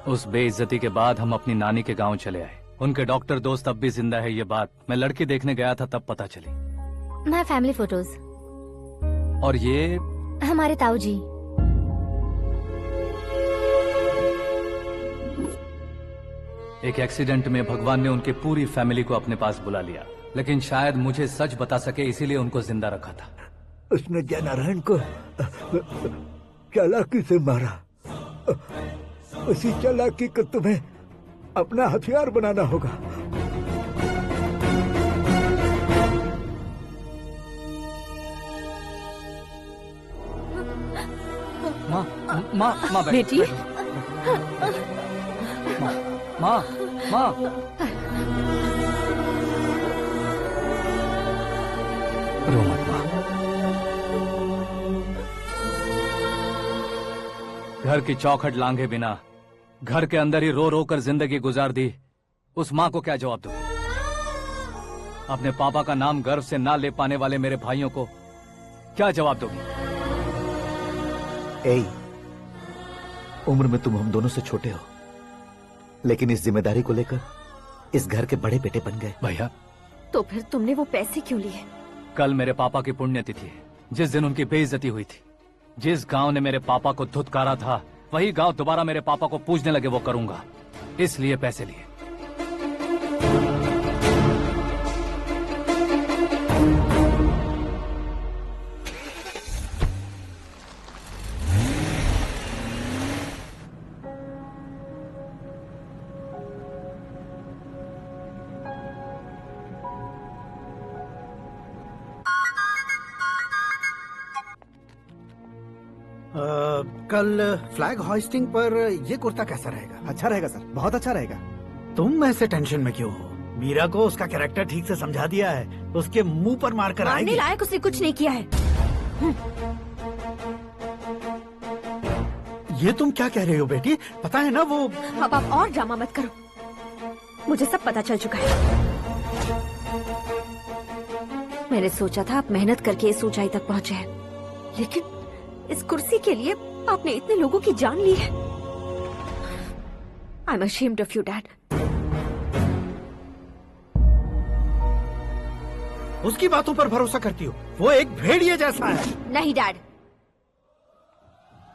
उस बेइज्जती के बाद हम अपनी नानी के गांव चले आए। उनके डॉक्टर दोस्त अब भी जिंदा है, ये बात मैं लड़की देखने गया था तब पता चली। My family photos. और ये हमारे ताऊ जी। एक एक्सीडेंट में भगवान ने उनकी पूरी फैमिली को अपने पास बुला लिया, लेकिन शायद मुझे सच बता सके इसीलिए उनको जिंदा रखा था। उसने जयनारायण को चालाकी से मारा। उसी चालाकी को तुम्हें अपना हथियार बनाना होगा। माँ, माँ, माँ बेटी। माँ, माँ, माँ। रो मत माँ। घर की चौखट लांघे बिना घर के अंदर ही रो रो कर जिंदगी गुजार दी उस माँ को क्या जवाब दूं? अपने पापा का नाम गर्व से ना ले पाने वाले मेरे भाइयों को क्या जवाब दोगी? ए, उम्र में तुम हम दोनों से छोटे हो, लेकिन इस जिम्मेदारी को लेकर इस घर के बड़े बेटे बन गए। भैया, तो फिर तुमने वो पैसे क्यों लिए? कल मेरे पापा की पुण्यतिथि है, जिस दिन उनकी बेइज्जती हुई थी। जिस गांव ने मेरे पापा को धुतकारा था, वही गांव दोबारा मेरे पापा को पूजने लगे वो करूंगा, इसलिए पैसे लिए। कल फ्लैग होइस्टिंग पर ये कुर्ता कैसा रहेगा? अच्छा रहेगा सर, बहुत अच्छा रहेगा। तुम ऐसे टेंशन में क्यों हो? मीरा को उसका कैरेक्टर ठीक से समझा दिया है, उसके मुंह पर मारकर आएगी। मारने लायक उसने कुछ नहीं किया है। ये तुम क्या कह रहे हो बेटी? पता है ना वो। अब आप और ड्रामा मत करो, मुझे सब पता चल चुका है। मैंने सोचा था आप मेहनत करके इस ऊंचाई तक पहुंचे हैं, लेकिन इस कुर्सी के लिए आपने इतने लोगों की जान ली है। I am ashamed of you, Dad. उसकी बातों पर भरोसा करती हो? वो एक भेड़िए जैसा है। नहीं डैड,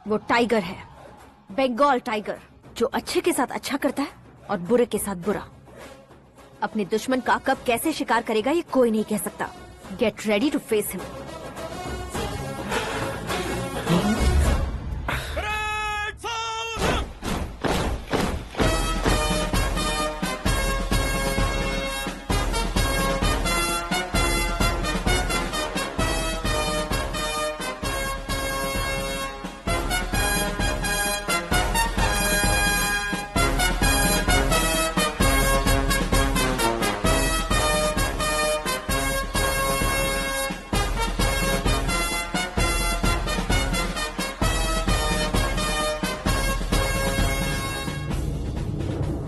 वो टाइगर है, बंगाल टाइगर, जो अच्छे के साथ अच्छा करता है और बुरे के साथ बुरा। अपने दुश्मन का कब कैसे शिकार करेगा ये कोई नहीं कह सकता। Get ready to face him.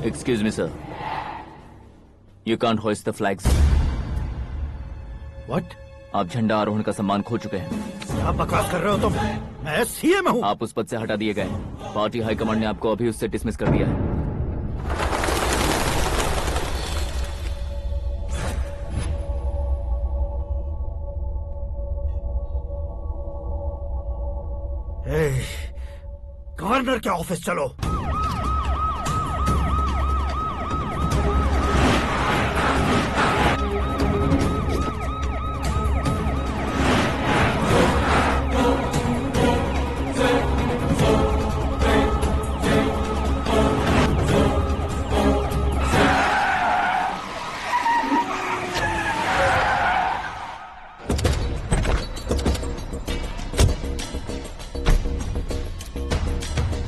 Excuse me, sir. You can't hoist the flags. What? आप झंडा आरोहण का सम्मान खो चुके हैं। आप बकवास कर रहे हो तुम? मैं सीएम हूँ। आप उस पद से हटा दिए गए। पार्टी हाईकमांड ने आपको अभी उससे डिसमिस कर दिया है। गवर्नर के ऑफिस चलो।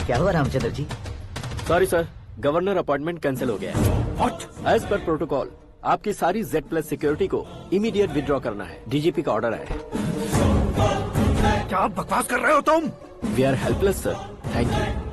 क्या हुआ Ramchandra ji? Sorry sir, governor appointment cancel हो गया है। What? एज पर प्रोटोकॉल आपकी सारी Z+ सिक्योरिटी को इमीडिएट विड्रॉ करना है। डीजीपी का ऑर्डर है। क्या बकवास कर रहे हो तुम? We are helpless sir. Thank you.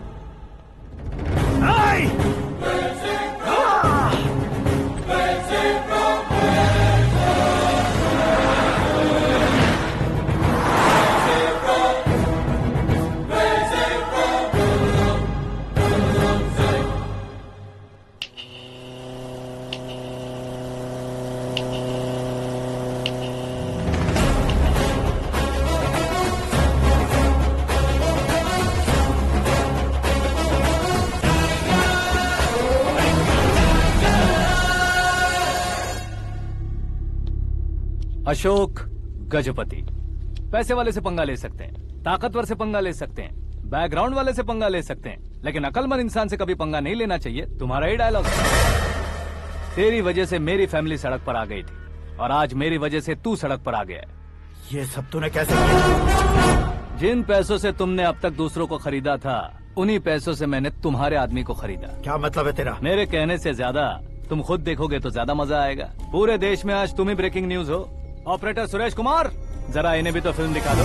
Ashok Gajapati. पैसे वाले से पंगा ले सकते हैं, ताकतवर से पंगा ले सकते हैं, बैकग्राउंड वाले से पंगा ले सकते हैं, लेकिन अकलमंद इंसान से कभी पंगा नहीं लेना चाहिए। तुम्हारा ही डायलॉग। तेरी वजह से मेरी फैमिली सड़क पर आ गई थी और आज मेरी वजह से तू सड़क पर आ गया है। ये सब तूने कैसे किया? जिन पैसों से तुमने अब तक दूसरों को खरीदा था, उन्हीं पैसों से मैंने तुम्हारे आदमी को खरीदा। क्या मतलब है तेरा? मेरे कहने से ज्यादा तुम खुद देखोगे तो ज्यादा मजा आएगा। पूरे देश में आज तुम ही ब्रेकिंग न्यूज हो। ऑपरेटर सुरेश कुमार, जरा इन्हें भी तो फिल्म दिखा दो।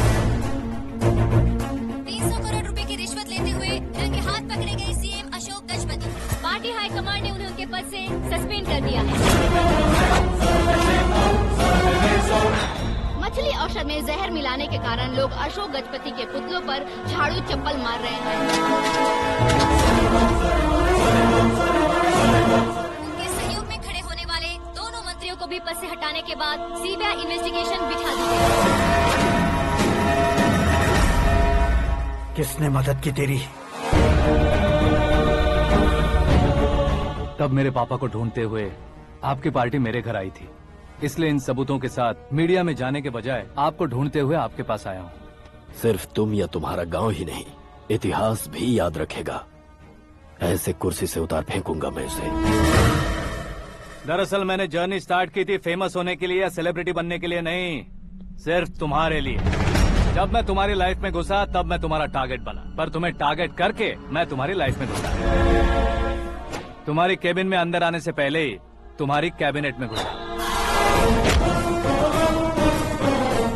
300 करोड़ रुपए की रिश्वत लेते हुए रंगे हाथ पकड़े गए CM Ashok Gajapati. Party high command ने उन्हें उनके पद से सस्पेंड कर दिया है। मछली औषध में जहर मिलाने के कारण लोग अशोक गजपति के पुतलों पर झाड़ू चप्पल मार रहे हैं। उनके सहयोग में खड़े होने वाले दोनों मंत्रियों को भी पद से हटाने के बाद सीबीआई इन्वेस्टिगेशन बिठा दी गई। किसने मदद की तेरी? तब मेरे पापा को ढूंढते हुए आपकी पार्टी मेरे घर आई थी, इसलिए इन सबूतों के साथ मीडिया में जाने के बजाय आपको ढूंढते हुए आपके पास आया हूँ। सिर्फ तुम या तुम्हारा गांव ही नहीं, इतिहास भी याद रखेगा। ऐसे कुर्सी से उतार फेंकूंगा मैं उसे। दरअसल मैंने जर्नी स्टार्ट की थी फेमस होने के लिए या सेलिब्रिटी बनने के लिए नहीं, सिर्फ तुम्हारे लिए। जब मैं तुम्हारी लाइफ में घुसा तब मैं तुम्हारा टारगेट बना, पर तुम्हें टारगेट करके मैं तुम्हारी लाइफ में घुसा। तुम्हारी केबिन में अंदर आने से पहले ही तुम्हारी कैबिनेट में घुसा।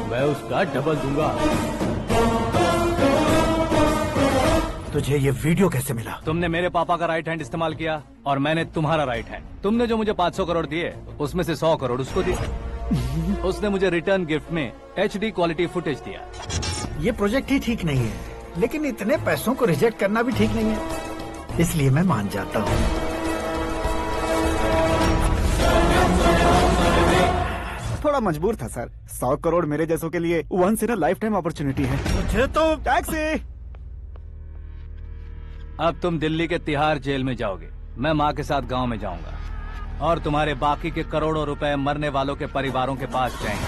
मैं उसका डबल दूंगा। तुझे ये वीडियो कैसे मिला? तुमने मेरे पापा का राइट हैंड इस्तेमाल किया और मैंने तुम्हारा राइट हैंड। तुमने जो मुझे 500 करोड़ दिए, उसमें से 100 करोड़ उसको दिए। उसने मुझे रिटर्न गिफ्ट में HD क्वालिटी फुटेज दिया। ये प्रोजेक्ट ही ठीक नहीं है, लेकिन इतने पैसों को रिजेक्ट करना भी ठीक नहीं है, इसलिए मैं मान जाता हूँ। थोड़ा मजबूर था सर। 100 करोड़ मेरे जैसों के लिए once in a lifetime opportunity है। मुझे तो टैक्सी। अब तुम दिल्ली के तिहाड़ जेल में जाओगे, मैं माँ के साथ गांव में जाऊंगा और तुम्हारे बाकी के करोड़ों रुपए मरने वालों के परिवारों के पास जाएंगे।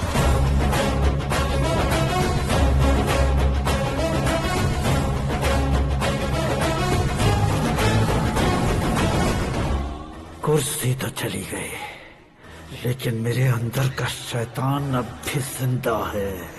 कुर्सी तो चली गई, लेकिन मेरे अंदर का शैतान अब भी जिंदा है।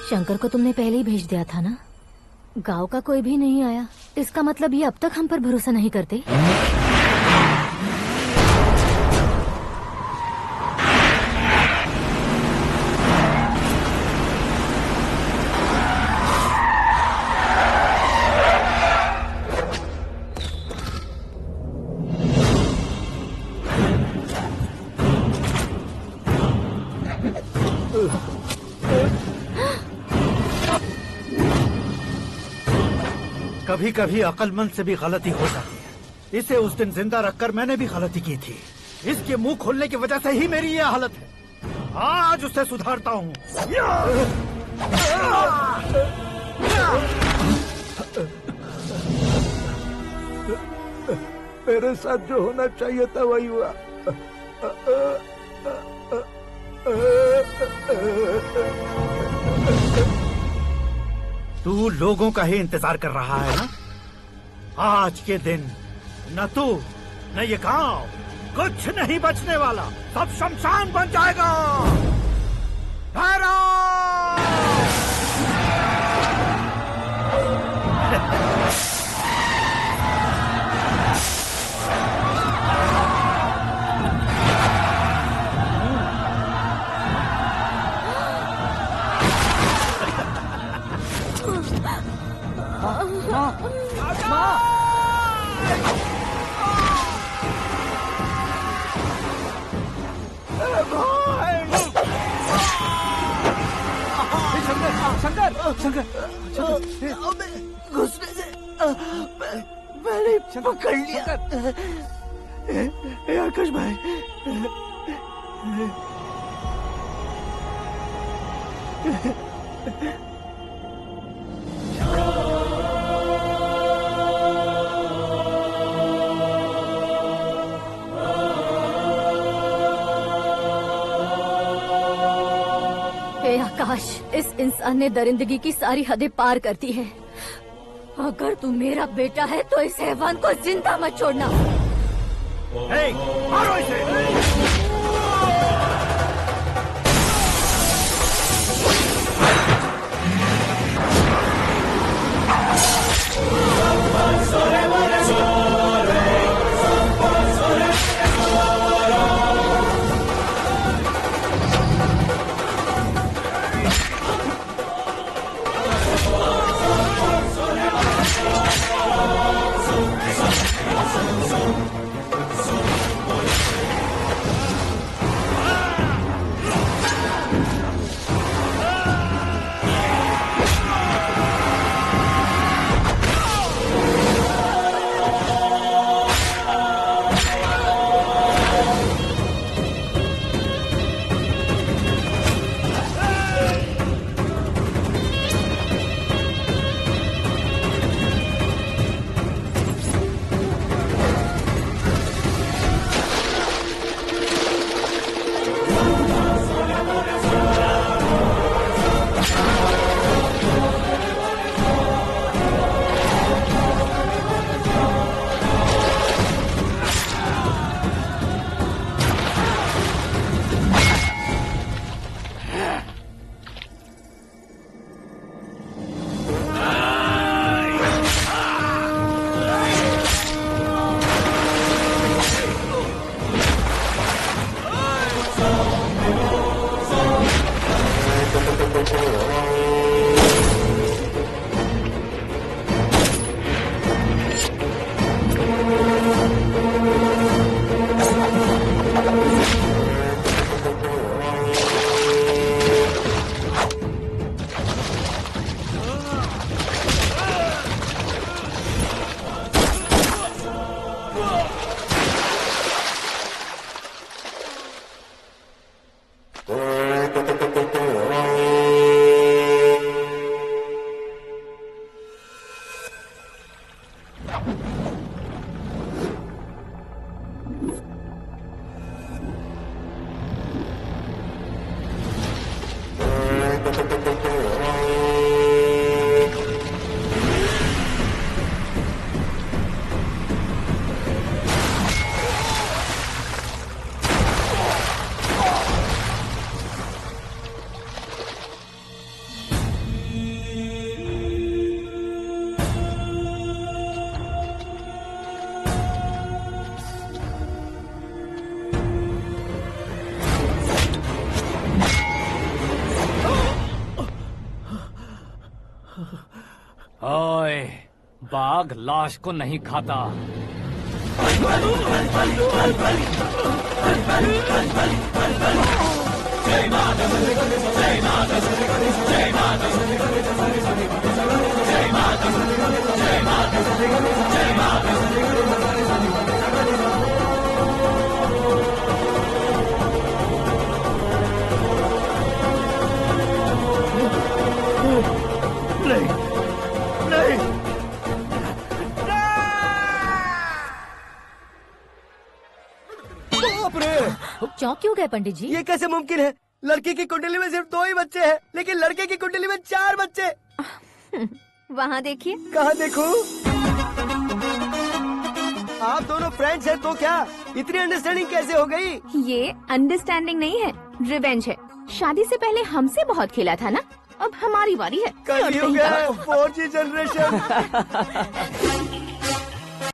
शंकर को तुमने पहले ही भेज दिया था ना? गांव का कोई भी नहीं आया, इसका मतलब ये अब तक हम पर भरोसा नहीं करते। कभी कभी अक्लमंद से भी गलती हो जाती है। इसे उस दिन जिंदा रखकर मैंने भी गलती की थी। इसके मुंह खोलने की वजह से ही मेरी ये हालत है। आज उसे सुधारता हूँ। मेरे साथ जो होना चाहिए था वही हुआ। तू लोगों का ही इंतजार कर रहा है ना? आज के दिन न तू न ये गांव कुछ नहीं बचने वाला, सब शमशान बन जाएगा। घुसने से मैंने पकड़ लिया। आकाश भाई, हे आकाश, इस इंसान ने दरिंदगी की सारी हदें पार कर दी है। अगर तू मेरा बेटा है तो इस हैवान को जिंदा मत छोड़ना। मारो इसे। ओए, बाघ लाश को नहीं खाता। नहीं, नहीं, बाप रे! चौंक क्यों गए पंडित जी? ये कैसे मुमकिन है? लड़की की कुंडली में सिर्फ 2 ही बच्चे हैं, लेकिन लड़के की कुंडली में 4 बच्चे। वहाँ देखिए। कहाँ देखूं? आप दोनों फ्रेंड्स हैं तो क्या? इतनी अंडरस्टैंडिंग कैसे हो गई? ये अंडरस्टैंडिंग नहीं है, रिवेंज है। शादी से पहले हमसे बहुत खेला था ना, अब हमारी बारी है। कलयुग है, 4G जनरेशन।